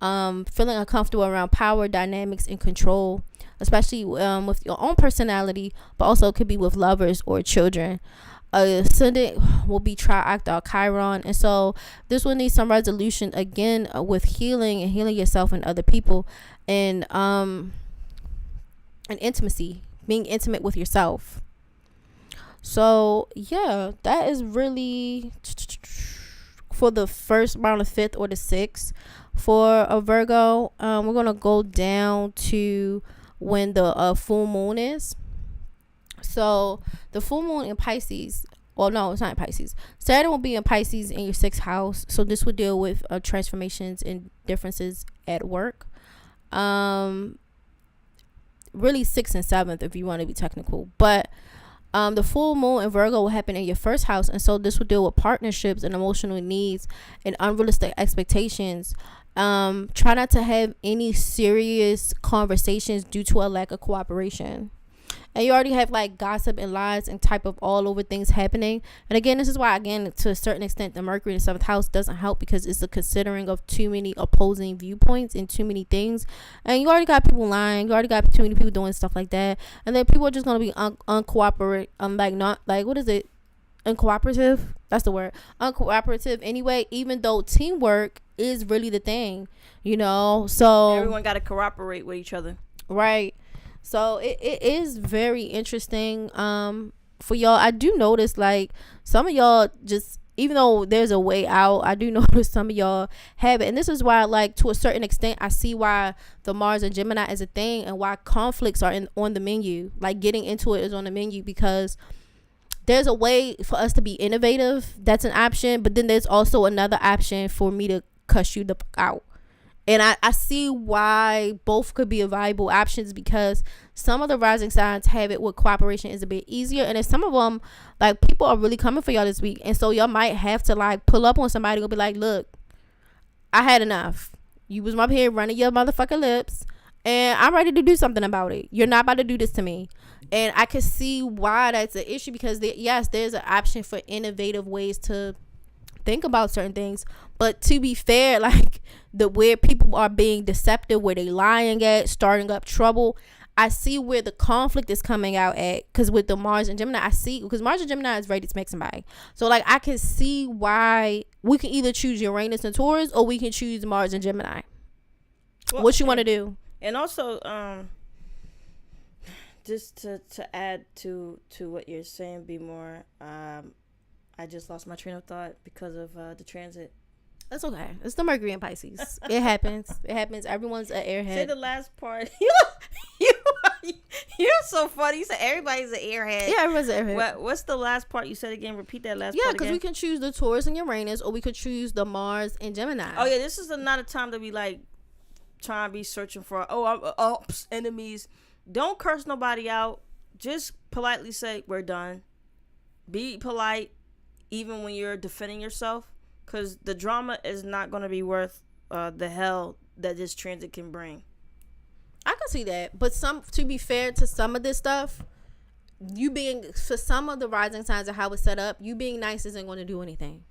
Speaker 4: feeling uncomfortable around power dynamics and control, especially with your own personality, but also it could be with lovers or children. Ascendant will be trioctile Chiron, and so this will need some resolution again with healing yourself and other people, and intimacy, being intimate with yourself. So yeah, that is really for the first round of 5th or the 6th for a Virgo. We're gonna go down to when the full moon is. So the full moon in Pisces, well, no, it's not in Pisces. Saturn will be in Pisces in your 6th house, so this would deal with transformations and differences at work. Really 6th and 7th if you want to be technical, but the full moon in Virgo will happen in your 1st house, and so this will deal with partnerships and emotional needs and unrealistic expectations. Try not to have any serious conversations due to a lack of cooperation. And you already have gossip and lies and type of all over things happening. And again, this is why, again, to a certain extent, the Mercury in the 7th house doesn't help, because it's a considering of too many opposing viewpoints and too many things. And you already got people lying. You already got too many people doing stuff like that. And then people are just going to be uncooperative. Uncooperative. That's the word. Uncooperative anyway, even though teamwork is really the thing, So
Speaker 1: everyone got to cooperate with each other.
Speaker 4: Right. So it is very interesting for y'all. I do notice some of y'all just, even though there's a way out, I do notice some of y'all have it. And this is why, to a certain extent, I see why the Mars and Gemini is a thing and why conflicts are on the menu. Getting into it is on the menu, because there's a way for us to be innovative. That's an option. But then there's also another option for me to cuss you the fuck out. And I see why both could be viable options, because some of the rising signs have it where cooperation is a bit easier, and then some of them, people are really coming for y'all this week, and so y'all might have to pull up on somebody and be like, look, I had enough. You was up here running your motherfucking lips, and I'm ready to do something about it. You're not about to do this to me. And I can see why that's an issue, because there's an option for innovative ways to think about certain things, but to be fair, where people are being deceptive, where they lying at, starting up trouble, I see where the conflict is coming out at, because with the Mars and Gemini, I see, because Mars and Gemini is ready to smack somebody. So I can see why we can either choose Uranus and Taurus, or we can choose Mars and Gemini. Well, what you want to do?
Speaker 1: And also just to add to what you're saying, BMORE, I just lost my train of thought because of the transit.
Speaker 4: That's okay. It's the Mercury in Pisces. It happens. It happens. Everyone's an airhead.
Speaker 1: Say the last part. You're so funny. You said everybody's an airhead.
Speaker 4: Yeah, everyone's an airhead.
Speaker 1: What's the last part you said again? Repeat that last part.
Speaker 4: Yeah, because we can choose the Taurus and Uranus, or we could choose the Mars and Gemini.
Speaker 1: Oh yeah, this is not a time to be like trying to be searching for enemies. Don't curse nobody out. Just politely say we're done. Be polite, even when you're defending yourself. Because the drama is not going to be worth the hell that this transit can bring.
Speaker 4: I can see that. But to be fair to some of this stuff, for some of the rising signs of how it's set up, you being nice isn't going to do anything.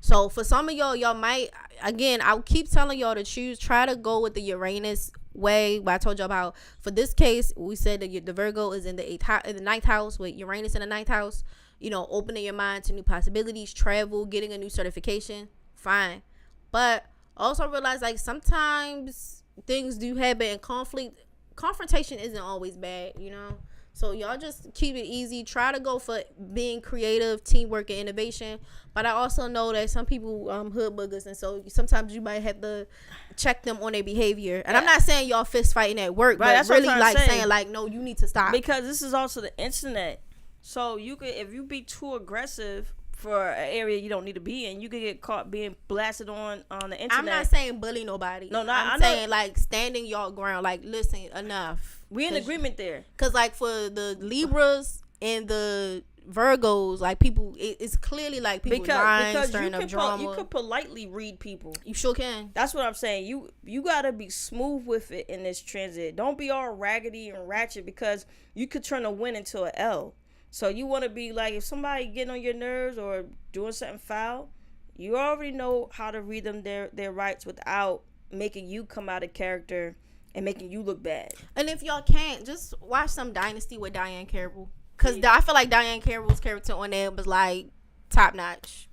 Speaker 4: So for some of y'all might, again, I'll keep telling y'all to try to go with the Uranus way. What I told you about. For this case, we said that the Virgo is in the ninth house, with Uranus in the ninth house. You know, opening your mind to new possibilities, travel, getting a new certification, fine. But also realize, like, sometimes things do happen in conflict. Confrontation isn't always bad, you know? So y'all just keep it easy. Try to go for being creative, teamwork, and innovation. But I also know that some people hood boogers, and so sometimes you might have to check them on their behavior. And I'm not saying y'all fist fighting at work, right, but really like saying like, no, you need to stop.
Speaker 1: Because this is also the internet. So you could, if you be too aggressive for an area you don't need to be in, you could get caught being blasted on the internet.
Speaker 4: I'm not saying bully nobody. No, I'm saying like standing your ground. Like, listen, enough.
Speaker 1: We in agreement there.
Speaker 4: Cause like for the Libras and the Virgos, like people, it's clearly like people lying, stirring up drama.
Speaker 1: You could politely read people.
Speaker 4: You sure can.
Speaker 1: That's what I'm saying. You gotta be smooth with it in this transit. Don't be all raggedy and ratchet, because you could turn a win into an L. So you want to be like, if somebody getting on your nerves or doing something foul, you already know how to read them their rights without making you come out of character and making you look bad.
Speaker 4: And if y'all can't, just watch some Dynasty with Diane Carroll, because I feel like Diane Carroll's character on there was like top notch,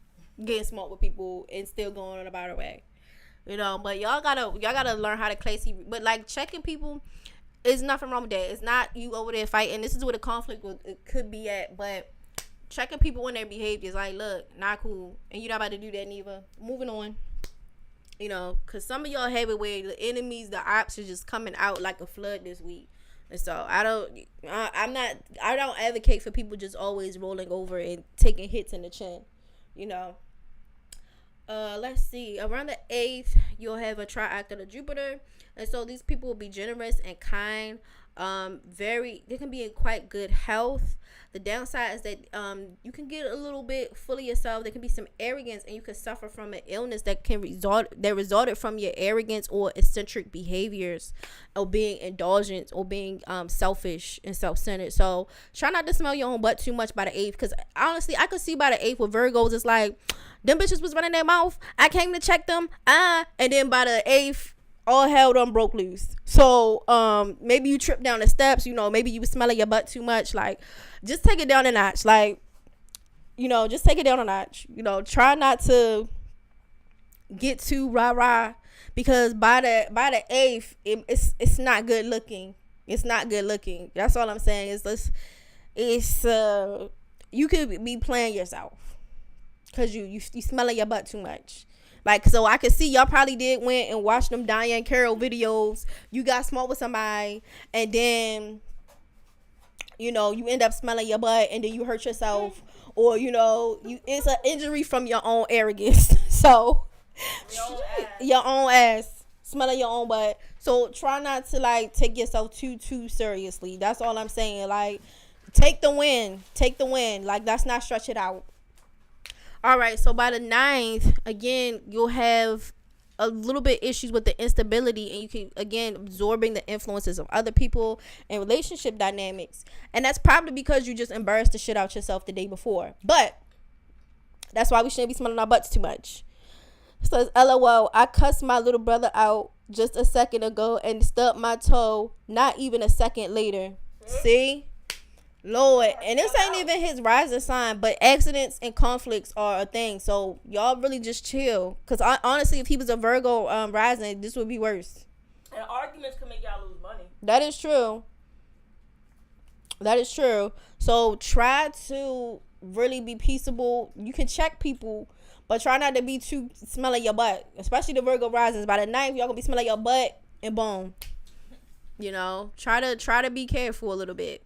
Speaker 4: getting smart with people and still going on about her way, you know. But y'all gotta learn how to classy. But like checking people. There's nothing wrong with that. It's not you over there fighting. This is where the conflict could be at. But checking people on their behaviors, like, look, not cool. And you're not about to do that neither. Moving on. You know, because some of y'all have it where the enemies, the ops are just coming out like a flood this week. And so I don't advocate for people just always rolling over and taking hits in the chin. You know. Let's see. Around the 8th, you'll have a triac of Jupiter. And so these people will be generous and kind. They can be in quite good health. The downside is that you can get a little bit full of yourself. There can be some arrogance, and you can suffer from an illness that resulted from your arrogance or eccentric behaviors, or being indulgent, or being selfish and self-centered. So try not to smell your own butt too much by the 8th, because honestly, I could see by the 8th with Virgos, it's like them bitches was running their mouth. I came to check them. And then by the 8th, all hell done broke loose. So maybe you tripped down the steps, you know, maybe you was smelling your butt too much. Like, just take it down a notch. Like, you know, just take it down a notch. You know, try not to get too rah-rah, because by the 8th, it's not good looking. It's not good looking. That's all I'm saying. It's you could be playing yourself, because you smelling your butt too much. Like, so I could see y'all probably went and watched them Diane Carroll videos. You got smart with somebody, and then, you know, you end up smelling your butt, and then you hurt yourself, or, you know, it's an injury from your own arrogance. So, your own ass, smelling your own butt. So try not to like take yourself too seriously. That's all I'm saying. Like, take the win. Like, let's not stretch it out. All right, so by the 9th, again, you'll have a little bit issues with the instability, and you can, again, absorbing the influences of other people and relationship dynamics. And that's probably because you just embarrassed the shit out yourself the day before. But that's why we shouldn't be smelling our butts too much. So, LOL, I cussed my little brother out just a second ago and stubbed my toe not even a second later. See? Lord, and this ain't even his rising sign, but accidents and conflicts are a thing. So y'all really just chill, because honestly, if he was a Virgo rising, this would be worse.
Speaker 1: And arguments can make y'all lose money.
Speaker 4: That is true. So try to really be peaceable. You can check people, but try not to be too smelling your butt, especially the Virgo risings. By the 9th, y'all gonna be smelling your butt and boom. You know, try to be careful a little bit.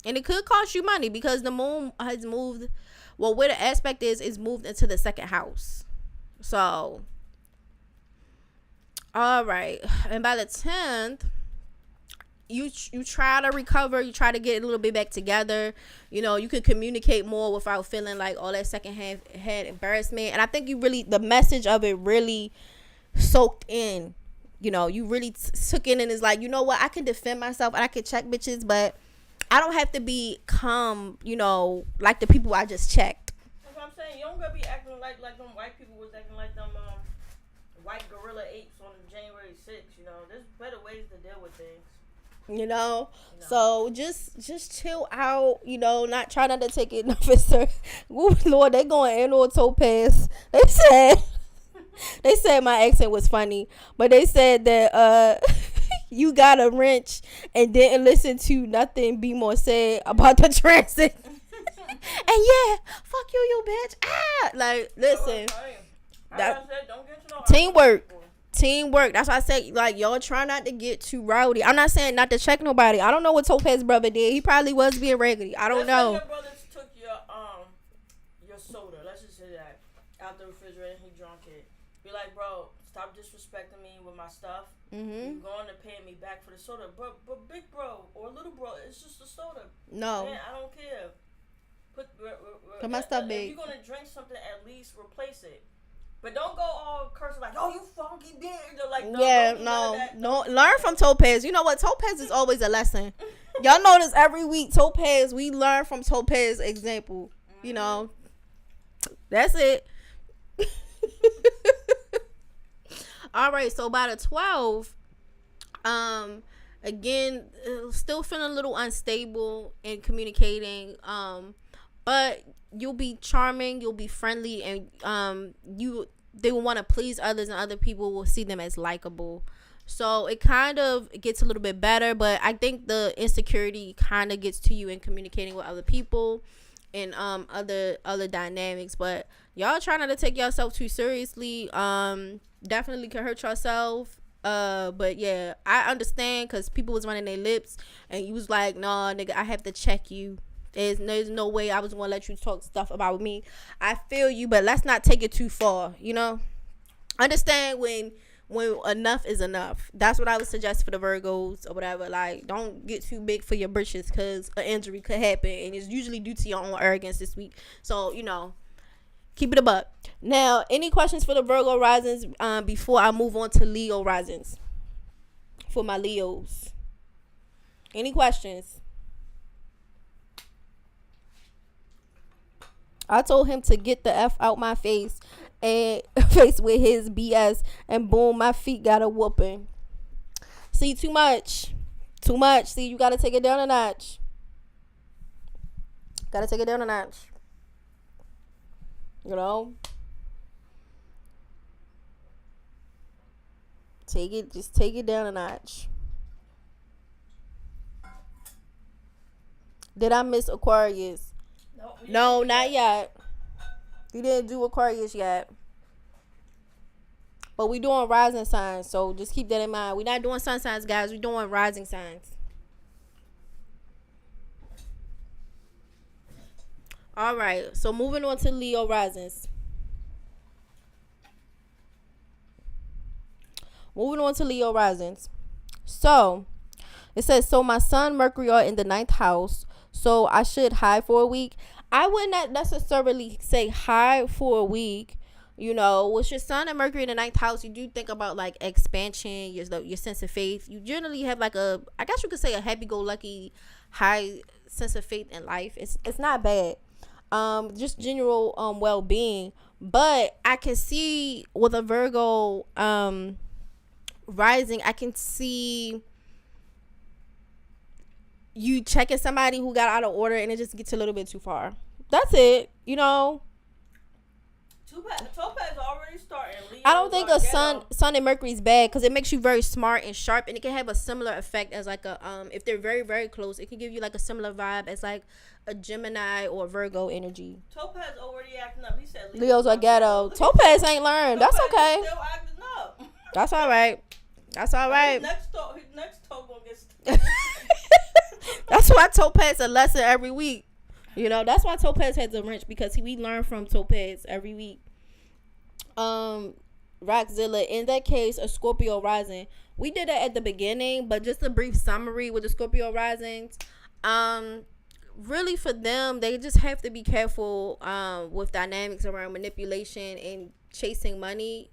Speaker 4: And it could cost you money because the moon has moved. Well, where the aspect is moved into the 2nd house. So, all right. And by the 10th, you try to recover. You try to get a little bit back together. You know, you can communicate more without feeling like all that second half had embarrassment. And I think the message of it really soaked in. You know, you really took in and is like, you know what? I can defend myself and I can check bitches, but I don't have to become, you know, like the people I just checked.
Speaker 1: That's what I'm saying. You don't gotta be acting like them white people was acting like them white gorilla apes on January 6th. You know, there's better ways to deal with things.
Speaker 4: You know, so just chill out. You know, try not to take it enough. Ooh, Lord, they going in on Topaz. They said my accent was funny, but they said that you got a wrench and didn't listen to nothing BMORE said about the transit. And yeah, fuck you bitch. Like, listen, teamwork. That's why I say, like, y'all try not to get too rowdy. I'm not saying not to check nobody. I don't know what Topaz's brother did. He probably was being raggedy. I don't know.
Speaker 1: Your brother took your soda. Let's just say that out the refrigerator and he drunk it. Be like, bro, stop disrespecting me with my stuff. You're going to pay me back for the soda. But big bro or little bro, it's just a soda.
Speaker 4: No.
Speaker 1: Man, I don't care. Put
Speaker 4: my stuff big.
Speaker 1: If you're going to drink something, at least replace it. But don't go all cursing like, oh, you funky bitch. Like, no. Learn
Speaker 4: from Topaz. You know what? Topaz is always a lesson. Y'all notice every week, Topaz, we learn from Topaz's example. You know, that's it. All right, so by the 12th, again, still feeling a little unstable in communicating, but you'll be charming, you'll be friendly, and they will want to please others, and other people will see them as likable. So it kind of gets a little bit better, but I think the insecurity kind of gets to you in communicating with other people and other dynamics. But y'all try not to take yourself too seriously. Definitely can hurt yourself. But yeah, I understand because people was running their lips and you was like, nah, nigga, I have to check you. There's no way I was gonna let you talk stuff about me. I feel you, but let's not take it too far. You know, understand when enough is enough. That's what I would suggest for the Virgos or whatever. Like, don't get too big for your britches because an injury could happen, and it's usually due to your own arrogance this week. So, you know, keep it a buck. Now, any questions for the Virgo risings before I move on to Leo risings? For my Leos, any questions? I told him to get the F out my face and face with his BS, and boom, my feet got a whooping. See, too much. See, you gotta take it down a notch. You know, just take it down a notch. Did I miss Aquarius? No, not yet. We didn't do Aquarius yet. But we doing rising signs, so just keep that in mind. We're not doing sun signs, guys. We're doing rising signs. All right, so moving on to Leo risings. So, it says, so my sun, Mercury are in the 9th house, so I should hide for a week. I would not necessarily say hide for a week. You know, with your sun and Mercury in the 9th house, you do think about like expansion, your sense of faith. You generally have like I guess you could say a happy-go-lucky, high sense of faith in life. It's not bad. Just general well-being. But I can see with a Virgo rising, I can see you checking somebody who got out of order and it just gets a little bit too far. That's it, you know.
Speaker 1: Topaz already starting Leo.
Speaker 4: I don't think a sun and Mercury is bad because it makes you very smart and sharp, and it can have a similar effect as like a if they're very, very close, it can give you like a similar vibe as like a Gemini or Virgo energy.
Speaker 1: Topaz already acting up. He said
Speaker 4: Leo's are ghetto. Topaz ain't learned. That's okay.
Speaker 1: Still acting up.
Speaker 4: That's all right. That's all right.
Speaker 1: Next toe gonna get stuck.
Speaker 4: That's why Topaz a lesson every week. You know, that's why Topaz has a wrench, because we learn from Topaz every week. Rockzilla, in that case, a Scorpio rising. We did that at the beginning, but just a brief summary with the Scorpio risings. Really for them, they just have to be careful with dynamics around manipulation and chasing money.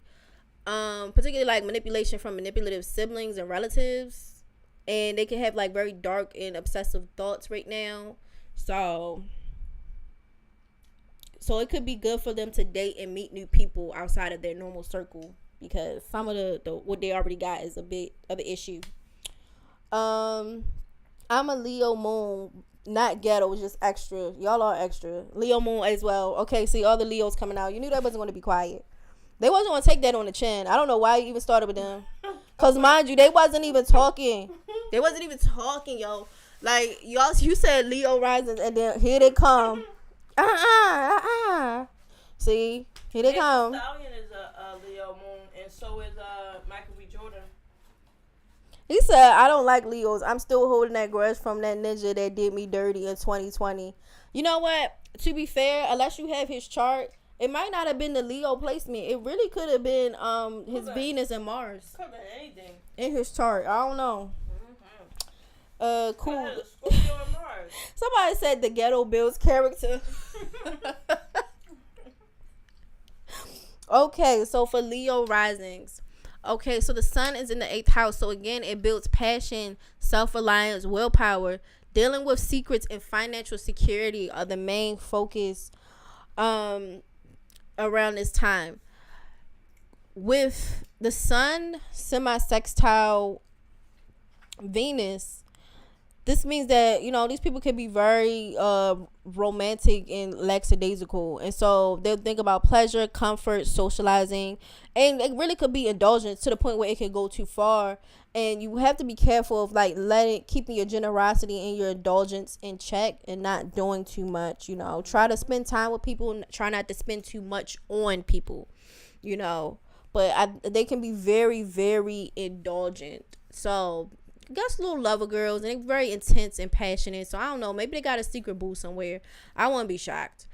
Speaker 4: Particularly like manipulation from manipulative siblings and relatives. And they can have like very dark and obsessive thoughts right now. So it could be good for them to date and meet new people outside of their normal circle, because some of the what they already got is a bit of an issue. I'm a Leo moon, not ghetto, just extra. Y'all are extra. Leo moon as well. Okay, see all the Leos coming out. You knew that wasn't going to be quiet. They wasn't going to take that on the chin. I don't know why you even started with them. Because mind you, they wasn't even talking. They wasn't even talking, yo. Like, y'all, you said Leo rising, and then here they come. See, here they come.
Speaker 1: Stallion is a Leo moon, and so is Michael B. Jordan.
Speaker 4: He said, I don't like Leos. I'm still holding that grudge from that ninja that did me dirty in 2020. You know what? To be fair, unless you have his chart, it might not have been the Leo placement. It really could have been his Venus and Mars.
Speaker 1: Could have been anything.
Speaker 4: In his chart. I don't know. Cool.
Speaker 1: Scorpio and Mars.
Speaker 4: Somebody said the ghetto builds character. Okay, so for Leo risings. Okay, so the sun is in the 8th house. So again, it builds passion, self-reliance, willpower. Dealing with secrets and financial security are the main focus around this time. With the sun semi-sextile Venus, this means that, you know, these people can be very romantic and lackadaisical, and so they'll think about pleasure, comfort, socializing, and it really could be indulgent to the point where it can go too far. And you have to be careful of like keeping your generosity and your indulgence in check and not doing too much. You know, try to spend time with people and try not to spend too much on people, you know, but they can be very, very indulgent. So I guess little lover girls, and they're very intense and passionate. So I don't know, maybe they got a secret boo somewhere. I wouldn't be shocked.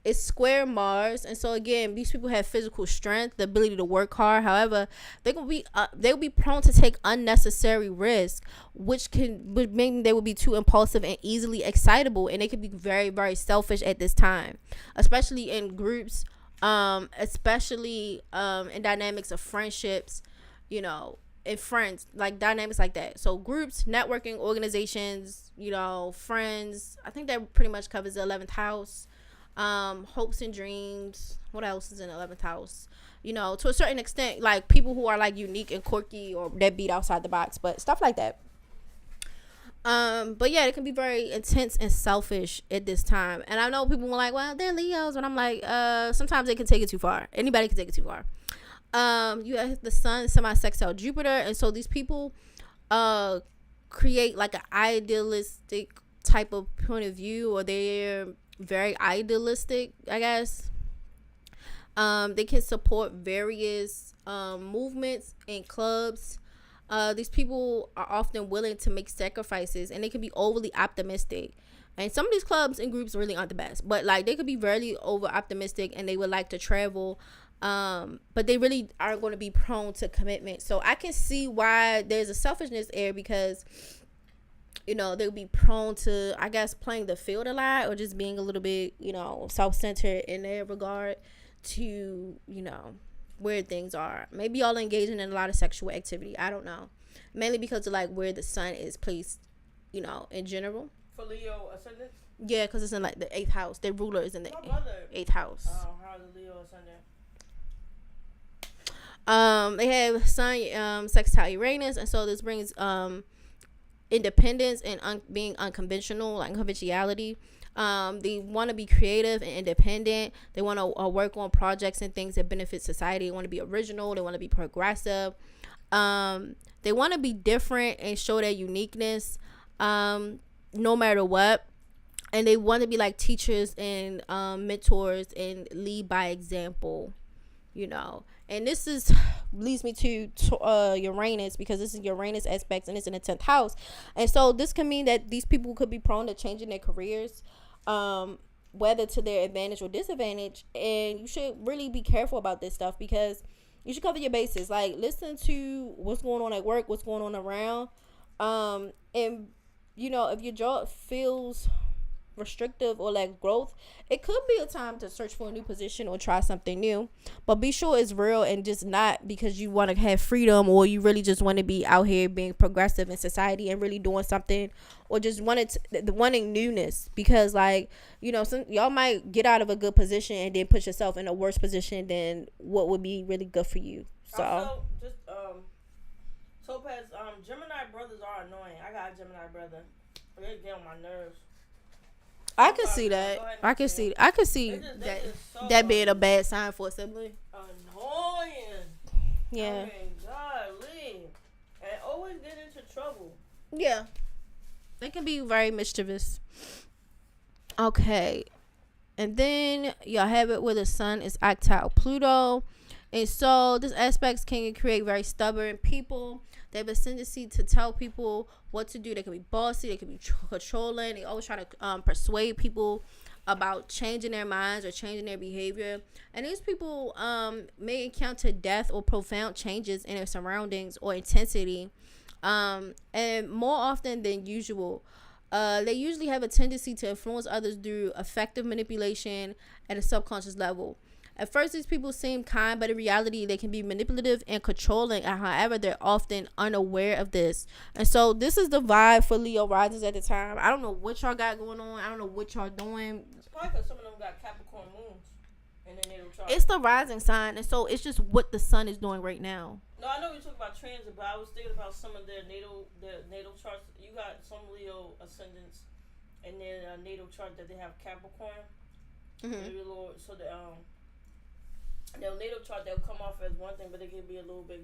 Speaker 4: It's square Mars, and so again, these people have physical strength, the ability to work hard. However, they'll be prone to take unnecessary risks, which would mean they would be too impulsive and easily excitable, and they could be very, very selfish at this time, especially in groups, especially in dynamics of friendships, you know, and friends, like dynamics like that. So groups, networking, organizations, you know, friends. I think that pretty much covers the 11th house. Hopes and dreams. What else is in the 11th house? You know, to a certain extent, like people who are like unique and quirky or that beat outside the box, but stuff like that. But yeah, it can be very intense and selfish at this time. And I know people were like, well, they're Leos, but I'm like, sometimes they can take it too far. Anybody can take it too far. You have the sun semi-sextile Jupiter, and so these people create like an idealistic type of point of view, or they're very idealistic, I guess. They can support various movements and clubs. These people are often willing to make sacrifices, and they can be overly optimistic. And some of these clubs and groups really aren't the best, but like they could be very over optimistic, and they would like to travel. But they really are going to be prone to commitment. So I can see why there's a selfishness there, because, you know, they'll be prone to, I guess, playing the field a lot, or just being a little bit, you know, self-centered in their regard to, you know, where things are. Maybe y'all engaging in a lot of sexual activity. I don't know. Mainly because of like where the sun is placed, you know, in general.
Speaker 1: For Leo ascendant?
Speaker 4: Yeah, because it's in like the 8th house. Their ruler is in the 8th house.
Speaker 1: How's the Leo ascendant?
Speaker 4: They have sun sextile Uranus, and so this brings independence and being unconventional, like conventionality. They want to be creative and independent. They want to work on projects and things that benefit society. They want to be original. They want to be progressive. They want to be different and show their uniqueness, no matter what. And they want to be like teachers and mentors and lead by example, And this leads me to Uranus, because this is Uranus aspects and it's in the 10th house. And so this can mean that these people could be prone to changing their careers, whether to their advantage or disadvantage. And you should really be careful about this stuff, because you should cover your bases. Like, listen to what's going on at work, what's going on around. And, if your job feels restrictive or lack growth, it could be a time to search for a new position or try something new. But be sure it's real, and just not because you want to have freedom, or you really just want to be out here being progressive in society and really doing something, or just wanting newness. Because some y'all might get out of a good position and then put yourself in a worse position than what would be really good for you. So
Speaker 1: Topaz, Gemini brothers are annoying. I got a Gemini brother. They get on my nerves.
Speaker 4: I can see that. I can see that being a bad sign for a sibling.
Speaker 1: Annoying.
Speaker 4: Yeah.
Speaker 1: I mean, golly. And always get into trouble.
Speaker 4: Yeah. They can be very mischievous. Okay. And then y'all have it where the sun is octile Pluto. And so this aspects can create very stubborn people. They have a tendency to tell people what to do. They can be bossy. They can be controlling. They always try to persuade people about changing their minds or changing their behavior. And these people may encounter death or profound changes in their surroundings or intensity. And more often than usual, they usually have a tendency to influence others through effective manipulation at a subconscious level. At first, these people seem kind, but in reality, they can be manipulative and controlling. And however, they're often unaware of this. And so, this is the vibe for Leo risings at the time. I don't know what y'all got going on. I don't know what y'all doing.
Speaker 1: It's probably because some of them got Capricorn moons in their natal chart.
Speaker 4: It's the rising sign, and so it's just what the sun is doing right now.
Speaker 1: No, I know we talk about transit, but I was thinking about some of their natal charts. You got some Leo ascendants in their natal chart that they have Capricorn. Maybe a little, so their natal chart, they'll come off as one thing, but they can be a little bit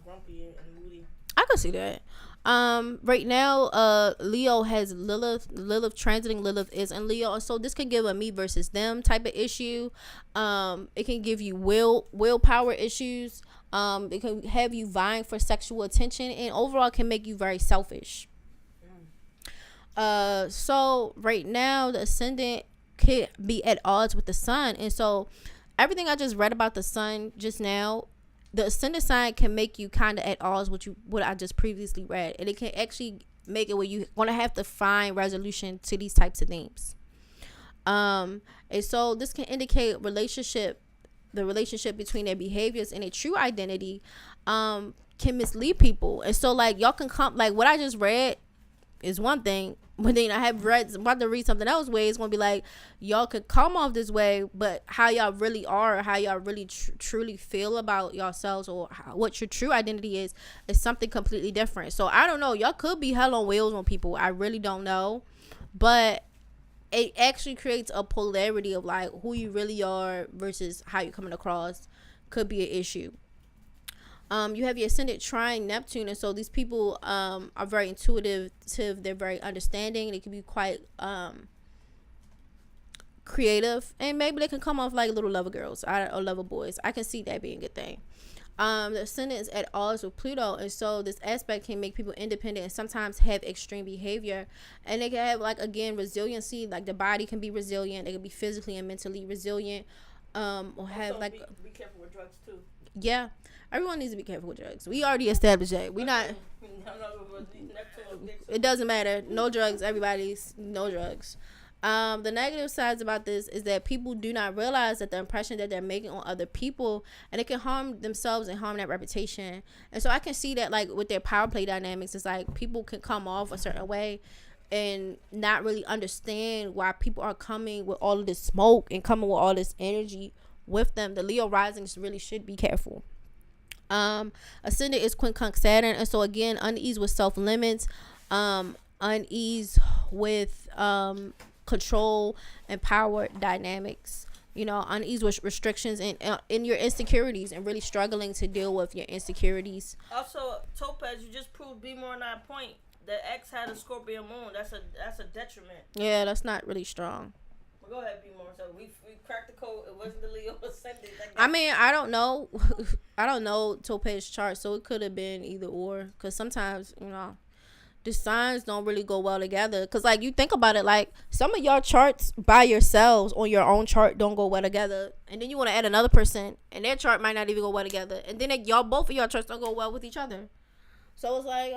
Speaker 1: grumpy and moody.
Speaker 4: I can see that. Right now, Leo has Lilith transiting. Lilith is in Leo, so this can give a me versus them type of issue. It can give you willpower issues. It can have you vying for sexual attention, and overall can make you very selfish. So right now, the ascendant could be at odds with the sun, and so everything I just read about the sun just now, the ascendant sign can make you kind of at odds with what I just previously read, and it can actually make it where you're gonna have to find resolution to these types of themes. And so this can indicate the relationship between their behaviors and their true identity can mislead people. And so y'all can come, what I just read is one thing, but then about to read something else where it's gonna be y'all could come off this way, but how y'all really are, or how y'all really truly feel about yourselves, or what your true identity is something completely different. So I don't know, y'all could be hell on wheels on people. I really don't know, but it actually creates a polarity of who you really are versus how you're coming across could be an issue. You have your ascendant trine Neptune, and so these people are very intuitive. They're very understanding. They can be quite creative, and maybe they can come off like little lover girls or lover boys. I can see that being a good thing. The ascendant is at odds with Pluto, and so this aspect can make people independent and sometimes have extreme behavior, and they can have resiliency. The body can be resilient. They can be physically and mentally resilient, or have
Speaker 1: be careful with drugs too.
Speaker 4: Yeah, everyone needs to be careful with drugs. We already established that. We not. It doesn't matter. No drugs. Everybody's no drugs. The negative sides about this is that people do not realize that the impression that they're making on other people, and it can harm themselves and harm their reputation. And so I can see that with their power play dynamics, it's people can come off a certain way and not really understand why people are coming with all of this smoke and coming with all this energy with them. The Leo risings really should be careful. Ascendant is quincunx Saturn, and so again, unease with self limits, unease with control and power dynamics, unease with restrictions and in your insecurities, and really struggling to deal with your insecurities.
Speaker 1: Also, Topaz, you just proved BMORE and I point. The X had a Scorpio moon. That's a detriment.
Speaker 4: Yeah, that's not really strong.
Speaker 1: Well, go ahead, BMORE. So we cracked the code. It wasn't the Leo ascendant.
Speaker 4: I mean, I don't know. I don't know Topaz's chart, so it could have been either or. Because sometimes, the signs don't really go well together. Because, like, you think about it, like, some of y'all charts by yourselves on your own chart don't go well together. And then you want to add another person, and their chart might not even go well together. And then both of y'all charts don't go well with each other. So it's like,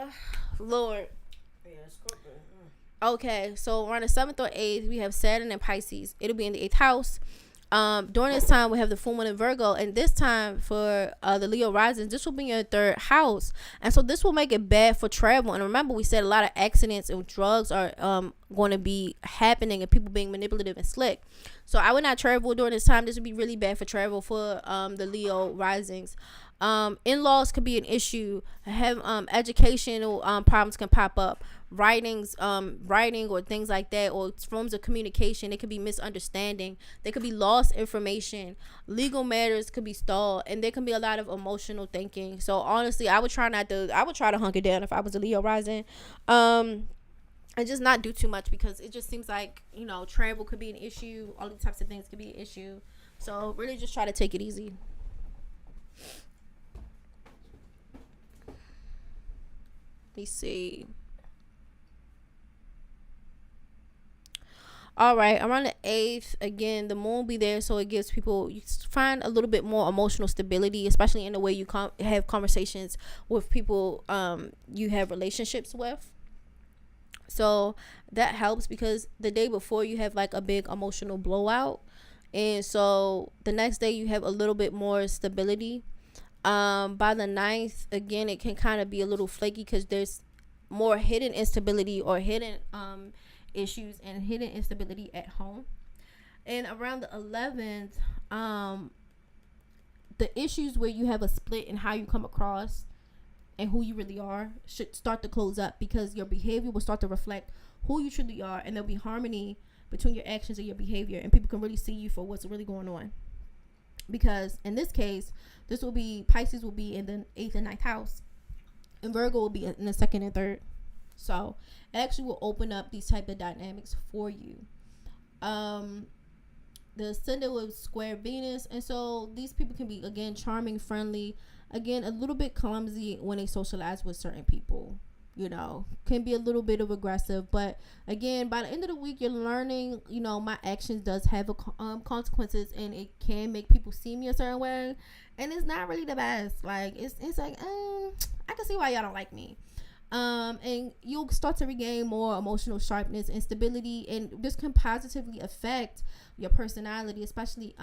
Speaker 4: Lord.
Speaker 1: Yeah, Scorpio.
Speaker 4: Okay, so around the 7th or 8th, we have Saturn and Pisces. It'll be in the 8th house. During this time, we have the full moon in Virgo, and this time for the Leo risings, this will be in your 3rd house, and so this will make it bad for travel. And remember, we said a lot of accidents and drugs are going to be happening, and people being manipulative and slick. So I would not travel during this time. This would be really bad for travel for the Leo risings. In-laws could be an issue. Have educational problems can pop up. Writing or things like that, or forms of communication. It could be misunderstanding. There could be lost information. Legal matters could be stalled, and there can be a lot of emotional thinking. So honestly, I would try to hunker down if I was a Leo rising, and just not do too much, because it just seems like travel could be an issue. All these types of things could be an issue. So really, just try to take it easy. Let me see. All right, around the 8th, again, the moon will be there, so it gives people, you find a little bit more emotional stability, especially in the way you have conversations with people you have relationships with. So that helps, because the day before you have like a big emotional blowout, and so the next day you have a little bit more stability. By the 9th, again, it can kind of be a little flaky, because there's more hidden instability or hidden issues and hidden instability at home. And around the 11th, the issues where you have a split in how you come across and who you really are should start to close up, because your behavior will start to reflect who you truly are, and there'll be harmony between your actions and your behavior, and people can really see you for what's really going on. Because in this case, Pisces will be in the 8th and 9th house, and Virgo will be in the 2nd and 3rd. So it actually will open up these type of dynamics for you. The ascendant will square Venus, and so these people can be, again, charming, friendly, again, a little bit clumsy when they socialize with certain people. Can be a little bit of aggressive, but again, by the end of the week, you're learning, my actions does have consequences, and it can make people see me a certain way, and it's not really the best. Like, it's like, I can see why y'all don't like me. And you'll start to regain more emotional sharpness and stability, and this can positively affect your personality, especially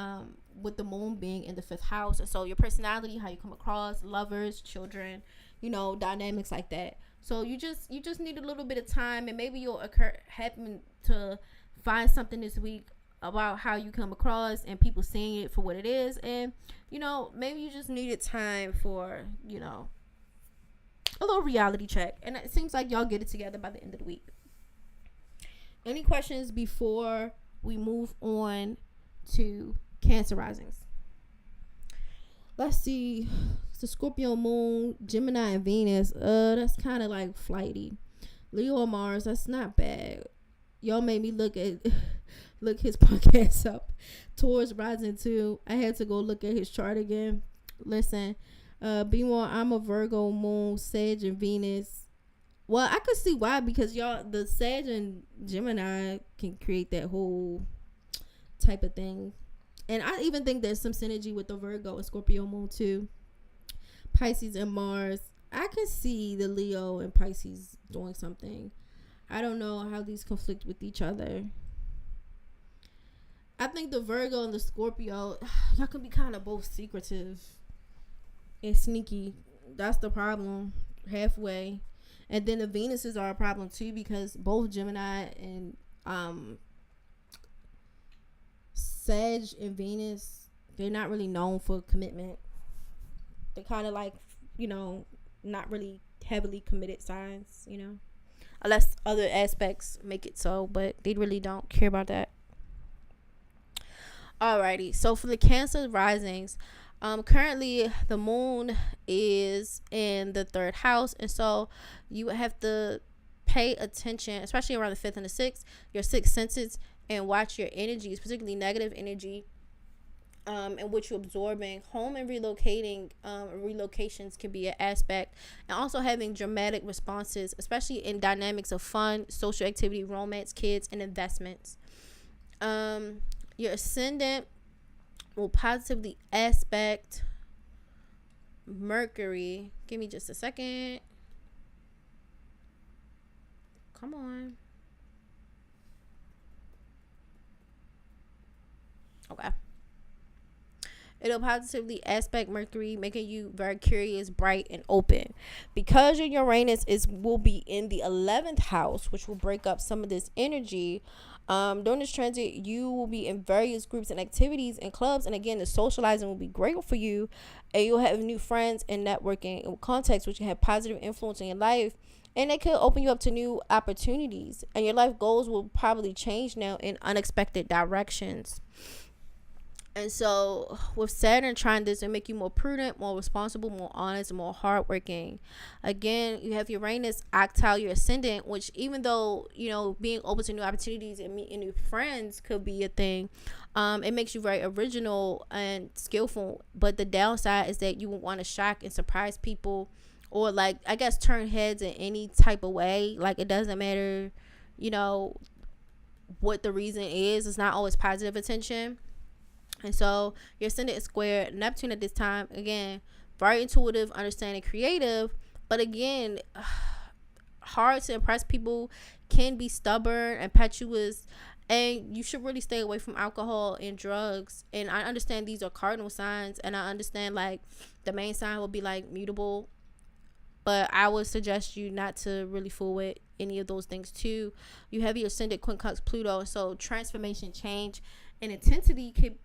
Speaker 4: with the moon being in the 5th house. And so your personality, how you come across, lovers, children, dynamics like that. So you just need a little bit of time, and maybe you'll happen to find something this week about how you come across and people seeing it for what it is, and maybe you just needed time for a little reality check, and it seems like y'all get it together by the end of the week. Any questions before we move on to Cancer risings? Let's see. The Scorpio moon, Gemini and Venus, that's kind of like flighty. Leo and Mars, that's not bad. Y'all made me look his podcast up. Taurus rising too. I had to go look at his chart again. Listen, BMORE, I'm a Virgo moon, Sag and Venus. Well, I could see why, because y'all, the Sag and Gemini can create that whole type of thing. And I even think there's some synergy with the Virgo and Scorpio moon too. Pisces and Mars, I can see the Leo and Pisces doing something. I don't know how these conflict with each other. I think the Virgo and the Scorpio, y'all can be kind of both secretive and sneaky. That's the problem, halfway. And then the Venuses are a problem too, because both Gemini and Sag and Venus, they're not really known for commitment. They're kind of like, not really heavily committed signs, unless other aspects make it so, but they really don't care about that. Alrighty, so for the Cancer risings, currently the moon is in the 3rd house, and so you would have to pay attention, especially around the 5th and the 6th, your 6th senses, and watch your energies, particularly negative energy, in which you're absorbing. Home and relocations can be an aspect, and also having dramatic responses, especially in dynamics of fun, social activity, romance, kids, and investments. Your ascendant will positively aspect Mercury. Give me just a second. Come on. Okay. It'll positively aspect Mercury, making you very curious, bright, and open. Because your Uranus will be in the 11th house, which will break up some of this energy. During this transit, you will be in various groups and activities and clubs, and again, the socializing will be great for you, and you'll have new friends and networking and contacts, which can have positive influence in your life, and it could open you up to new opportunities, and your life goals will probably change now in unexpected directions. And so with Saturn trying this, it make you more prudent, more responsible, more honest, and more hardworking. Again, you have Uranus octile your ascendant, which even though, you know, being open to new opportunities and meeting new friends could be a thing, it makes you very original and skillful. But the downside is that you will want to shock and surprise people, or like, I guess, turn heads in any type of way. Like, it doesn't matter, you know, what the reason is. It's not always positive attention. And so your ascendant is square Neptune at this time. Again, very intuitive, understanding, creative, but again, hard to impress people, can be stubborn, impetuous, and you should really stay away from alcohol and drugs. And I understand these are cardinal signs, and I understand like the main sign will be like mutable, but I would suggest you not to really fool with any of those things too. You have your ascendant quincunx Pluto, so transformation, change, and intensity can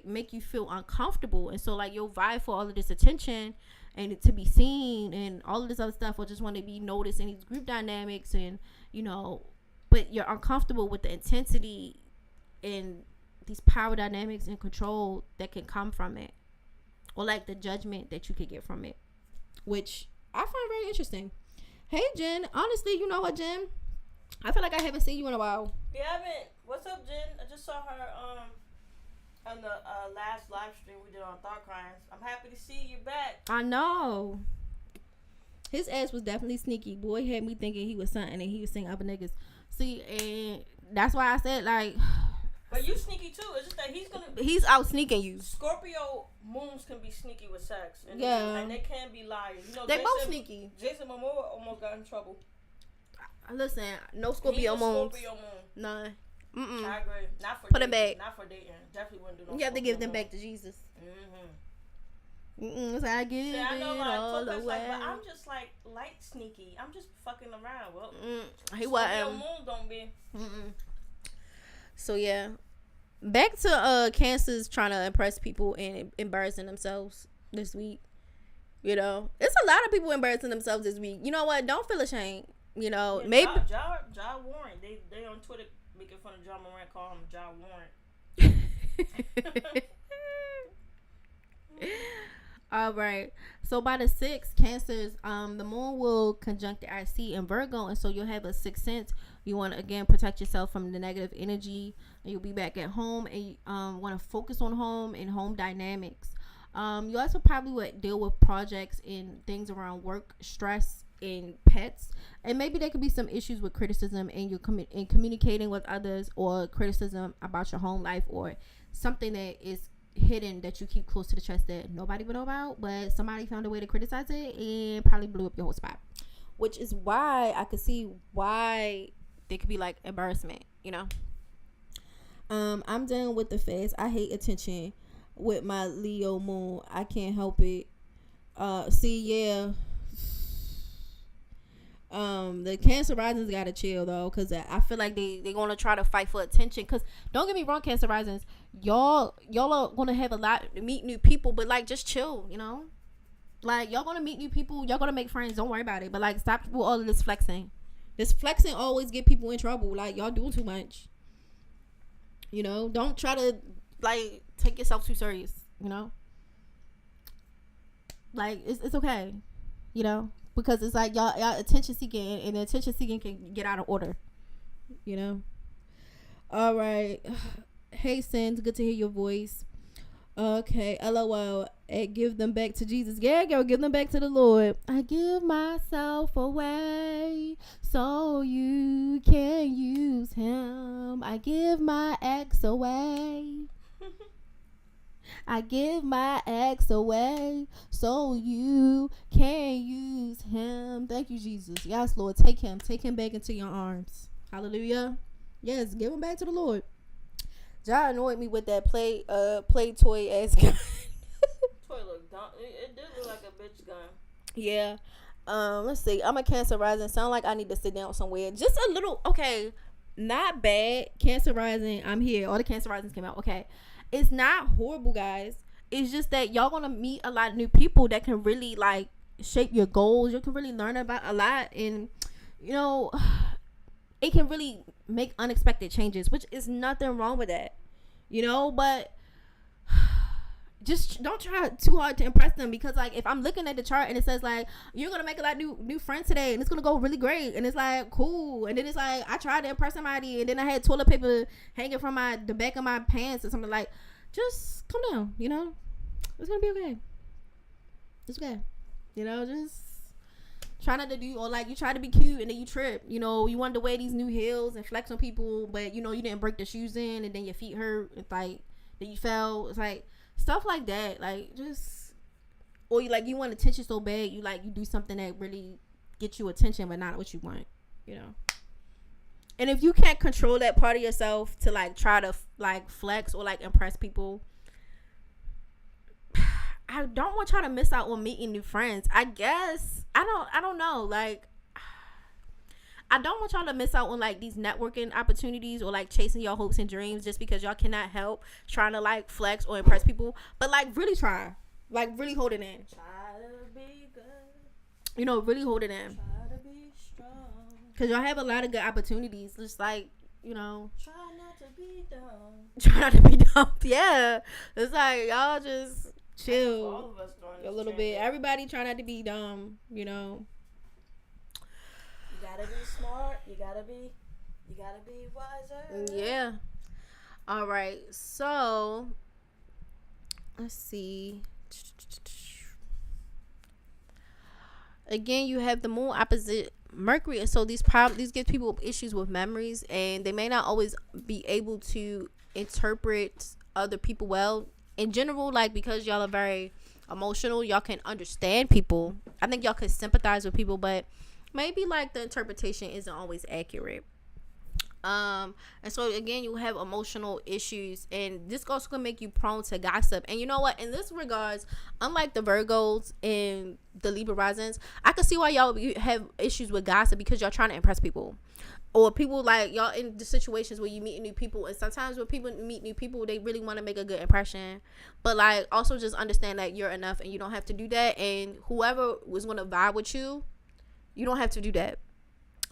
Speaker 4: make you feel uncomfortable, and so like you'll vie for all of this attention and to be seen and all of this other stuff, or just want to be noticed in these group dynamics, and you know, but you're uncomfortable with the intensity and these power dynamics and control that can come from it, or like the judgment that you could get from it, which I find very interesting. Hey Jen, honestly, you know what, Jen? I feel like I haven't seen you in a while.
Speaker 1: You haven't? What's up, Jen? I just saw her on the last live stream we did on Thought Crimes. I'm happy to see you back.
Speaker 2: I know. His ass was definitely sneaky. Boy had me thinking he was something, and he was saying other niggas. See, and that's why I said like.
Speaker 1: But you sneaky too. It's just that
Speaker 4: he's out sneaking you.
Speaker 1: Scorpio moons can be sneaky with sex, and they can be liars. You know,
Speaker 4: they both sneaky.
Speaker 1: Jason Momoa almost got in trouble.
Speaker 4: Listen, no Scorpio moons.
Speaker 1: Scorpio moon.
Speaker 4: None.
Speaker 1: I agree. Not for
Speaker 4: put
Speaker 1: dating.
Speaker 4: them back.
Speaker 1: Not for dating. Definitely wouldn't do no.
Speaker 4: You have to give them back to Jesus. So I give
Speaker 1: I know,
Speaker 4: it
Speaker 1: like,
Speaker 4: all away.
Speaker 1: Like, but I'm just like light sneaky. I'm just fucking around. Well,
Speaker 4: he
Speaker 1: Scorpio moon don't be.
Speaker 4: So yeah, back to Cancers trying to impress people and embarrassing themselves this week. You know, it's a lot of people embarrassing themselves this week. You know what? Don't feel ashamed. You know,
Speaker 1: yeah,
Speaker 4: maybe
Speaker 1: Ja Warren. They on Twitter making fun of John Moran, call him Ja Warren.
Speaker 2: All right. So by the 6th, Cancers, the moon will conjunct the IC in Virgo, and so you'll have a sixth sense. You want to again protect yourself from the negative energy, and you'll be back at home, and you want to focus on home and home dynamics. You also probably would deal with projects and things around work, stress, and pets, and maybe there could be some issues with criticism and your in communicating with others, or criticism about your home life, or something that is hidden that you keep close to the chest that nobody would know about, but somebody found a way to criticize it and probably blew up your whole spot, which is why I could see why there could be like embarrassment, you know. I'm done with the fast. I hate attention with my Leo moon. I can't help it. The Cancer risings gotta chill though, because I feel like they're gonna try to fight for attention. Because don't get me wrong, Cancer risings, y'all are gonna have a lot, meet new people, but like just chill, you know. Like y'all gonna meet new people, y'all gonna make friends. Don't worry about it. But like stop with all of this flexing. This flexing always get people in trouble. Like, y'all doing too much. You know, don't try to
Speaker 4: like take yourself too serious. You know,
Speaker 2: like it's okay. You know, because it's like y'all attention seeking, and attention seeking can get out of order. You know. All right. Hey, Sins, good to hear your voice. Okay, LOL. Give them back to Jesus. Yeah, girl, give them back to the Lord. I give myself away so you can use him. I give my ex away. I give my ex away so you can use him. Thank you, Jesus. Yes, Lord. Take him back into your arms. Hallelujah. Yes, give him back to the Lord.
Speaker 4: John annoyed me with that play toy ass gun.
Speaker 1: Toy look dumb. It did look like a bitch gun.
Speaker 4: Yeah. Let's see. I'm a Cancer rising. Sound like I need to sit down somewhere. Just a little. Okay.
Speaker 2: Not bad. Cancer rising. I'm here. All the Cancer risings came out. Okay. It's not horrible, guys. It's just that y'all gonna meet a lot of new people that can really like shape your goals. You can really learn about a lot, and you know, it can really make unexpected changes, which is nothing wrong with that, you know. But just don't try too hard to impress them, because like if I'm looking at the chart and it says like you're gonna make a lot of new friends today and it's gonna go really great, and it's like cool, and then it's like I tried to impress somebody and then I had toilet paper hanging from the back of my pants or something, like just calm down, you know. It's gonna be okay. It's okay, you know. Just try not to do, or like you try to be cute and then you trip, you know. You wanted to wear these new heels and flex on people, but you know you didn't break the shoes in and then your feet hurt. It's like then you fell. It's like stuff like that. Like just, or you want attention so bad, you do something that really gets you attention but not what you want, you know. And if you can't control that part of yourself to like try to like flex or like impress people, I don't want y'all to miss out on meeting new friends. I guess I don't know. Like, I don't want y'all to miss out on like these networking opportunities or like chasing your hopes and dreams just because y'all cannot help trying to like flex or impress people. But like really try, like really hold it in.
Speaker 1: Try to be good.
Speaker 2: You know, really hold it in.
Speaker 1: Try to be strong.
Speaker 2: Cause y'all have a lot of good opportunities. Just like, you know.
Speaker 1: Try not to be dumb.
Speaker 2: Try not to be dumb. Yeah. It's like y'all just chill
Speaker 1: All of us during
Speaker 2: a
Speaker 1: this
Speaker 2: little bit. Everybody try not to be dumb, you know.
Speaker 1: You gotta be smart. You gotta be wiser.
Speaker 4: Yeah. All right. So let's see. Again, you have the moon opposite Mercury, and so these give people issues with memories, and they may not always be able to interpret other people well. In general, like because y'all are very emotional, y'all can understand people. I think y'all can sympathize with people, but maybe like the interpretation isn't always accurate. And so again, you have emotional issues, and this also can make you prone to gossip. And you know what, in this regards, unlike the Virgos and the Libra risings, I can see why y'all have issues with gossip, because y'all trying to impress people, or people like y'all in the situations where you meet new people. And sometimes when people meet new people, they really want to make a good impression, but like also just understand that you're enough and you don't have to do that, and whoever was going to vibe with you, you don't have to do that.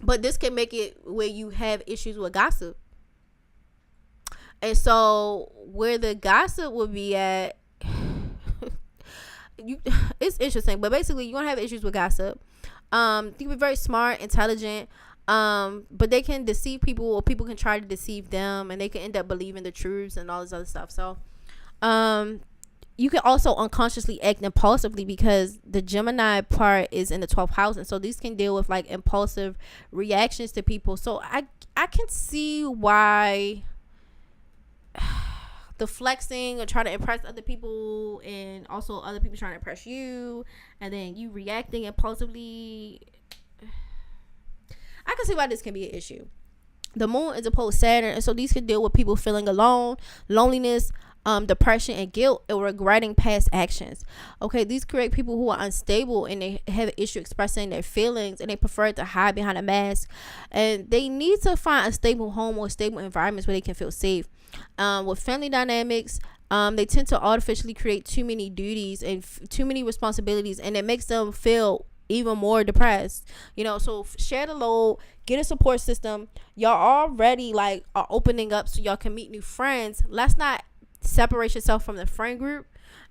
Speaker 4: But this can make it where you have issues with gossip. And so where the gossip would be at, it's interesting. But basically, you're going to have issues with gossip. You can be very smart, intelligent, but they can deceive people, or people can try to deceive them, and they can end up believing the truths and all this other stuff. So you can also unconsciously act impulsively, because the Gemini part is in the 12th house, and so these can deal with like impulsive reactions to people. So I can see why the flexing or trying to impress other people, and also other people trying to impress you, and then you reacting impulsively, I can see why this can be an issue. The moon is opposed Saturn, and so these can deal with people feeling alone, loneliness, depression, and guilt, or regretting past actions. Okay, these create people who are unstable, and they have an issue expressing their feelings, and they prefer to hide behind a mask, and they need to find a stable home or stable environments where they can feel safe. With family dynamics, they tend to artificially create too many duties and too many responsibilities, and it makes them feel even more depressed, so share the load, get a support system. Y'all already like are opening up so y'all can meet new friends. Let's not separate yourself from the friend group,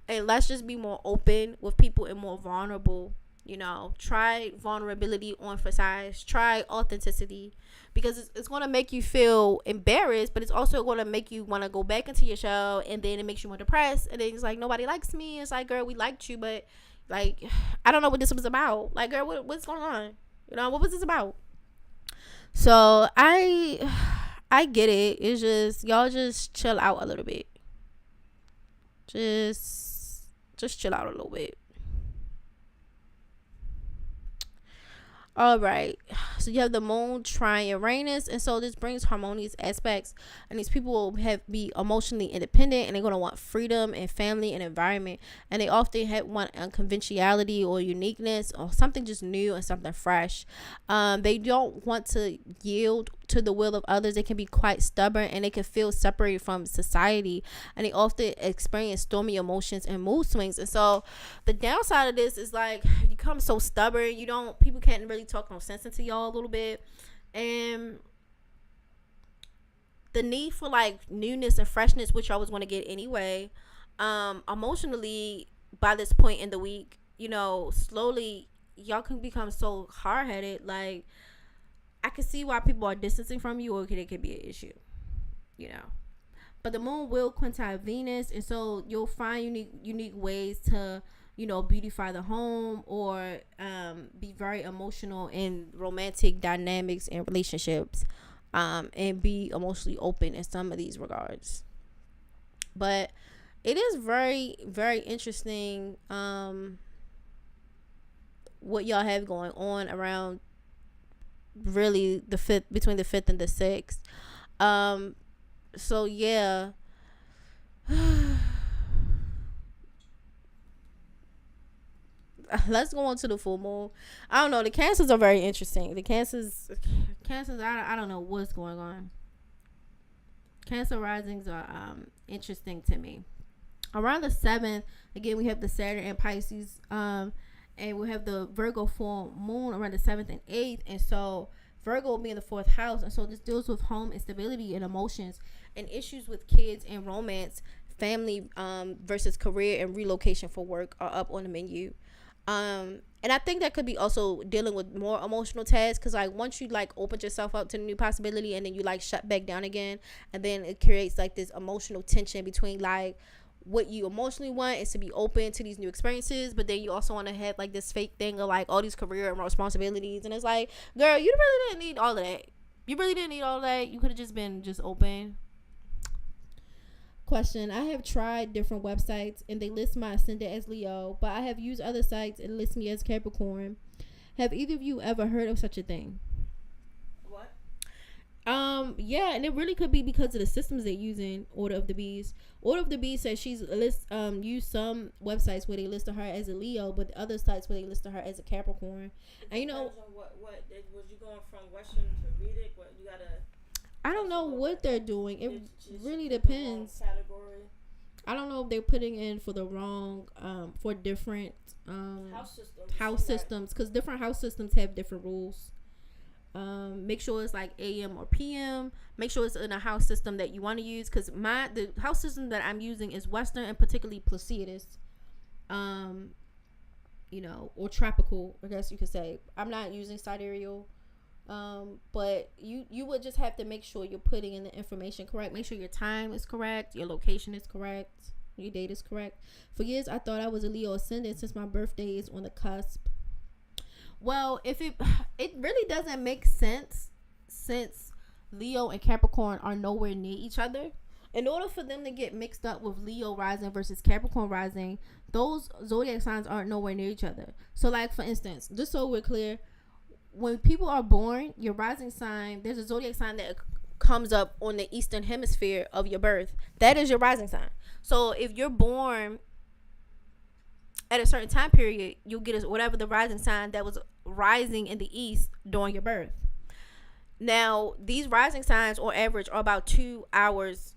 Speaker 4: and let's just be more open with people and more vulnerable. Try vulnerability on for size, try authenticity, because it's going to make you feel embarrassed, but it's also going to make you want to go back into your shell, and then it makes you more depressed, and then it's like, nobody likes me. It's like, girl, we liked you, but like, I don't know what this was about. Like, girl, what's going on? What was this about? So I get it. It's just, y'all just chill out a little bit. Just chill out a little bit. All right, so you have the moon trine Uranus, and so this brings harmonious aspects, and these people will be emotionally independent, and they're going to want freedom and family and environment, and they often want unconventionality or uniqueness or something just new and something fresh. They don't want to yield to the will of others. They can be quite stubborn, and they can feel separated from society, and they often experience stormy emotions and mood swings. And so the downside of this is like, you become so stubborn, people can't really talk no sense into y'all a little bit, and the need for like newness and freshness, which y'all was going to get anyway, emotionally by this point in the week, slowly y'all can become so hard-headed. Like, I can see why people are distancing from you, or it could be an issue, but the moon will quintile Venus, and so you'll find unique ways to beautify the home, or be very emotional in romantic dynamics and relationships, and be emotionally open in some of these regards. But it is very, very interesting what y'all have going on around really between the 5th and the 6th. So yeah. Let's go on to the full moon. I don't know. The Cancers are very interesting. The Cancers, I don't know what's going on. Cancer risings are interesting to me. Around the 7th, again, we have the Saturn and Pisces, and we have the Virgo full moon around the 7th and 8th, and so Virgo will be in the 4th house, and so this deals with home instability and emotions and issues with kids and romance, family versus career, and relocation for work are up on the menu. And I think that could be also dealing with more emotional tasks, because like once you like open yourself up to the new possibility, and then you like shut back down again, and then it creates like this emotional tension between like what you emotionally want is to be open to these new experiences, but then you also want to have like this fake thing of like all these career and responsibilities, and it's like, girl, you really didn't need all of that. You could have just been open. Question: I have tried different websites, and they list my ascendant as Leo, but I have used other sites and list me as Capricorn. Have either of you ever heard of such a thing?
Speaker 1: What?
Speaker 4: Yeah, and it really could be because of the systems they're using. Order of the Bees says she's used some websites where they listed her as a Leo, but other sites where they listed her as a Capricorn. And
Speaker 1: what was you going from Western to Vedic? What you gotta?
Speaker 4: I don't know what they're doing. It really depends. I don't know if they're putting in for the wrong for different house systems, because different house systems have different rules. Make sure it's like AM or PM. Make sure it's in a house system that you want to use, because the house system that I'm using is Western, and particularly Placidus, or tropical, I guess you could say. I'm not using sidereal. But you would just have to make sure you're putting in the information correct. Make sure your time is correct, your location is correct, your date is correct. For years, I thought I was a Leo ascendant since my birthday is on the cusp. Well, if it really doesn't make sense, since Leo and Capricorn are nowhere near each other. In order for them to get mixed up with Leo rising versus Capricorn rising, those zodiac signs aren't nowhere near each other. So, like, for instance, just so we're clear, when people are born, your rising sign, there's a zodiac sign that comes up on the eastern hemisphere of your birth. That is your rising sign. So if you're born at a certain time period, you'll get whatever the rising sign that was rising in the east during your birth. Now, these rising signs on average are about 2 hours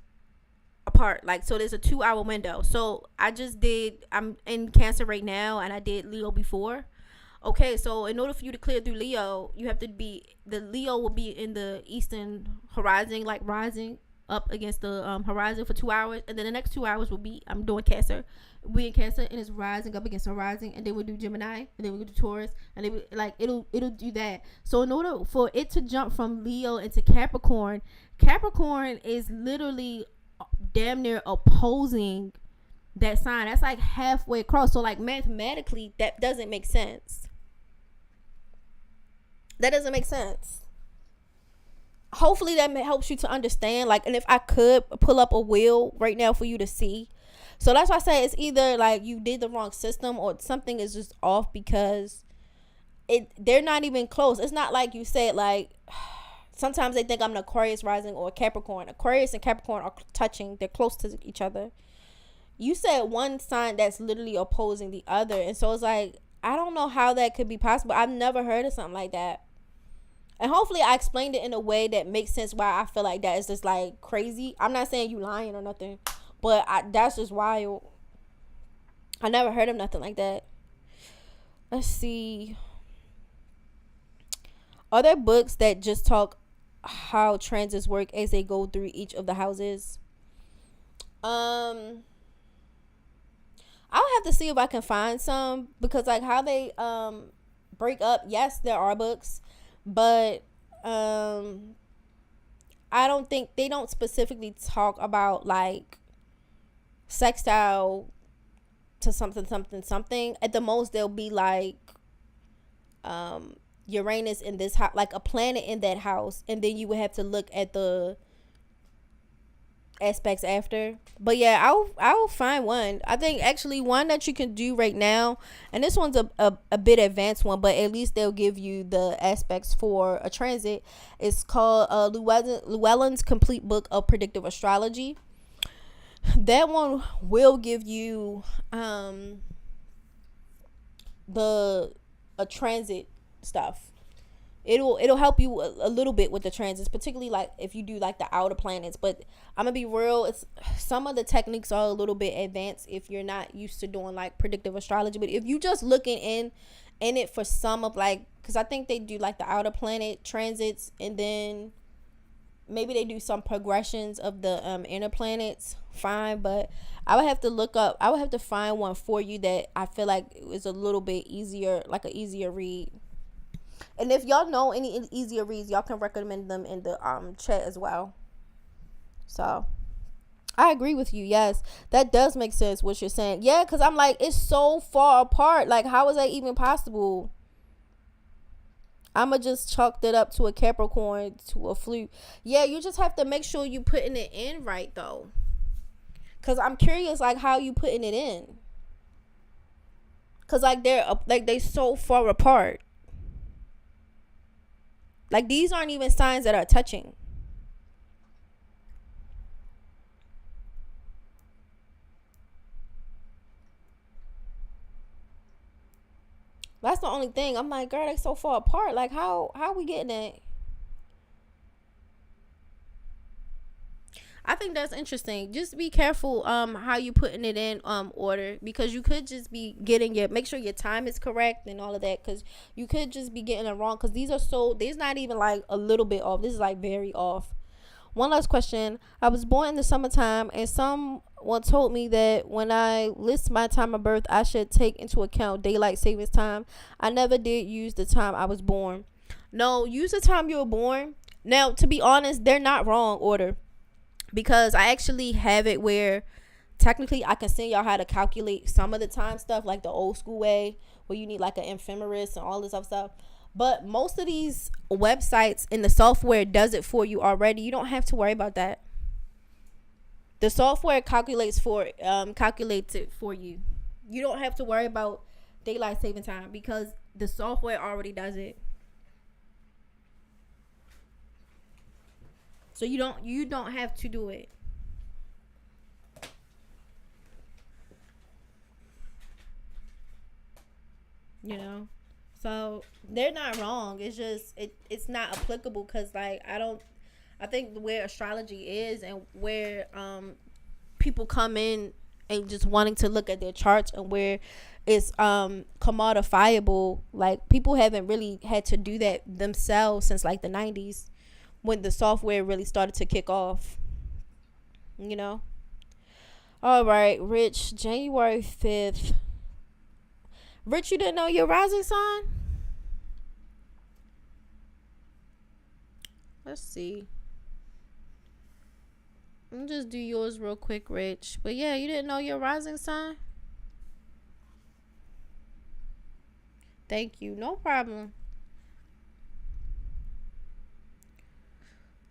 Speaker 4: apart. Like, so there's a 2-hour window. So I'm in Cancer right now, and I did Leo before. Okay, so in order for you to clear through Leo, you have to be, the Leo will be in the eastern horizon, like rising up against the horizon for 2 hours, and then the next 2 hours will be, I'm doing Cancer, we in Cancer, and it's rising up against horizon, and then we'll do Gemini, and then we'll do Taurus, and then like it'll do that. So in order for it to jump from Leo into Capricorn, Capricorn is literally damn near opposing that sign. That's like halfway across. So like mathematically, that doesn't make sense. That doesn't make sense. Hopefully that helps you to understand. Like, and if I could pull up a wheel right now for you to see. So that's why I say it's either like you did the wrong system or something is just off, because they're not even close. It's not like you said, like, sometimes they think I'm an Aquarius rising or a Capricorn. Aquarius and Capricorn are touching. They're close to each other. You said one sign that's literally opposing the other. And so it's like, I don't know how that could be possible. I've never heard of something like that. And hopefully I explained it in a way that makes sense why I feel like that is just like crazy. I'm not saying you lying or nothing, but that's just wild. I never heard of nothing like that. Let's see. Are there books that just talk how transits work as they go through each of the houses? I would have to see if I can find some, because like how they break up, yes, there are books, but I don't think they don't specifically talk about like sextile to something. At the most they'll be like Uranus in this house, like a planet in that house, and then you would have to look at the aspects after. But yeah, I'll find one. I think actually one that you can do right now, and this one's a bit advanced one, but at least they'll give you the aspects for a transit. It's called Llewellyn's Complete Book of Predictive Astrology. That one will give you a transit stuff. It'll help you a little bit with the transits, particularly like if you do like the outer planets. But I'm gonna be real, it's some of the techniques are a little bit advanced if you're not used to doing like predictive astrology. But if you just looking in it for some of like, because I think they do like the outer planet transits, and then maybe they do some progressions of the inner planets, fine. But I would have to find one for you that I feel like is a little bit easier, like an easier read. And if y'all know any easier reads, y'all can recommend them in the chat as well. So I agree with you. Yes, that does make sense what you're saying. Yeah, because I'm like, it's so far apart. Like, how is that even possible? I'ma just chalked it up to a Capricorn, to a flute. Yeah, you just have to make sure you putting it in right though. Cause I'm curious, like how you putting it in. Cause like they so far apart. Like these aren't even signs that are touching. That's the only thing. I'm like, girl, they so far apart. Like how we getting it? I think that's interesting. Just be careful how you putting it in order, because you could just be getting make sure your time is correct and all of that, because you could just be getting it wrong, because these not even like a little bit off. This is like very off. One last question. I was born in the summertime, and someone told me that when I list my time of birth, I should take into account daylight savings time. I never did use the time I was born. No, use the time you were born. Now, to be honest, they're not wrong order, because I actually have it where technically I can send y'all how to calculate some of the time stuff, like the old school way where you need like an ephemeris and all this other stuff. But most of these websites and the software does it for you already. You don't have to worry about that. The software calculates it for you. You don't have to worry about daylight saving time, because the software already does it. So you don't have to do it. You know? So they're not wrong. It's just it's not applicable, because like I think where astrology is and where people come in and just wanting to look at their charts and where it's commodifiable. Like, people haven't really had to do that themselves since like the 90s, when the software really started to kick off, you know. All right, Rich, January 5th. Rich, you didn't know your rising sign? Let's see. Let me just do yours real quick, Rich. But yeah, you didn't know your rising sign? Thank you. No problem.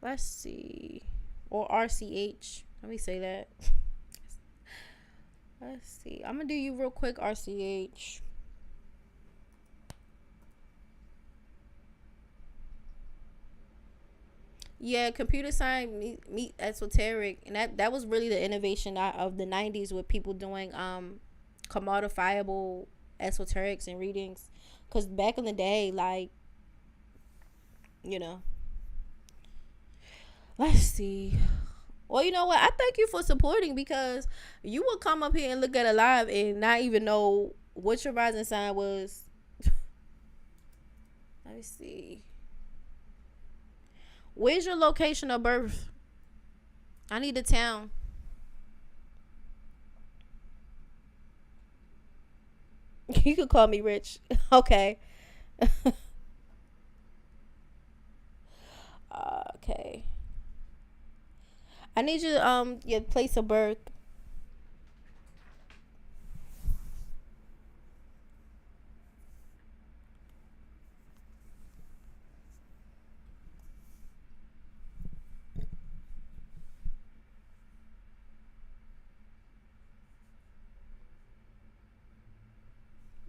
Speaker 4: Let's see. Or RCH. Let me say that. Let's see. I'm going to do you real quick, RCH. Yeah, computer science meet esoteric, and that was really the innovation of the 90s, with people doing commodifiable esoterics and readings. Because back in the day, like, you know. Let's see. Well, you know what? I thank you for supporting, because you would come up here and look at it live and not even know what your rising sign was. Let me see. Where's your location of birth? I need a town. You could call me Rich. Okay. Okay. I need you your place of birth.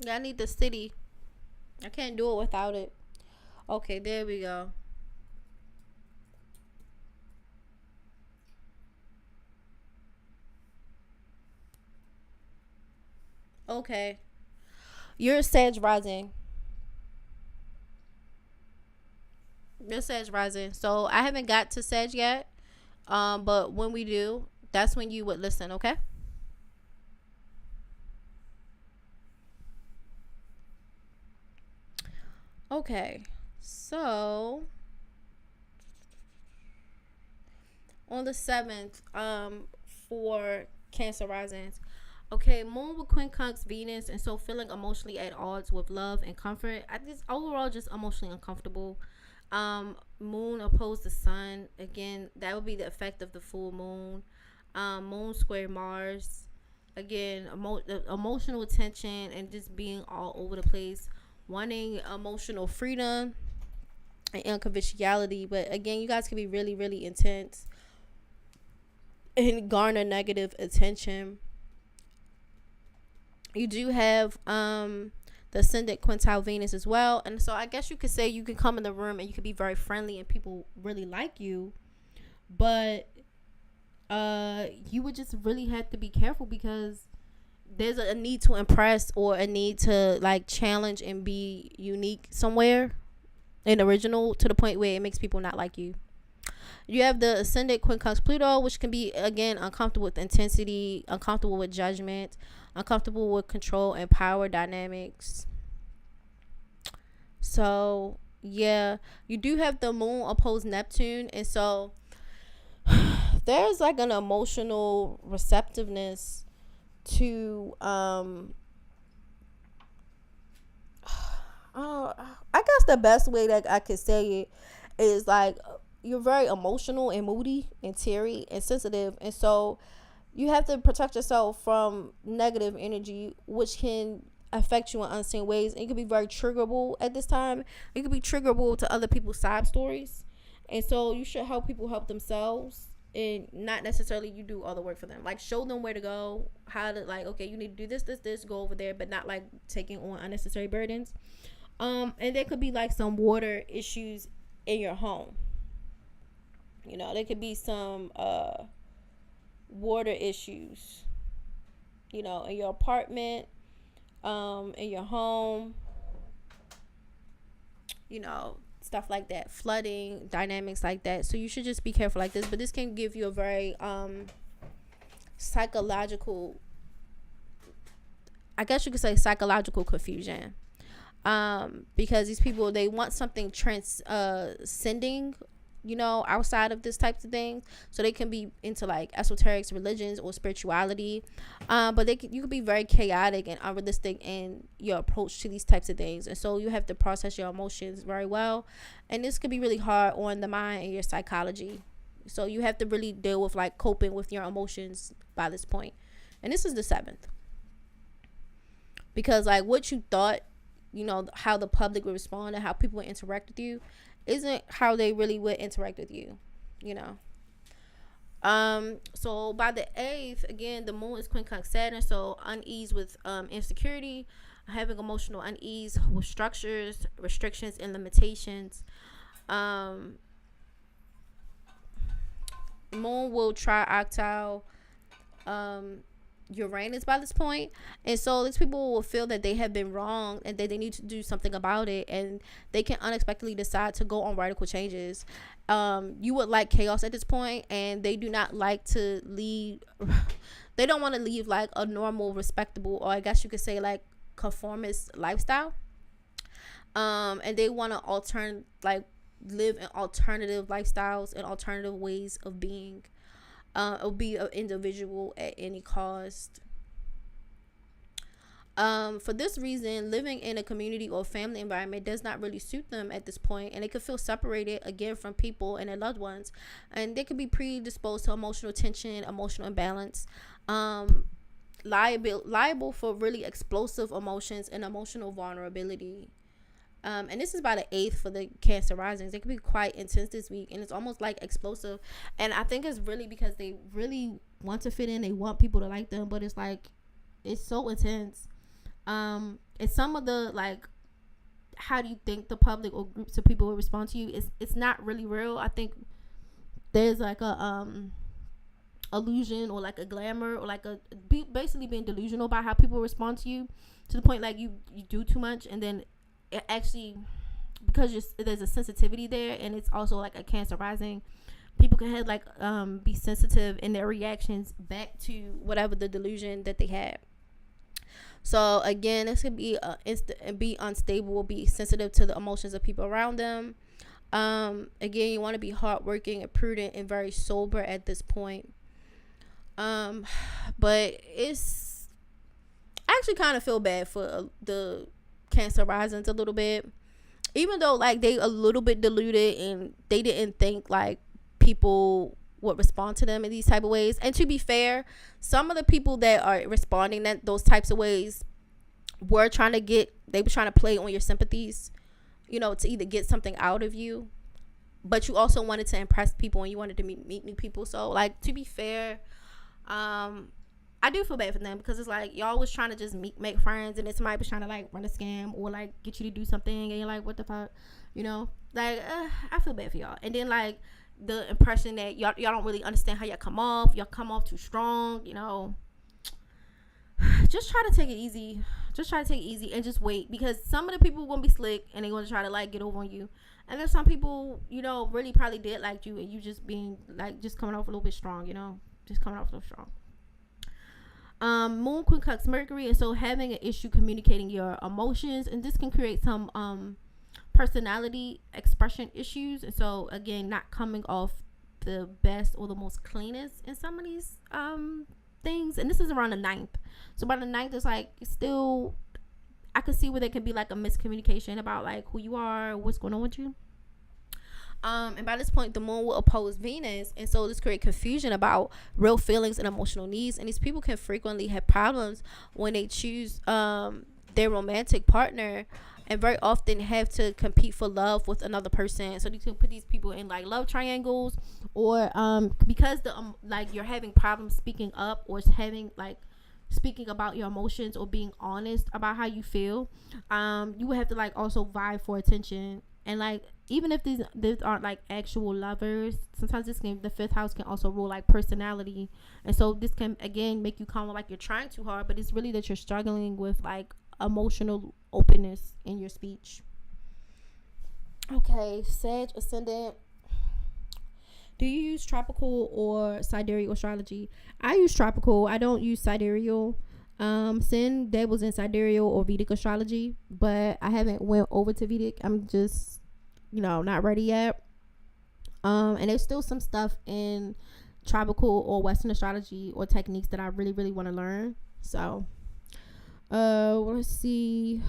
Speaker 4: Yeah, I need the city. I can't do it without it. Okay, there we go. Okay. You're Sag rising. You're Sag rising. So I haven't got to Sag yet. But when we do, that's when you would listen, okay? Okay, so on the 7th, for Cancer risings, okay, Moon with quincunx Venus, and so feeling emotionally at odds with love and comfort. I just overall just emotionally uncomfortable. Moon opposed the Sun, again, that would be the effect of the full moon. Moon square Mars, again, emotional tension and just being all over the place. Wanting emotional freedom and unconventionality, but again, you guys can be really, really intense and garner negative attention. You do have the ascendant quintile Venus as well, and so I guess you could say you can come in the room and you could be very friendly and people really like you, but you would just really have to be careful, because there's a need to impress or a need to like challenge and be unique somewhere and original, to the point where it makes people not like you. You have the ascendant quincunx Pluto, which can be, again, uncomfortable with intensity, uncomfortable with judgment, uncomfortable with control and power dynamics. So yeah, you do have the moon opposed Neptune, and so there's like an emotional receptiveness to I guess the best way that I could say it is like you're very emotional and moody and teary and sensitive, and so you have to protect yourself from negative energy, which can affect you in unseen ways, and it can be very triggerable at this time. It can be triggerable to other people's side stories, and so you should help people help themselves, and not necessarily you do all the work for them. Like, show them where to go, how to, like, okay, you need to do this, go over there, but not like taking on unnecessary burdens. And there could be like some water issues in your home. You know, there could be some water issues, you know, in your apartment, in your home, you know, stuff like that, flooding, dynamics like that. So you should just be careful like this, but this can give you a very psychological I guess you could say psychological confusion. Because these people, they want something transcending, outside of this types of things, so they can be into like esoterics, religions, or spirituality, but you could be very chaotic and unrealistic in your approach to these types of things, and so you have to process your emotions very well, and this could be really hard on the mind and your psychology, so you have to really deal with like coping with your emotions by this point. And this is the 7th, because like what you thought, how the public would respond and how people would interact with you isn't how they really would interact with you, So by the 8th, again, the moon is quincunx Saturn, so unease with insecurity, having emotional unease with structures, restrictions, and limitations. Moon will trioctile Uranus by this point, and so these people will feel that they have been wrong and that they need to do something about it, and they can unexpectedly decide to go on radical changes. You would like chaos at this point, and they do not like to lead they don't want to leave like a normal, respectable, or I guess you could say like conformist lifestyle, and they want to live in alternative lifestyles and alternative ways of being. It'll be an individual at any cost. For this reason, living in a community or family environment does not really suit them at this point, and they could feel separated again from people and their loved ones, and they could be predisposed to emotional tension, emotional imbalance, liable for really explosive emotions and emotional vulnerability. And this is by the 8th for the Cancer risings. They can be quite intense this week, and it's almost like explosive. And I think it's really because they really want to fit in. They want people to like them, but it's like, it's so intense. It's some of the like, how do you think the public or groups of people will respond to you? It's not really real. I think there's like a illusion or like a glamour or like basically being delusional about how people respond to you, to the point like you do too much, and then it actually, because there's a sensitivity there, and it's also like a Cancer rising, people can have like be sensitive in their reactions back to whatever the delusion that they have. So again, this could be be unstable, be sensitive to the emotions of people around them. Again, you want to be hardworking and prudent and very sober at this point. But it's, I actually kind of feel bad for the Cancer risings a little bit, even though like they a little bit deluded and they didn't think like people would respond to them in these type of ways. And to be fair, some of the people that are responding that those types of ways were trying to play on your sympathies, to either get something out of you, but you also wanted to impress people and you wanted to meet new people. So like, to be fair, I do feel bad for them, because it's like y'all was trying to just make friends, and then somebody was trying to like run a scam or like get you to do something, and you're like, what the fuck, like I feel bad for y'all. And then like the impression that y'all don't really understand how y'all come off too strong, just try to take it easy, and just wait, because some of the people gonna be slick and they gonna try to like get over on you, and there's some people really probably did like you, and you just being like just coming off a little bit strong, just coming off a little strong. Moon quincunx Mercury, and so having an issue communicating your emotions, and this can create some personality expression issues, and so again, not coming off the best or the most cleanest in some of these things. And this is around the 9th, so by the 9th, it's like, it's still, I could see where there can be like a miscommunication about like who you are, what's going on with you. And by this point, the moon will oppose Venus, and so this creates confusion about real feelings and emotional needs, and these people can frequently have problems when they choose their romantic partner, and very often have to compete for love with another person. So you can put these people in like love triangles, or because the like you're having problems speaking up, or having like speaking about your emotions, or being honest about how you feel, you would have to like also vie for attention. And like, even if these aren't like actual lovers, sometimes the 5th house can also rule like personality, and so this can again make you kind of like you're trying too hard, but it's really that you're struggling with like emotional openness in your speech. Okay, Sag ascendant. Do you use tropical or sidereal astrology? I use tropical. I don't use sidereal.
Speaker 2: Sin dabbles in sidereal or Vedic astrology, but I haven't went over to Vedic. I'm just, not ready yet. And there's still some stuff in tropical or Western astrology or techniques that I really, really want to learn. So, let's see.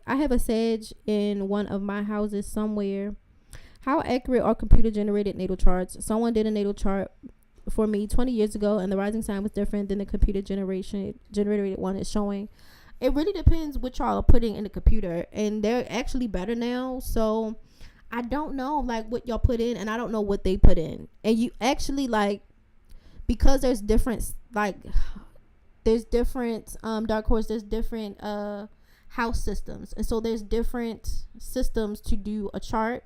Speaker 2: I have a Sag in one of my houses somewhere. How accurate are computer generated natal charts? Someone did a natal chart for me 20 years ago, and the rising sign was different than the computer generated one is showing. It really depends what y'all are putting in the computer, and they're actually better now. So I don't know what y'all put in, and I don't know what they put in. And you actually because there's different dark horse, there's different house systems, and so there's different systems to do a chart.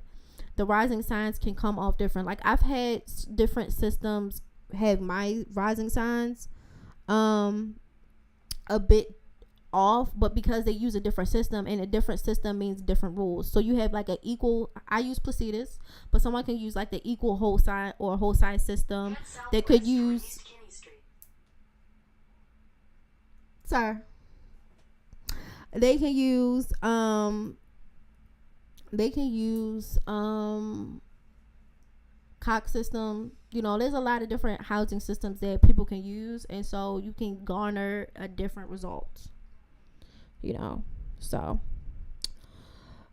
Speaker 2: The rising signs can come off different. I've had different systems have my rising signs a bit off, but because they use a different system, and a different system means different rules. So you have an equal, I use Placidus, but someone can use the equal whole sign or whole sign system. They could use they can use Cox system. There's a lot of different housing systems that people can use, and so you can garner a different result. So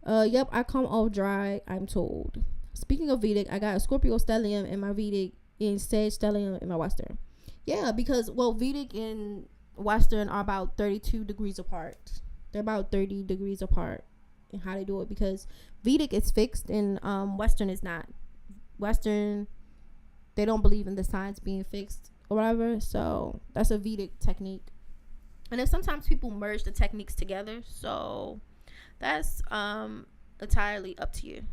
Speaker 2: yep, I come off dry, I'm told. Speaking of Vedic, I got a Scorpio stellium in my Vedic and Sag stellium in my Western. Yeah, because Vedic and Western are about 32 degrees apart. They're about 30 degrees apart in how they do it, because Vedic is fixed and Western is not. Western, they don't believe in the signs being fixed or whatever, so that's a Vedic technique. And then sometimes people merge the techniques together, so that's entirely up to you.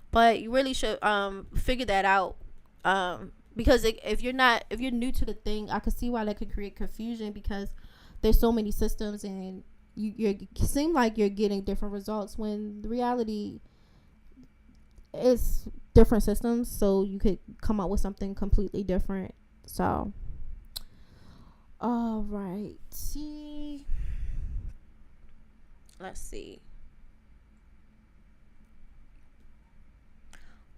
Speaker 2: But you really should figure that out, because if you're new to the thing, I could see why that could create confusion, because there's so many systems, and you seem like you're getting different results when the reality is different systems, so you could come up with something completely different. So all right, let's see.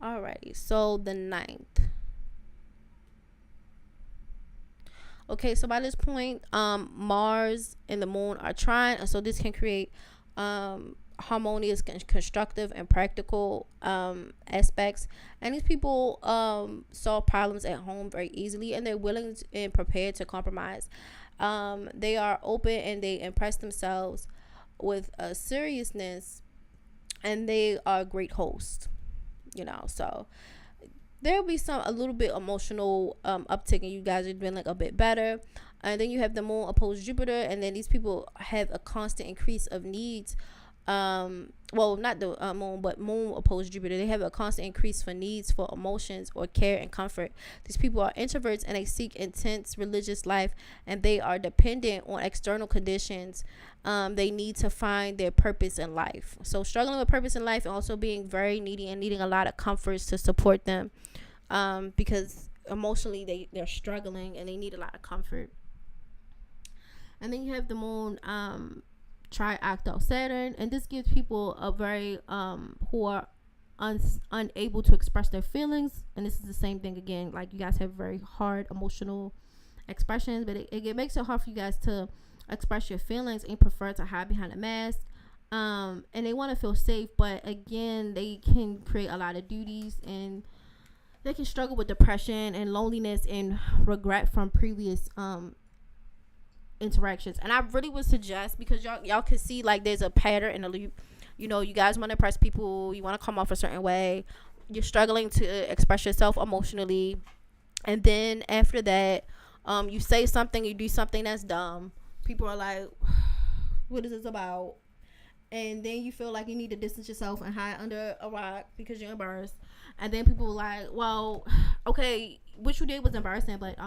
Speaker 2: Alrighty, so the 9th. Okay, so by this point, Mars and the moon are trine, and so this can create harmonious, constructive, and practical aspects. And these people solve problems at home very easily, and they're willing and prepared to compromise. They are open, and they impress themselves with a seriousness, and they are a great host. So there'll be a little bit emotional uptick, and you guys are doing a bit better. And then you have the moon opposed Jupiter, and then these people have a constant increase of needs. Not the moon, but moon opposed Jupiter. They have a constant increase for needs for emotions or care and comfort. These people are introverts, and they seek intense religious life, and they are dependent on external conditions. They need to find their purpose in life. So struggling with purpose in life, and also being very needy and needing a lot of comforts to support them, because emotionally they're struggling and they need a lot of comfort. And then you have the moon triactal Saturn, and this gives people a very who are unable to express their feelings. And this is the same thing again, you guys have very hard emotional expressions, but it makes it hard for you guys to express your feelings and prefer to hide behind a mask. And they want to feel safe, but again, they can create a lot of duties, and they can struggle with depression and loneliness and regret from previous interactions. And I really would suggest, because y'all can see there's a pattern in the loop. You guys want to impress people, you want to come off a certain way, you're struggling to express yourself emotionally, and then after that you say something, you do something that's dumb. People are like, what is this about? And then you feel like you need to distance yourself and hide under a rock because you're embarrassed. And then people are like, well, okay, what you did was embarrassing, but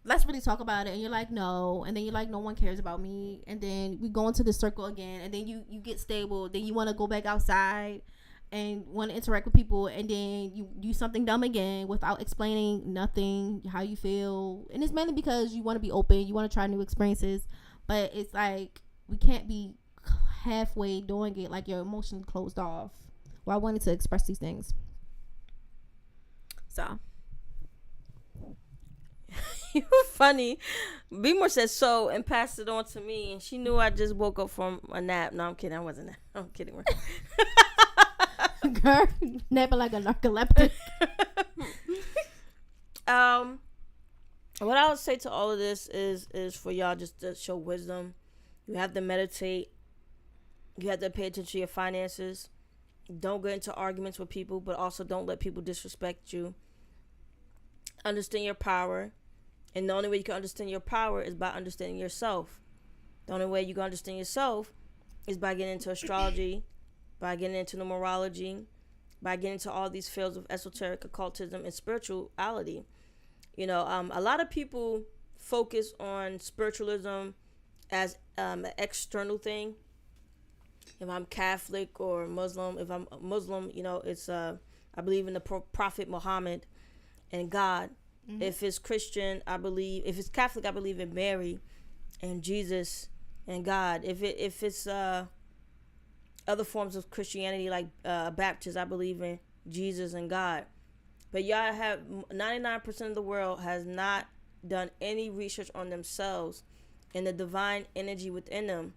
Speaker 2: let's really talk about it. And you're like, no. And then you're like, no one cares about me. And then we go into the circle again, and then you get stable. Then you want to go back outside, and want to interact with people, and then you do something dumb again without explaining nothing, how you feel. And it's mainly because you want to be open, you want to try new experiences, but it's like we can't be halfway doing it, like you're emotionally closed off while wanting to express these things.
Speaker 4: So
Speaker 1: You were funny. BMORE said so and passed it on to me, and she knew I just woke up from a nap. No, I'm kidding. I wasn't. I'm kidding.
Speaker 2: Girl, napping like a narcoleptic.
Speaker 1: What I would say to all of this is for y'all just to show wisdom. You have to meditate. You have to pay attention to your finances. Don't get into arguments with people, but also don't let people disrespect you. Understand your power. And the only way you can understand your power is by understanding yourself. The only way you can understand yourself is by getting into astrology, by getting into numerology, by getting into all these fields of esoteric occultism and spirituality. You know, a lot of people focus on spiritualism as an external thing. If I'm Catholic or Muslim, if I'm Muslim, you know, it's I believe in the Prophet Muhammad and God. Mm-hmm. If it's Christian, if it's Catholic, I believe in Mary and Jesus and God. If it's other forms of Christianity like Baptist, I believe in Jesus and God. But y'all have 99% of the world has not done any research on themselves and the divine energy within them,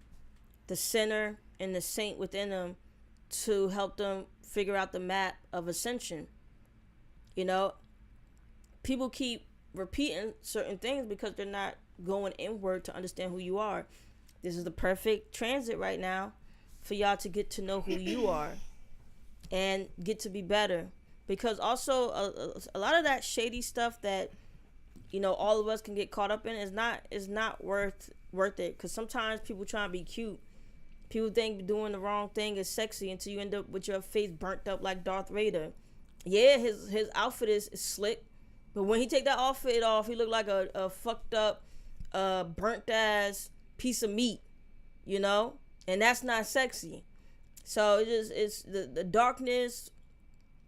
Speaker 1: the sinner and the saint within them, to help them figure out the map of ascension. You know, people keep repeating certain things because they're not going inward to understand who you are. This is the perfect transit right now for y'all to get to know who you are and get to be better. Because also a lot of that shady stuff that, you know, all of us can get caught up in is not worth it. Because sometimes people try to be cute. People think doing the wrong thing is sexy until you end up with your face burnt up like Darth Vader. Yeah, his outfit is slick, but when he take that outfit off, he look like a fucked up, burnt ass piece of meat, you know, and that's not sexy. So it's the darkness,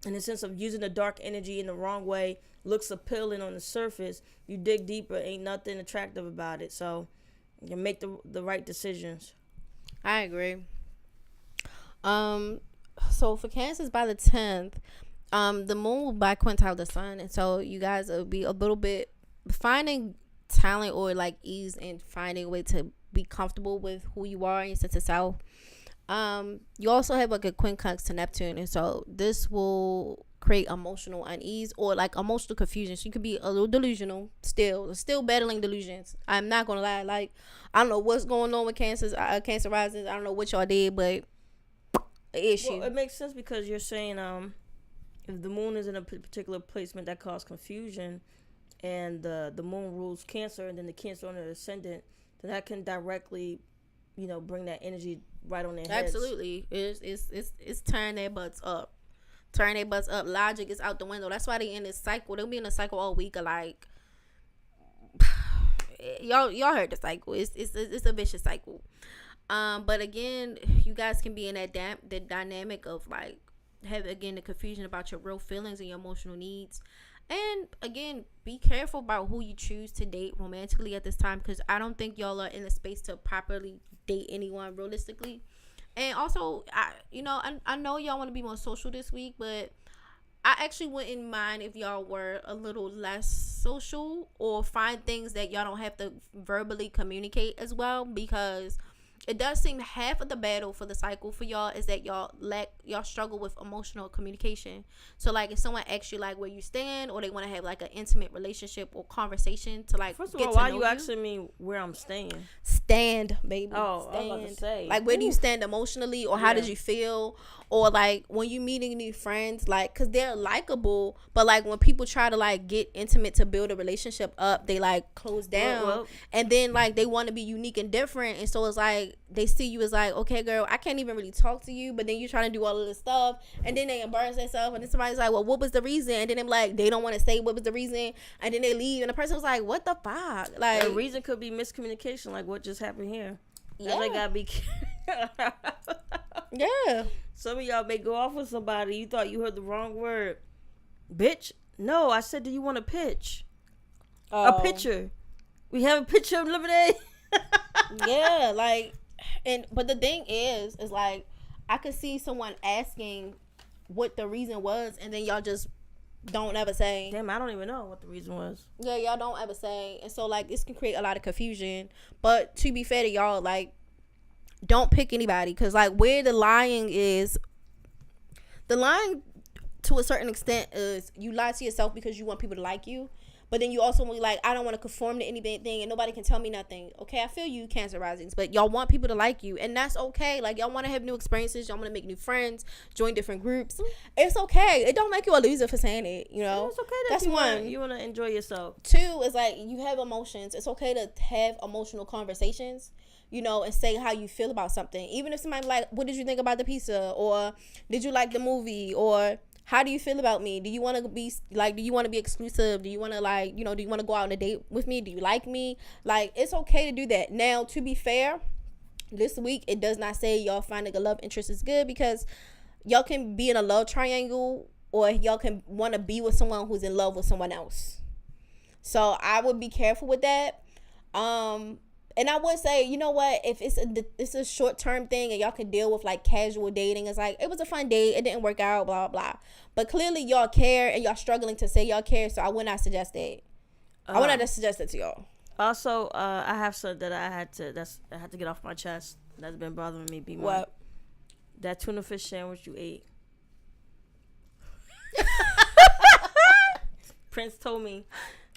Speaker 1: in the sense of using the dark energy in the wrong way, looks appealing on the surface. You dig deeper, ain't nothing attractive about it. So you can make the right decisions.
Speaker 4: I agree. So for Cancers, by the 10th, the moon will biquintile the sun, and so you guys will be a little bit finding talent or like ease in finding a way to be comfortable with who you are and your sense of self. You also have like a quincunx to Neptune, and so this will create emotional unease or like emotional confusion. So you could be a little delusional, still battling delusions. I'm not gonna lie, like I don't know what's going on with Cancer rising. I don't know what y'all did, but issue.
Speaker 1: Well, it makes sense because you're saying if the moon is in a particular placement that causes confusion, and the moon rules Cancer, and then the Cancer on the ascendant, then that can directly, you know, bring that energy right on their heads.
Speaker 4: Absolutely. It's turning their butts up. Logic is out the window. That's why they in this cycle. They'll be in a cycle all week of like y'all heard the cycle. It's a vicious cycle. But again, you guys can be in the dynamic of like have again the confusion about your real feelings and your emotional needs. And again, be careful about who you choose to date romantically at this time, because I don't think y'all are in the space to properly date anyone realistically. And also, I know y'all want to be more social this week, but I actually wouldn't mind if y'all were a little less social or find things that y'all don't have to verbally communicate as well, because it does seem half of the battle for the cycle for y'all is that y'all struggle with emotional communication. So like if someone asks you like where you stand, or they want to have like an intimate relationship or conversation to like
Speaker 1: first of all, why are you asking me where I'm staying?
Speaker 4: Stand, baby.
Speaker 1: Oh, I was about to say,
Speaker 4: like where do you stand emotionally, or how did you feel, or like when you meeting new friends, like because they're likable, but like when people try to like get intimate to build a relationship up, they like close down, and then like they want to be unique and different, and so it's like they see you as like, okay girl, I can't even really talk to you, but then you're trying to do all of this stuff, and then they embarrass themselves, and then somebody's like, well, what was the reason? And then they're like, they don't want to say what was the reason, and then they leave, and the person was like, what the fuck? Like
Speaker 1: the reason could be miscommunication, like what just happened here. Yeah, they gotta be
Speaker 4: yeah.
Speaker 1: Some of y'all may go off with somebody. You thought you heard the wrong word. Bitch. No, I said, do you want a pitch? A picture. We have a picture of lemonade.
Speaker 4: Yeah, like, but the thing is like, I could see someone asking what the reason was, and then y'all just don't ever say.
Speaker 1: Damn, I don't even know what the reason was.
Speaker 4: Yeah, y'all don't ever say. And so, like, this can create a lot of confusion. But to be fair to y'all, like, don't pick anybody. Because, like, where the lying to a certain extent is you lie to yourself because you want people to like you. But then you also be like, I don't want to conform to anything and nobody can tell me nothing. Okay, I feel you, Cancer risings, but y'all want people to like you, and that's okay. Like, y'all want to have new experiences, y'all want to make new friends, join different groups. It's okay. It don't make you a loser for saying it, you know.
Speaker 1: Yeah, it's okay
Speaker 4: that's one.
Speaker 1: You want to enjoy yourself.
Speaker 4: Two is like, you have emotions. It's okay to have emotional conversations, you know, and say how you feel about something. Even if somebody like, what did you think about the pizza, or did you like the movie, or how do you feel about me? Do you want to be like, do you want to be exclusive? Do you want to, like, you know, do you want to go out on a date with me? Do you like me? Like, it's okay to do that. Now, to be fair, this week, it does not say y'all finding a love interest is good, because y'all can be in a love triangle, or y'all can want to be with someone who's in love with someone else. So I would be careful with that. And I would say, you know what, if it's a short-term thing and y'all can deal with, like, casual dating, it's like, it was a fun date, it didn't work out, blah, blah, blah. But clearly y'all care, and y'all struggling to say y'all care, so I would not suggest that. I would not suggest it to y'all.
Speaker 1: Also, I have something that I had to get off my chest that's been bothering me. BMORE.
Speaker 4: What?
Speaker 1: That tuna fish sandwich you ate. Prince told me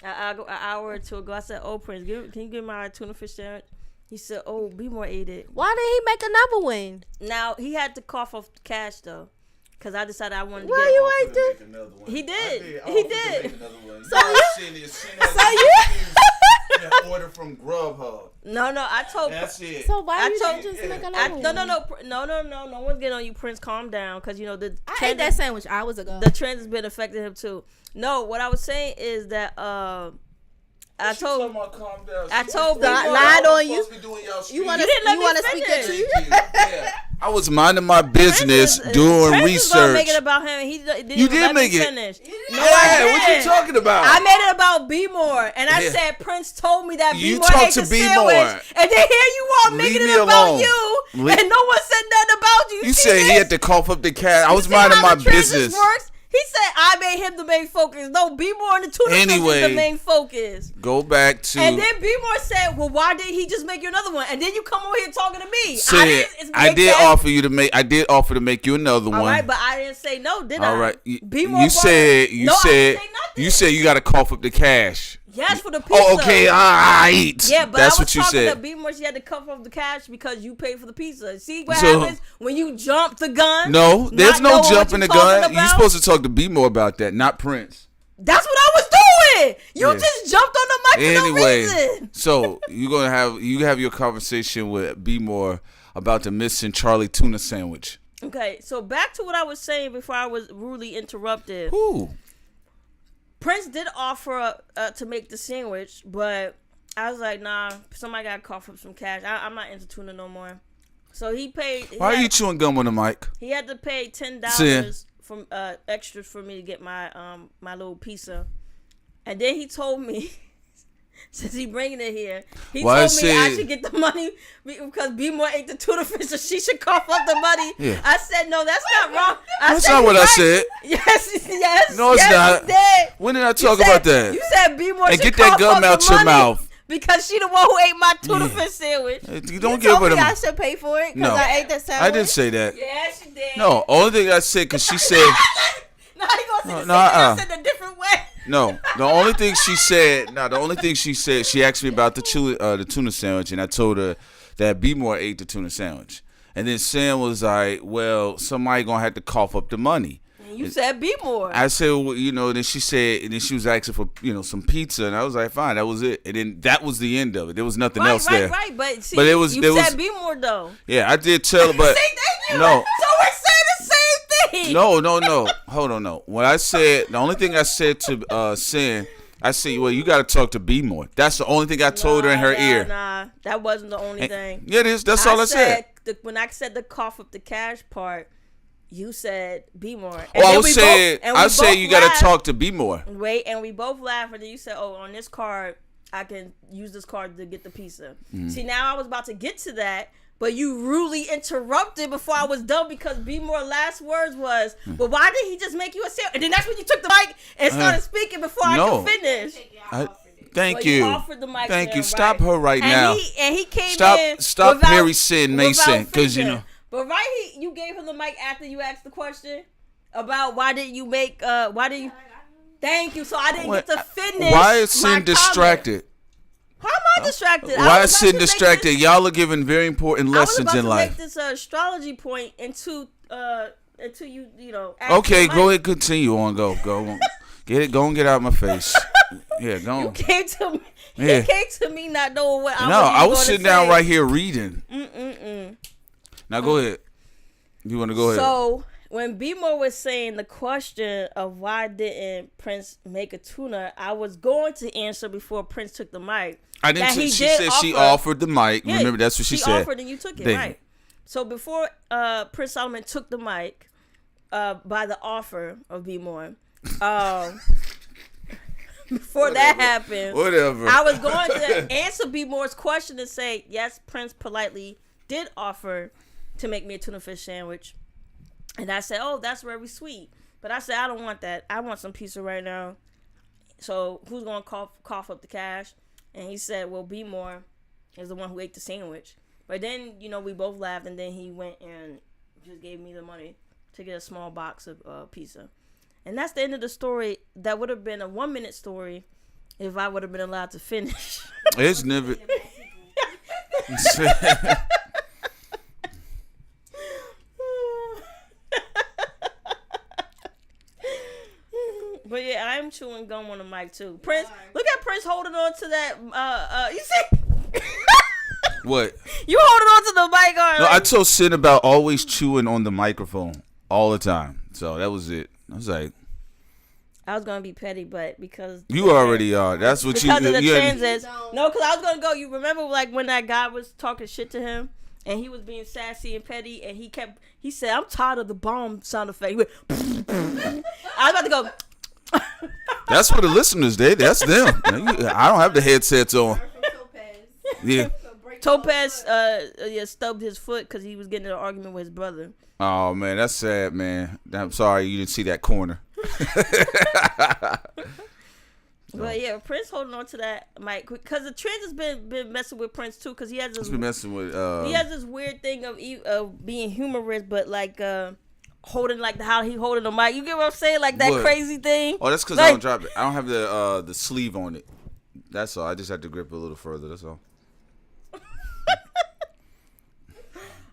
Speaker 1: an hour or two ago. I said, "Oh, Prince, can you give my tuna fish sandwich?" He said, "Oh, BMORE ate it."
Speaker 4: Why did he make another one?
Speaker 1: Now he had to cough off the cash though, because I decided I wanted to
Speaker 4: Why
Speaker 1: get.
Speaker 4: you ain't do?
Speaker 1: He did.
Speaker 3: He did.
Speaker 4: So you
Speaker 3: order from Grubhub.
Speaker 1: No, I told.
Speaker 3: That's it.
Speaker 4: So why you
Speaker 3: told-
Speaker 4: just make another
Speaker 1: No,
Speaker 4: one?
Speaker 1: no one's getting on you, Prince. Calm down, because you know the.
Speaker 4: I ate that sandwich hours ago.
Speaker 1: The trend has been affecting him too. No, what I was saying is that I told
Speaker 4: lied on you. You want to speak the truth?
Speaker 3: Yeah. I was minding my business doing
Speaker 1: Prince
Speaker 3: research.
Speaker 1: was gonna make it about him. He didn't
Speaker 3: You
Speaker 1: even
Speaker 3: did
Speaker 1: let
Speaker 3: make
Speaker 1: me
Speaker 3: it.
Speaker 1: finish. No,
Speaker 3: Yeah, what you talking about?
Speaker 1: I made it about BMORE, and I
Speaker 3: Yeah.
Speaker 1: said Prince told me that
Speaker 3: You
Speaker 1: BMORE
Speaker 3: talk
Speaker 1: ate
Speaker 3: to
Speaker 1: the
Speaker 3: BMORE.
Speaker 1: sandwich, and then here you are making
Speaker 3: Leave
Speaker 1: it
Speaker 3: me
Speaker 1: about
Speaker 3: alone.
Speaker 1: you,
Speaker 3: Le-
Speaker 1: and no one said nothing about you.
Speaker 3: You
Speaker 1: see
Speaker 3: said
Speaker 1: this?
Speaker 3: he had to cough up the cat. I was
Speaker 1: See
Speaker 3: minding
Speaker 1: how
Speaker 3: my
Speaker 1: the transition
Speaker 3: business.
Speaker 1: Works? He said I made him the main focus. No, BMORE and the tuna fish is the main focus.
Speaker 3: Go back to.
Speaker 1: And then BMORE said, "Well, why did he just make you another one?" And then you come over here talking to me.
Speaker 3: I did offer to make you another one.
Speaker 1: All right, but I didn't say no, did I?
Speaker 3: All right.
Speaker 1: BMORE
Speaker 3: You said
Speaker 1: I didn't say nothing.
Speaker 3: you said you got to cough up the cash.
Speaker 1: Yes, for the pizza.
Speaker 3: Oh, okay. All right.
Speaker 1: Yeah, but
Speaker 3: that's
Speaker 1: I was
Speaker 3: what you
Speaker 1: talking
Speaker 3: said.
Speaker 1: to BMORE. She had to cover up the cash because you paid for the pizza. See what happens when you jump the gun?
Speaker 3: No, there's no jumping the gun.
Speaker 1: You're
Speaker 3: You're supposed to talk to BMORE about that, not Prince.
Speaker 1: That's what I was doing. You just jumped on the mic for no reason.
Speaker 3: So you have your conversation with BMORE about the missing Charlie tuna sandwich.
Speaker 1: Okay, so back to what I was saying before I was rudely interrupted.
Speaker 3: Who?
Speaker 1: Prince did offer to make the sandwich, but I was like, nah, somebody got to cough up some cash. I'm not into tuna no more. So he paid.
Speaker 3: Why are you chewing gum on the mic?
Speaker 1: He had to pay $10 from extras for me to get my my little pizza, and then he told me, since he bringing it here, he told me I should get the money because BMORE ate the tuna fish, so she should cough up the money.
Speaker 3: Yeah.
Speaker 1: I said, no, that's not wrong.
Speaker 3: That's not what I said.
Speaker 1: Yes.
Speaker 3: No, it's not.
Speaker 1: You did.
Speaker 3: When did I talk about that?
Speaker 1: You said BMORE should
Speaker 3: get that
Speaker 1: cough
Speaker 3: gum
Speaker 1: up
Speaker 3: out
Speaker 1: the
Speaker 3: your
Speaker 1: money
Speaker 3: mouth.
Speaker 1: because she the one who ate my tuna fish sandwich.
Speaker 3: You don't give her the
Speaker 4: I should pay for it because I ate the sandwich.
Speaker 3: I didn't say that.
Speaker 1: Yeah, she did.
Speaker 3: No, only thing I said because she said.
Speaker 1: No, he gonna say the same thing I said a different way.
Speaker 3: No, the only thing she said, she asked me about the tuna sandwich, and I told her that BMORE ate the tuna sandwich. And then Sam was like, well, somebody gonna have to cough up the money.
Speaker 1: And you said BMORE.
Speaker 3: I said, well, then she said, and then she was asking for, some pizza, and I was like, fine, that was it. And then that was the end of it. There was nothing else there.
Speaker 1: Right, but see,
Speaker 3: but it was,
Speaker 1: you said BMORE though.
Speaker 3: Yeah, I did tell her, but no.
Speaker 1: So we're saying the same thing.
Speaker 3: No. Hold on, no. What I said, the only thing I said to Sam, I said, well, you got to talk to BMORE. That's the only thing I told her in her ear.
Speaker 1: Nah, that wasn't the only thing.
Speaker 3: Yeah, it is. That's all I said.
Speaker 1: When I said the cough up the cash part, you said BMORE.
Speaker 3: Oh, I said you got to talk to BMORE.
Speaker 1: Wait, and we both laughed, and then you said, "Oh, on this card, I can use this card to get the pizza." See, now I was about to get to that, but you rudely interrupted before I was done because BMORE last words was, "Well, why did he just make you a sandwich?" And then that's when you took the mic and started speaking before I could finish.
Speaker 3: Thank you.
Speaker 1: Offered the mic
Speaker 3: Thank
Speaker 1: to
Speaker 3: you.
Speaker 1: him,
Speaker 3: Stop
Speaker 1: right?
Speaker 3: her right now.
Speaker 1: And he came in.
Speaker 3: Stop
Speaker 1: without,
Speaker 3: Harry Sin Mason, because you know.
Speaker 1: But you gave him the mic after you asked the question about why did you make why did you? Thank you. So I didn't get to finish.
Speaker 3: Why is Sin distracted?
Speaker 1: How am I distracted?
Speaker 3: Why is Sin distracted? Y'all are giving very important lessons in life.
Speaker 1: I was about to make this astrology point until you know.
Speaker 3: Okay, go ahead, continue on. Go on. Get it. Go and get out of my face. Yeah, go on.
Speaker 1: You came to me.
Speaker 3: Yeah.
Speaker 1: He came to me not knowing what
Speaker 3: I was sitting down right here reading.
Speaker 1: Mm-mm-mm.
Speaker 3: Now go ahead. You want to go ahead?
Speaker 1: So when BMORE was saying the question of why didn't Prince make a tuna, I was going to answer before Prince took the mic.
Speaker 3: I didn't. She said she offered the mic. Yeah, remember, that's what she said.
Speaker 1: She offered and you took it, right? So before Prince Solomon took the mic, by the offer of BMORE, before that happened, I was going to answer BMORE's question and say yes. Prince politely did offer to make me a tuna fish sandwich, and I said, "Oh, that's very sweet." But I said, "I don't want that. I want some pizza right now." So who's gonna cough up the cash? And he said, "Well, BMORE is the one who ate the sandwich." But then, you know, we both laughed, and then he went and just gave me the money to get a small box of pizza. And that's the end of the story. That would have been a 1-minute story if I would have been allowed to finish.
Speaker 3: It's never.
Speaker 1: But yeah, I'm chewing gum on the mic too. Prince, look at Prince holding on to that. You see?
Speaker 3: What?
Speaker 1: You holding on to the mic?
Speaker 3: No, I told Sin about always chewing on the microphone all the time. So that was it. I was like,
Speaker 1: I was gonna be petty, but because
Speaker 3: you already are. That's what
Speaker 1: because of the transits. No, because I was gonna go. You remember like when that guy was talking shit to him, and he was being sassy and petty, and he said, "I'm tired of the bomb sound effect." He went, I was about to go.
Speaker 3: That's for the listeners, that's them. I don't have the headsets on. Yeah.
Speaker 1: Topaz stubbed his foot because he was getting in an argument with his brother.
Speaker 3: Oh man, that's sad, man. I'm sorry you didn't see that corner.
Speaker 1: But yeah, Prince holding on to that mic because the trend has been messing with Prince too because he has this.
Speaker 3: He's been messing with.
Speaker 1: He has this weird thing of being humorous, but like holding like how he holding the mic. You get what I'm saying? Like that crazy thing.
Speaker 3: Oh, that's because I don't drop it. I don't have the sleeve on it. That's all. I just had to grip it a little further. That's all.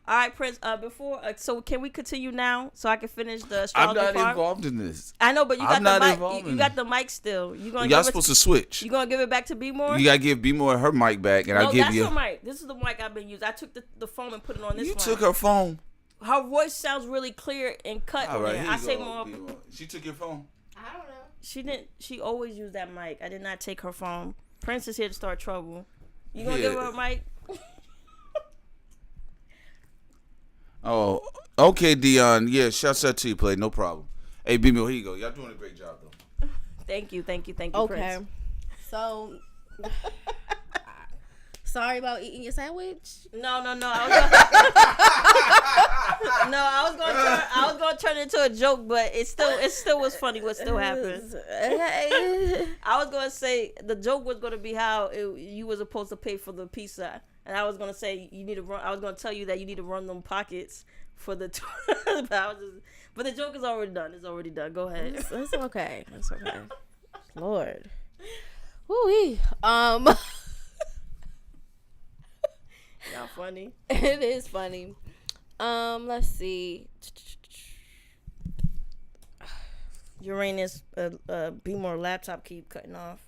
Speaker 1: All right, Prince. Before, so can we continue now so I can finish the astrology
Speaker 3: part? I'm not
Speaker 1: part?
Speaker 3: involved in this.
Speaker 1: I know, but you got the mic. You got the mic still. Y'all
Speaker 3: supposed to switch.
Speaker 1: You gonna give it back to BMORE?
Speaker 3: You gotta give BMORE her mic back, and I'll give you.
Speaker 1: No, that's her mic. This is the mic I've been using. I took the phone and put it on this.
Speaker 3: You took her phone.
Speaker 1: Her voice sounds really clear and cut.
Speaker 3: All right,
Speaker 1: I say more.
Speaker 3: She took your phone.
Speaker 4: I don't know.
Speaker 1: She didn't. She always used that mic. I did not take her phone. Prince is here to start trouble. You gonna give her a mic?
Speaker 3: Oh, okay, Dion. Yeah, shouts out to you, play. No problem. Hey, BMORE, here you go. Y'all doing a great job, though.
Speaker 1: Thank you,
Speaker 4: okay.
Speaker 1: Prince.
Speaker 4: So, sorry about eating your sandwich.
Speaker 1: No. I was gonna turn it into a joke, but it still was funny what still happened. I was gonna say the joke was gonna be how you were supposed to pay for the pizza. And I was gonna say you need to run. I was gonna tell you that you need to run them pockets for the. But the joke is already done. It's already done. Go ahead.
Speaker 4: It's okay. It's okay. Lord. Woo-wee.
Speaker 1: Y'all funny.
Speaker 4: It is funny. Let's see.
Speaker 1: Uranus, BMORE laptop keep cutting off.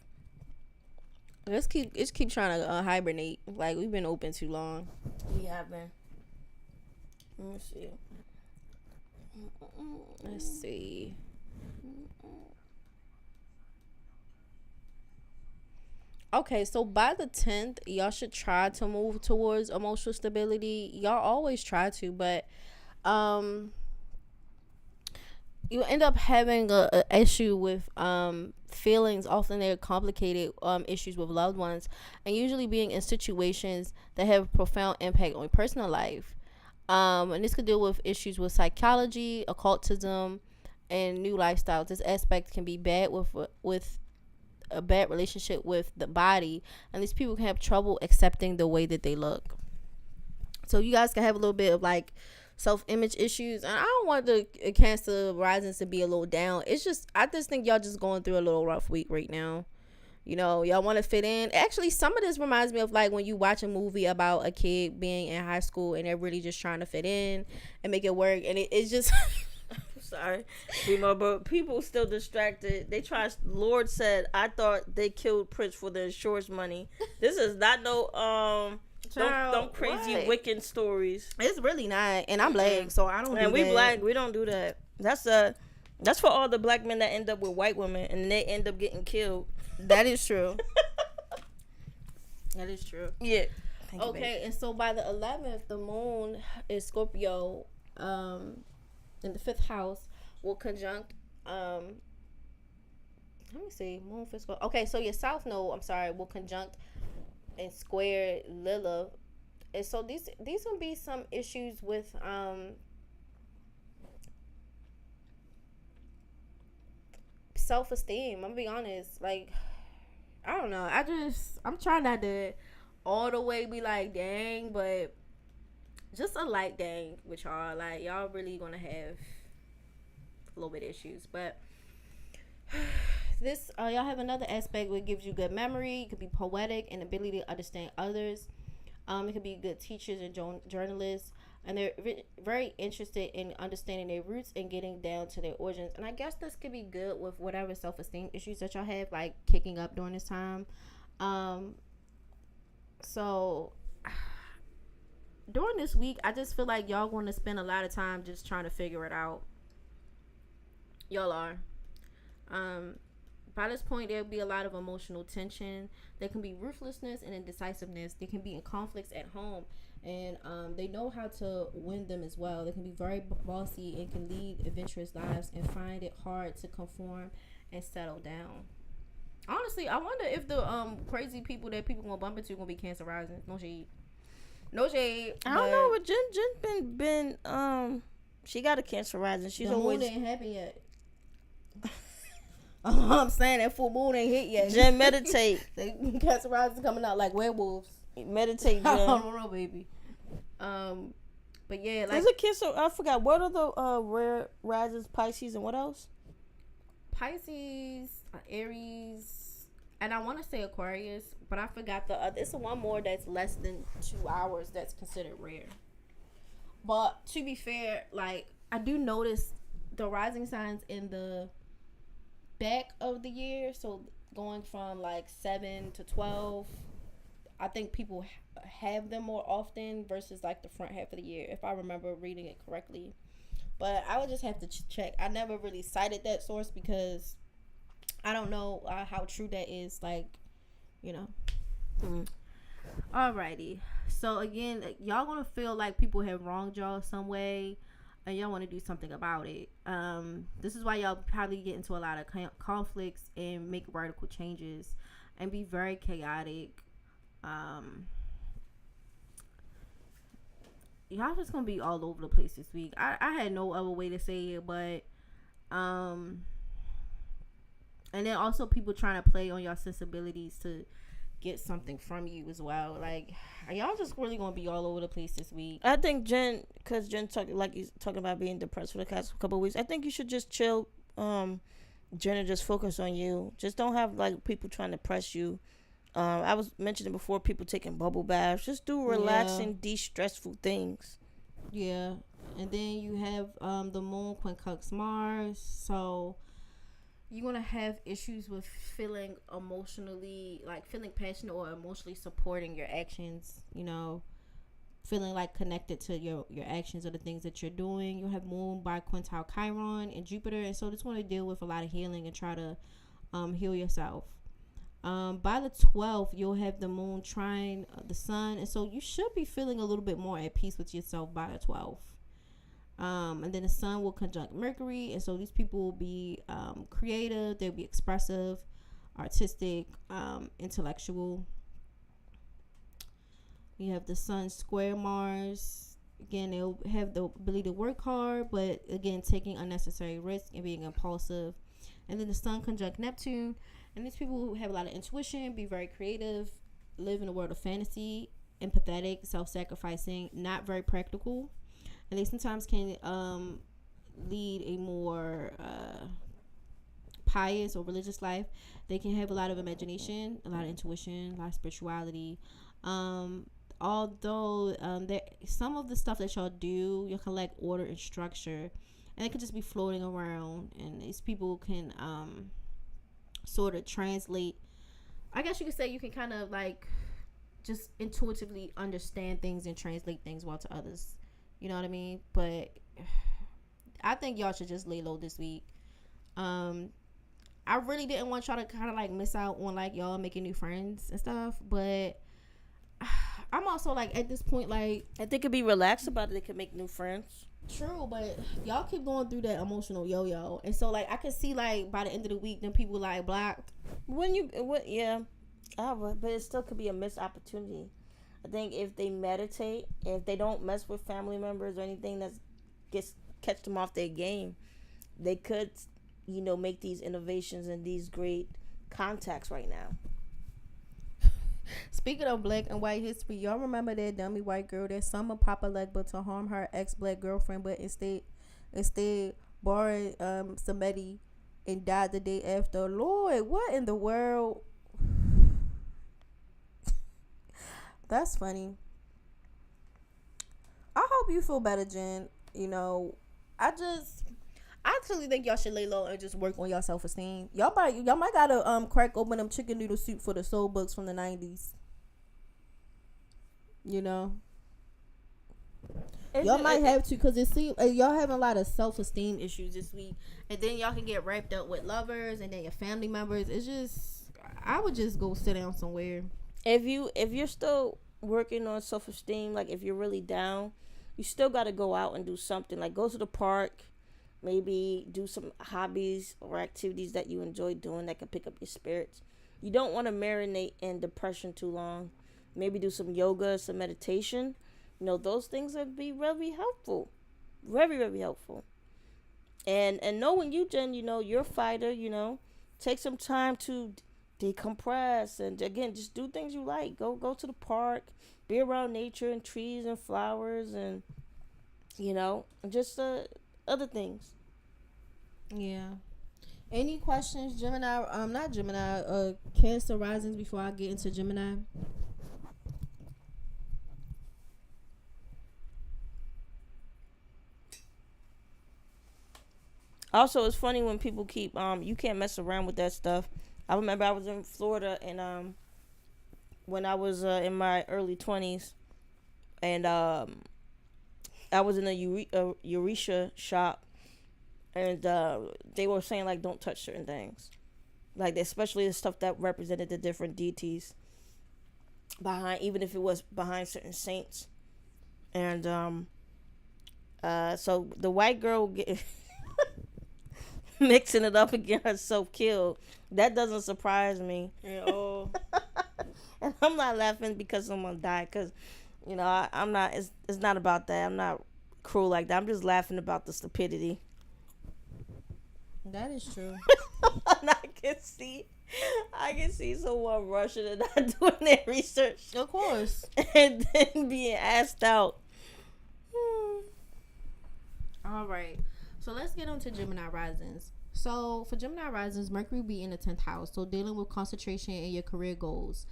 Speaker 4: Let's keep trying to hibernate. Like we've been open too long.
Speaker 1: We have been. Let me see.
Speaker 4: Let's see. Okay, so by the 10th, y'all should try to move towards emotional stability. Y'all always try to, but you end up having a issue with feelings. Often they're complicated issues with loved ones, and usually being in situations that have profound impact on your personal life. And this could deal with issues with psychology, occultism, and new lifestyles. This aspect can be bad with a bad relationship with the body, and these people can have trouble accepting the way that they look. So you guys can have a little bit of like self-image issues, and I don't want the Cancer risings to be a little down. It's just, I just think y'all just going through a little rough week right now. You know, y'all want to fit in. Actually, some of this reminds me of like when you watch a movie about a kid being in high school and they're really just trying to fit in and make it work, and it's just
Speaker 1: Sorry, but people still distracted. They try. Lord said, I thought they killed Prince for the insurance money. This is not no don't crazy
Speaker 4: what?
Speaker 1: Wiccan stories.
Speaker 4: It's really not, and I'm black, so I don't.
Speaker 1: And
Speaker 4: do
Speaker 1: we
Speaker 4: that.
Speaker 1: black, we don't do that. That's for all the black men that end up with white women and they end up getting killed.
Speaker 4: That is true. That is true.
Speaker 1: Yeah.
Speaker 4: Okay, and so by the 11th, the moon is Scorpio, in the 5th house, will conjunct, let me see, moon fiscal. Okay, so your south node, will conjunct and square Lilith. And so these will be some issues with, self-esteem. I'm gonna be honest, like, I don't know, I'm trying not to all the way be like dang, but just a light dang with y'all. Like, y'all really gonna have a little bit of issues, but this y'all have another aspect where it gives you good memory. You could be poetic and ability to understand others. It could be good teachers and journalists, and they're very interested in understanding their roots and getting down to their origins. And I guess this could be good with whatever self-esteem issues that y'all have, like, kicking up during this time. So during this week, I just feel like y'all going to spend a lot of time just trying to figure it out. Y'all are. By this point, there'll be a lot of emotional tension. There can be ruthlessness and indecisiveness. There can be in conflicts at home, and they know how to win them as well. They can be very bossy and can lead adventurous lives and find it hard to conform and settle down. Honestly, I wonder if the crazy people that people gonna bump into gonna be Cancer rising. No shade.
Speaker 1: I don't know, but Jen been she got a Cancer rising. She's
Speaker 4: the
Speaker 1: always
Speaker 4: moon ain't happy yet. I'm saying that full moon ain't hit yet.
Speaker 1: Jen, meditate.
Speaker 4: The Cancer rising coming out like werewolves.
Speaker 1: Meditate, Jen.
Speaker 4: I don't know, baby. But yeah, like,
Speaker 1: there's a Cancer. I forgot, what are the rare risings? Pisces and what else?
Speaker 4: Pisces, Aries, and I want to say Aquarius, but I forgot the other. It's one more that's less than 2 hours that's considered rare. But to be fair, like, I do notice the rising signs in the back of the year, so going from like 7 to 12, I think people have them more often versus like the front half of the year, if I remember reading it correctly. But I would just have to check. I never really cited that source because I don't know how true that is. Like, you know. Alrighty. So again, y'all gonna feel like people have wronged y'all some way, and y'all want to do something about it. This is why y'all probably get into a lot of conflicts and make radical changes and be very chaotic. Y'all just gonna be all over the place this week. I had no other way to say it, but and then also people trying to play on your sensibilities to get something from you as well. Like, are y'all just really gonna be all over the place this week?
Speaker 1: I think Jen, because Jen he's talking about being depressed for the past couple of weeks. I think you should just chill, Jen, and just focus on you. Just don't have like people trying to press you. I was mentioning before, people taking bubble baths. Just do relaxing, de-stressful things.
Speaker 4: Yeah. And then you have the moon conjuncts Mars, so you're gonna have issues with feeling emotionally, like feeling passionate or emotionally supporting your actions, you know, feeling like connected to your actions or the things that you're doing. You'll have moon by quintile Chiron and Jupiter, and so just want to deal with a lot of healing and try to heal yourself. By the 12th, you'll have the moon trine the sun, and so you should be feeling a little bit more at peace with yourself by the 12th.
Speaker 2: And then the sun will conjunct Mercury, and so these people will be creative, they'll be expressive, artistic, intellectual. You have the sun square Mars. Again, they'll have the ability to work hard, but again, taking unnecessary risks and being impulsive. And then the sun conjunct Neptune, and these people who have a lot of intuition, be very creative, live in a world of fantasy, empathetic, self-sacrificing, not very practical. And they sometimes can lead a more pious or religious life. They can have a lot of imagination, a lot of intuition, a lot of spirituality. Although some of the stuff that y'all do, you'll collect order and structure, and it could just be floating around. And these people can sort of translate. I guess you could say you can kind of like just intuitively understand things and translate things well to others. You know what I mean? But I think y'all should just lay low this week. I really didn't want y'all to kind of like miss out on like y'all making new friends and stuff. But I'm also like at this point, like,
Speaker 1: if they could be relaxed about it, they could make new friends.
Speaker 2: True, but y'all keep going through that emotional yo-yo, and so like I could see like by the end of the week, then people like blocked.
Speaker 1: Yeah, but it still could be a missed opportunity. I think if they meditate, if they don't mess with family members or anything that catch them off their game, they could, make these innovations and these great contacts right now.
Speaker 2: Speaking of black and white history, y'all remember that dummy white girl that summoned Papa Legba to harm her ex-black girlfriend, but instead borrowed somebody and died the day after? Lord, what in the world? That's funny. I hope you feel better, Jen. I truly think y'all should lay low and just work on y'all self-esteem. Y'all might gotta crack open them chicken noodle soup for the soul books from the 90s. Y'all might have to, because it seems y'all having a lot of self-esteem issues this week, and then y'all can get wrapped up with lovers and then your family members. It's just, I would just go sit down somewhere.
Speaker 1: If you're still working on self-esteem, like if you're really down, you still got to go out and do something, like go to the park, maybe do some hobbies or activities that you enjoy doing that can pick up your spirits. You don't want to marinate in depression too long. Maybe do some yoga, some meditation. Those things would be very helpful. Very, very helpful. And knowing you, Jen, you're a fighter, take some time to decompress, and again, just do things you like. Go to the park, be around nature and trees and flowers, and just other things.
Speaker 2: Yeah. Any questions, Gemini? Not Gemini. Cancer risings. Before I get into Gemini.
Speaker 1: Also, it's funny when people keep you can't mess around with that stuff. I remember I was in Florida, and when I was in my early 20s, and I was in a Euretia shop, and they were saying like don't touch certain things, like especially the stuff that represented the different deities behind, even if it was behind certain saints. And so the white girl mixing it up and get herself killed, that doesn't surprise me at all. And I'm not laughing because someone died, because I'm not, it's not about that. I'm not cruel like that. I'm just laughing about the stupidity.
Speaker 2: That is true.
Speaker 1: And I can see someone rushing and not doing their research,
Speaker 2: Of course.
Speaker 1: and then being asked out.
Speaker 2: All right. So let's get on to Gemini risings. So for Gemini risings, Mercury will be in the 10th house, so dealing with concentration in your career goals.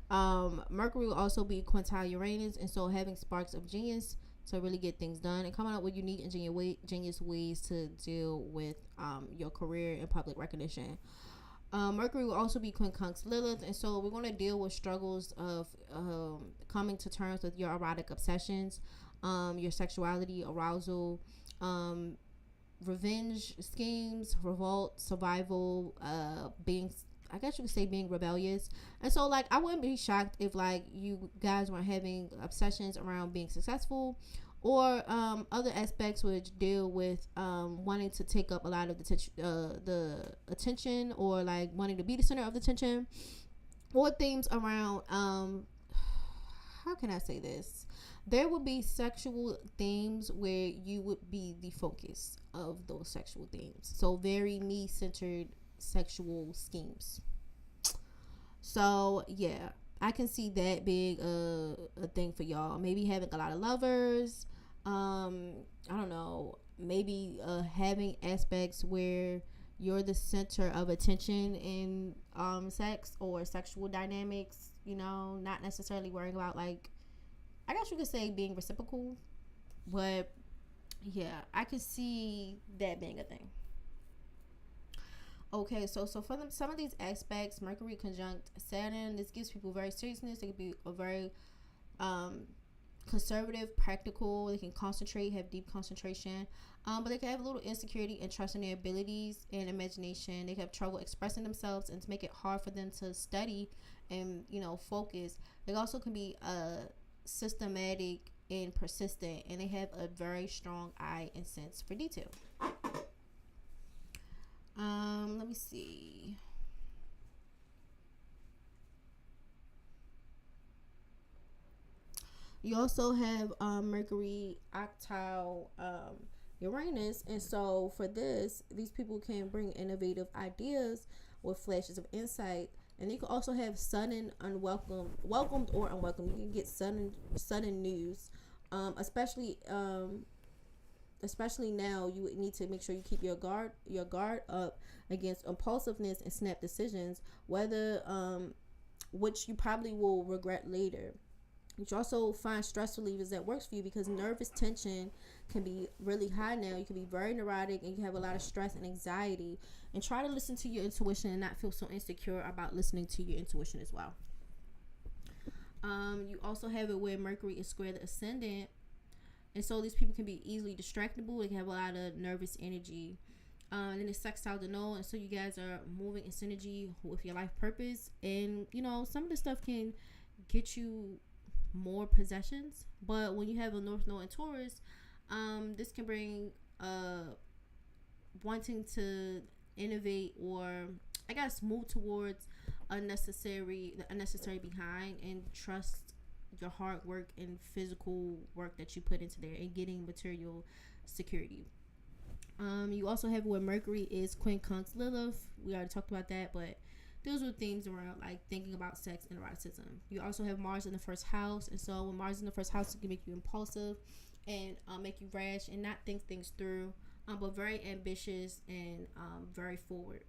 Speaker 2: Mercury will also be quintile Uranus, and so having sparks of genius to really get things done and coming up with unique and genius ways to deal with your career and public recognition. Mercury will also be quincunx Lilith, and so we're going to deal with struggles of coming to terms with your erotic obsessions, your sexuality, arousal, revenge schemes, revolt, survival, being, I guess you could say, being rebellious. And so like I wouldn't be shocked if like you guys were having obsessions around being successful, or other aspects which deal with wanting to take up a lot of the attention, or like wanting to be the center of the attention, or themes around how can I say this? There would be sexual themes where you would be the focus of those sexual themes. So very me-centered sexual schemes. So yeah, I can see that being a thing for y'all. Maybe having a lot of lovers. I don't know. Maybe having aspects where you're the center of attention in sex or sexual dynamics. You know, not necessarily worrying about, like, I guess you could say being reciprocal, but yeah, I could see that being a thing. Okay, so for some of these aspects, Mercury conjunct Saturn, this gives people very seriousness. They could be a very conservative, practical. They can concentrate, have deep concentration, but they can have a little insecurity and trust in their abilities and imagination. They have trouble expressing themselves, and to make it hard for them to study and, you know, focus. They also can be systematic and persistent, and they have a very strong eye and sense for detail. Let me see. You also have Mercury octile Uranus, and so for this, these people can bring innovative ideas with flashes of insight, and you can also have sudden, welcomed or unwelcome. You can get sudden news, especially now. You would need to make sure you keep your guard up against impulsiveness and snap decisions, whether which you probably will regret later. You should also find stress relievers that works for you, because nervous tension can be really high now. You can be very neurotic, and you have a lot of stress and anxiety. And try to listen to your intuition and not feel so insecure about listening to your intuition as well. You also have it where Mercury is square the ascendant, and so these people can be easily distractible. They can have a lot of nervous energy. And then it's sextile the node, and so you guys are moving in synergy with your life purpose. And, you know, some of the stuff can get you more possessions, but when you have a North Node in Taurus, this can bring wanting to innovate, or I guess move towards the unnecessary behind, and trust your hard work and physical work that you put into there, and getting material security. You also have where Mercury is quincunx Lilith. We already talked about that, but those are themes around, like, thinking about sex and eroticism. You also have Mars in the first house, and so when Mars in the first house, it can make you impulsive and make you rash and not think things through, but very ambitious and very forward.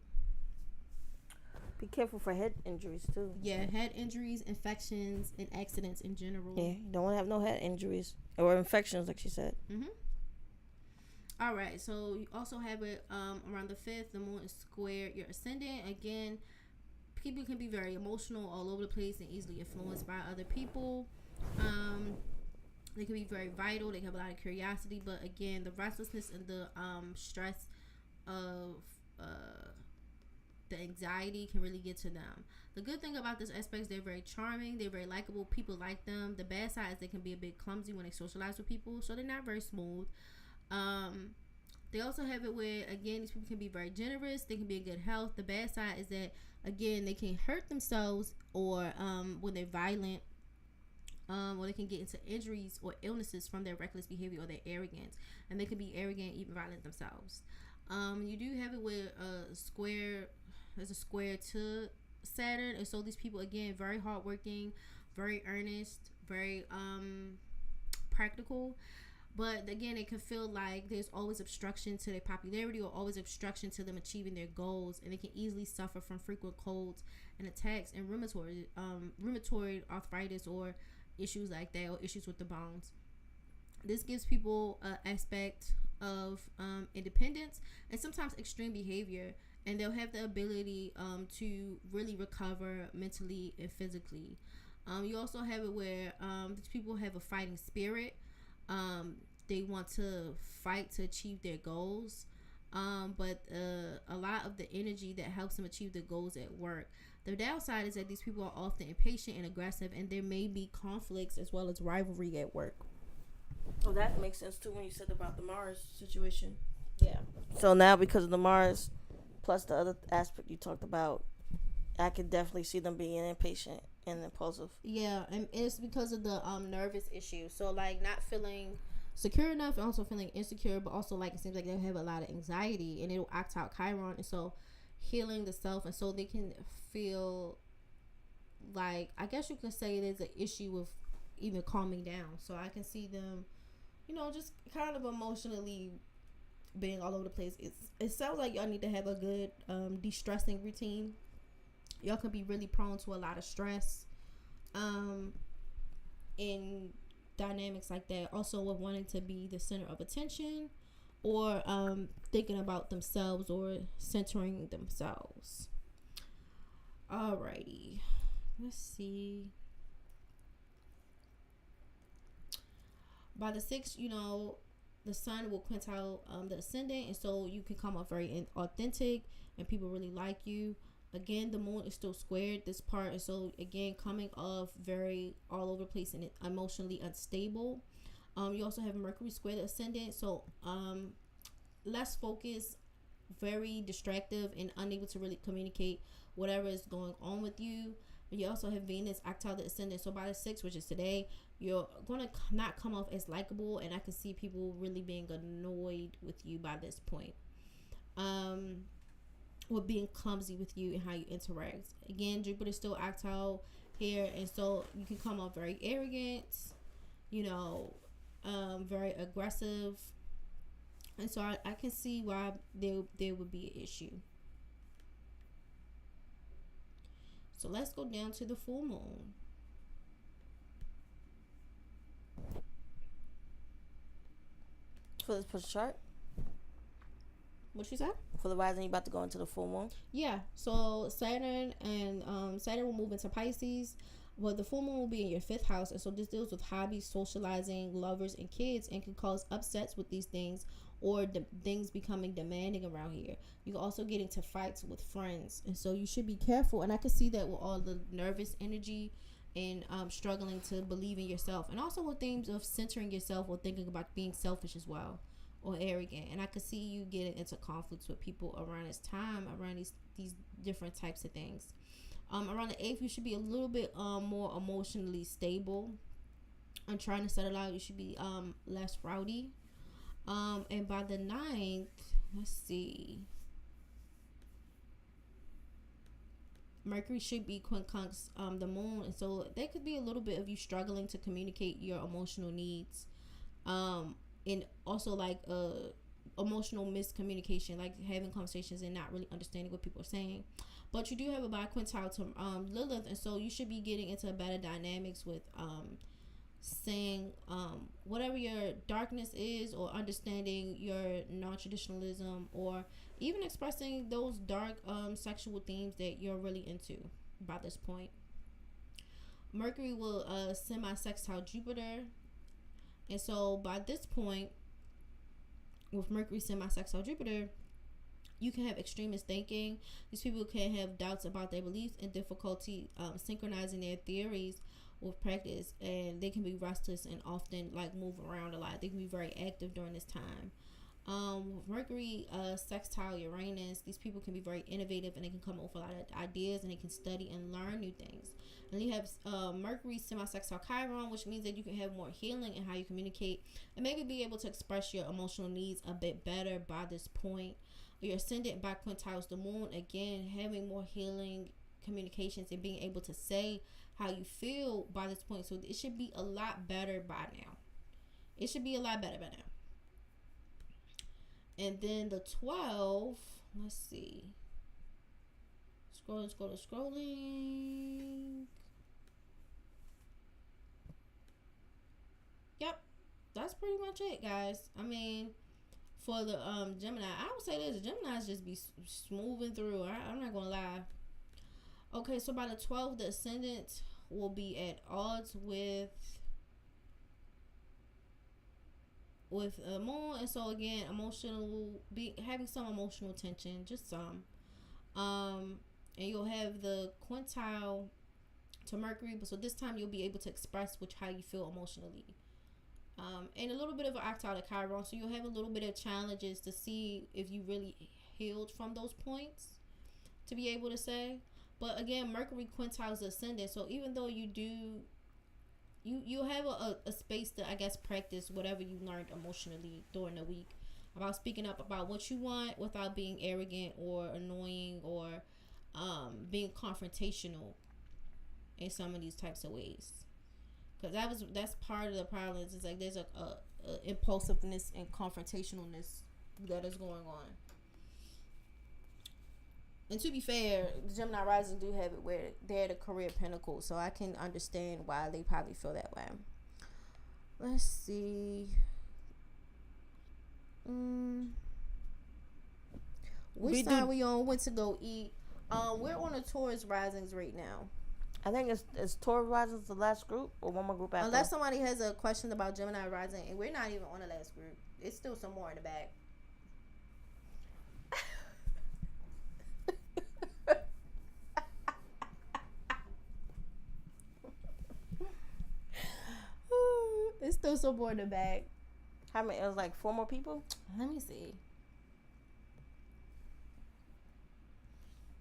Speaker 1: Be careful for head injuries too.
Speaker 2: Yeah, head injuries, infections, and accidents in general.
Speaker 1: Yeah, you don't want to have no head injuries or infections, like she said.
Speaker 2: All right, so you also have it around the 5th. The moon is square your ascendant. Again, people can be very emotional, all over the place, and easily influenced by other people. They can be very vital. They have a lot of curiosity, but again, the restlessness and the stress of the anxiety can really get to them. The good thing about this aspect is they're very charming. They're very likable. People like them. The bad side is they can be a bit clumsy when they socialize with people, so they're not very smooth. They also have it where, again, these people can be very generous. They can be in good health. The bad side is that, again, they can hurt themselves, or when they're violent, or they can get into injuries or illnesses from their reckless behavior or their arrogance, and they can be arrogant, even violent themselves. You do have it where there's a square to Saturn, and so these people, again, very hardworking, very earnest, very practical. But again, it can feel like there's always obstruction to their popularity, or always obstruction to them achieving their goals, and they can easily suffer from frequent colds and attacks and rheumatoid arthritis, or issues like that, or issues with the bones. This gives people an aspect of independence and sometimes extreme behavior, and they'll have the ability to really recover mentally and physically. You also have it where these people have a fighting spirit. They want to fight to achieve their goals, but a lot of the energy that helps them achieve their goals at work. The downside is that these people are often impatient and aggressive, and there may be conflicts as well as rivalry at work.
Speaker 1: Well, that makes sense too when you said about the Mars situation.
Speaker 4: Yeah.
Speaker 1: So now because of the Mars, plus the other aspect you talked about, I could definitely see them being impatient and impulsive.
Speaker 2: Yeah, and it's because of the nervous issue. So like not feeling secure enough and also feeling insecure, but also like it seems like they have a lot of anxiety and it'll act out Chiron, and so healing the self, and so they can feel like, I guess you could say there's an issue with even calming down. So I can see them, just kind of emotionally being all over the place. It sounds like y'all need to have a good de-stressing routine. Y'all can be really prone to a lot of stress in dynamics like that. Also with wanting to be the center of attention, or thinking about themselves or centering themselves. Alrighty, let's see. By the 6th, the sun will quintile the ascendant, and so you can come off very authentic and people really like you. Again, the moon is still squared this part, and so again, coming off very all over the place and emotionally unstable. You also have Mercury square the ascendant, so less focused, very distractive, and unable to really communicate whatever is going on with you. You also have Venus octile the ascendant, so by the 6th, which is today, you're going to not come off as likable, and I can see people really being annoyed with you by this point. With being clumsy with you and how you interact. Again, Jupiter still octile here, and so you can come off very arrogant, very aggressive, and so I can see why there would be an issue. So let's go down to the full moon.
Speaker 1: For this chart?
Speaker 2: What you said?
Speaker 1: For the rising, you about to go into the full moon?
Speaker 2: Yeah. So Saturn will move into Pisces. Well, the full moon will be in your 5th house, and so this deals with hobbies, socializing, lovers, and kids, and can cause upsets with these things, or things becoming demanding around here. You can also get into fights with friends, and so you should be careful. And I can see that with all the nervous energy and struggling to believe in yourself, and also with things of centering yourself or thinking about being selfish as well, or arrogant. And I could see you getting into conflicts with people around this time, around these different types of things. Around the 8th, you should be a little bit more emotionally stable and trying to settle out. You should be less rowdy. And by the 9th, let's see, Mercury should be quincunx the moon, and so there could be a little bit of you struggling to communicate your emotional needs, and also like emotional miscommunication, like having conversations and not really understanding what people are saying. But you do have a biquintile to Lilith, and so you should be getting into better dynamics with saying whatever your darkness is, or understanding your non-traditionalism, or even expressing those dark sexual themes that you're really into by this point. Mercury will semi-sextile Jupiter, and so by this point, with Mercury semi-sextile Jupiter, you can have extremist thinking. These people can have doubts about their beliefs and difficulty synchronizing their theories with practice, and they can be restless and often like move around a lot. They can be very active during this time. With Mercury sextile Uranus, these people can be very innovative, and they can come up with a lot of ideas, and they can study and learn new things. And you have Mercury semi-sextile Chiron, which means that you can have more healing in how you communicate, and maybe be able to express your emotional needs a bit better by this point. Your ascendant biquintiles the moon, again having more healing communications and being able to say how you feel by this point. So it should be a lot better by now. It should be a lot better by now. And then the 12th, let's see. Scrolling. Yep, that's pretty much it, guys. I mean, for the Gemini, I would say this: Gemini's just be smoothing through. I'm not gonna lie. Okay, so by the 12th, the ascendant will be at odds with a moon, and so again, having some emotional tension, just some. And you'll have the quintile to Mercury, but so this time you'll be able to express how you feel emotionally. And a little bit of an octile of Chiron. So you'll have a little bit of challenges to see if you really healed from those points to be able to say. But again, Mercury quintiles ascendant. So even though you'll have a space to, I guess, practice whatever you learned emotionally during the week about speaking up about what you want without being arrogant or annoying or being confrontational in some of these types of ways. Because that's part of the problem. It's like there's a impulsiveness and confrontationalness that is going on. And to be fair, the Gemini rising do have it where they're the career pinnacle, so I can understand why they probably feel that way. Let's see. Which side we on? Went to go eat. We're on a Taurus risings right now.
Speaker 1: I think it's Taurus rising the last group or one more group after.
Speaker 2: Unless somebody has a question about Gemini rising, and we're not even on the last group. It's still some more in the back. It's still some more in the back.
Speaker 1: How many? It was like 4 more people.
Speaker 2: Let me see.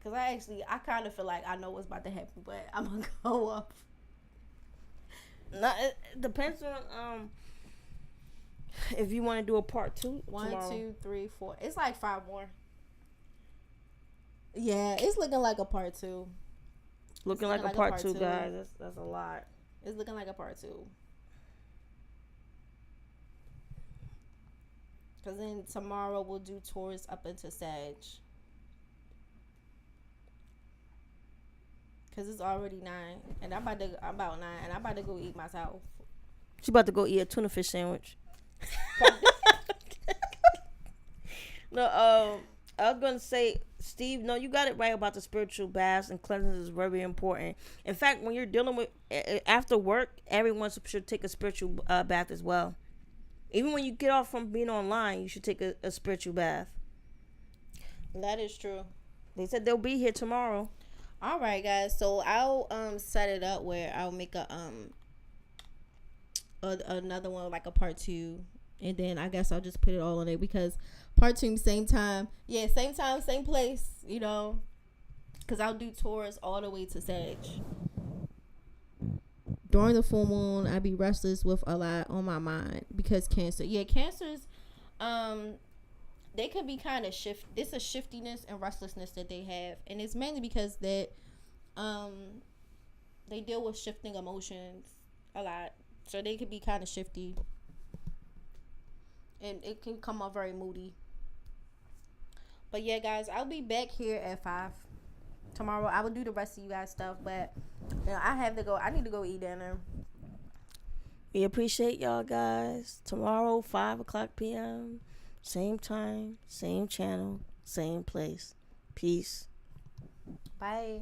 Speaker 2: Cause I kind of feel like I know what's about to happen, but I'm gonna go up.
Speaker 1: No, it depends on if you want to do a part 2.
Speaker 2: 1,
Speaker 1: tomorrow.
Speaker 2: 2, 3, 4. It's like 5 more. Yeah, it's looking like a part 2.
Speaker 1: Looking like a part 2, guys. That's a lot.
Speaker 2: It's looking like a part 2. Cause then tomorrow we'll do Taurus up into Sag. Cause it's already 9, and I'm about 9, and I'm about to go eat myself.
Speaker 1: She about to go eat a tuna fish sandwich. No, I was gonna say, Steve, no, you got it right about the spiritual baths and cleansing is very important. In fact, when you're dealing with after work, everyone should take a spiritual bath as well. Even when you get off from being online, you should take a spiritual bath.
Speaker 2: That is true.
Speaker 1: They said they'll be here tomorrow.
Speaker 2: All right, guys. So I'll set it up where I'll make another one, like a part 2, and then I guess I'll just put it all on it because part 2 same time, same place, you know, because I'll do Taurus all the way to Sag. During the full moon, I be restless with a lot on my mind because Cancers, they could be kind of it's a shiftiness and restlessness that they have, and it's mainly because that they deal with shifting emotions a lot, so they could be kind of shifty, and it can come off very moody. But yeah, guys, I'll be back here at 5 tomorrow. I will do the rest of you guys stuff, but I need to go eat dinner.
Speaker 1: We appreciate y'all, guys. Tomorrow, 5:00 p.m. Same time, same channel, same place. Peace.
Speaker 2: Bye.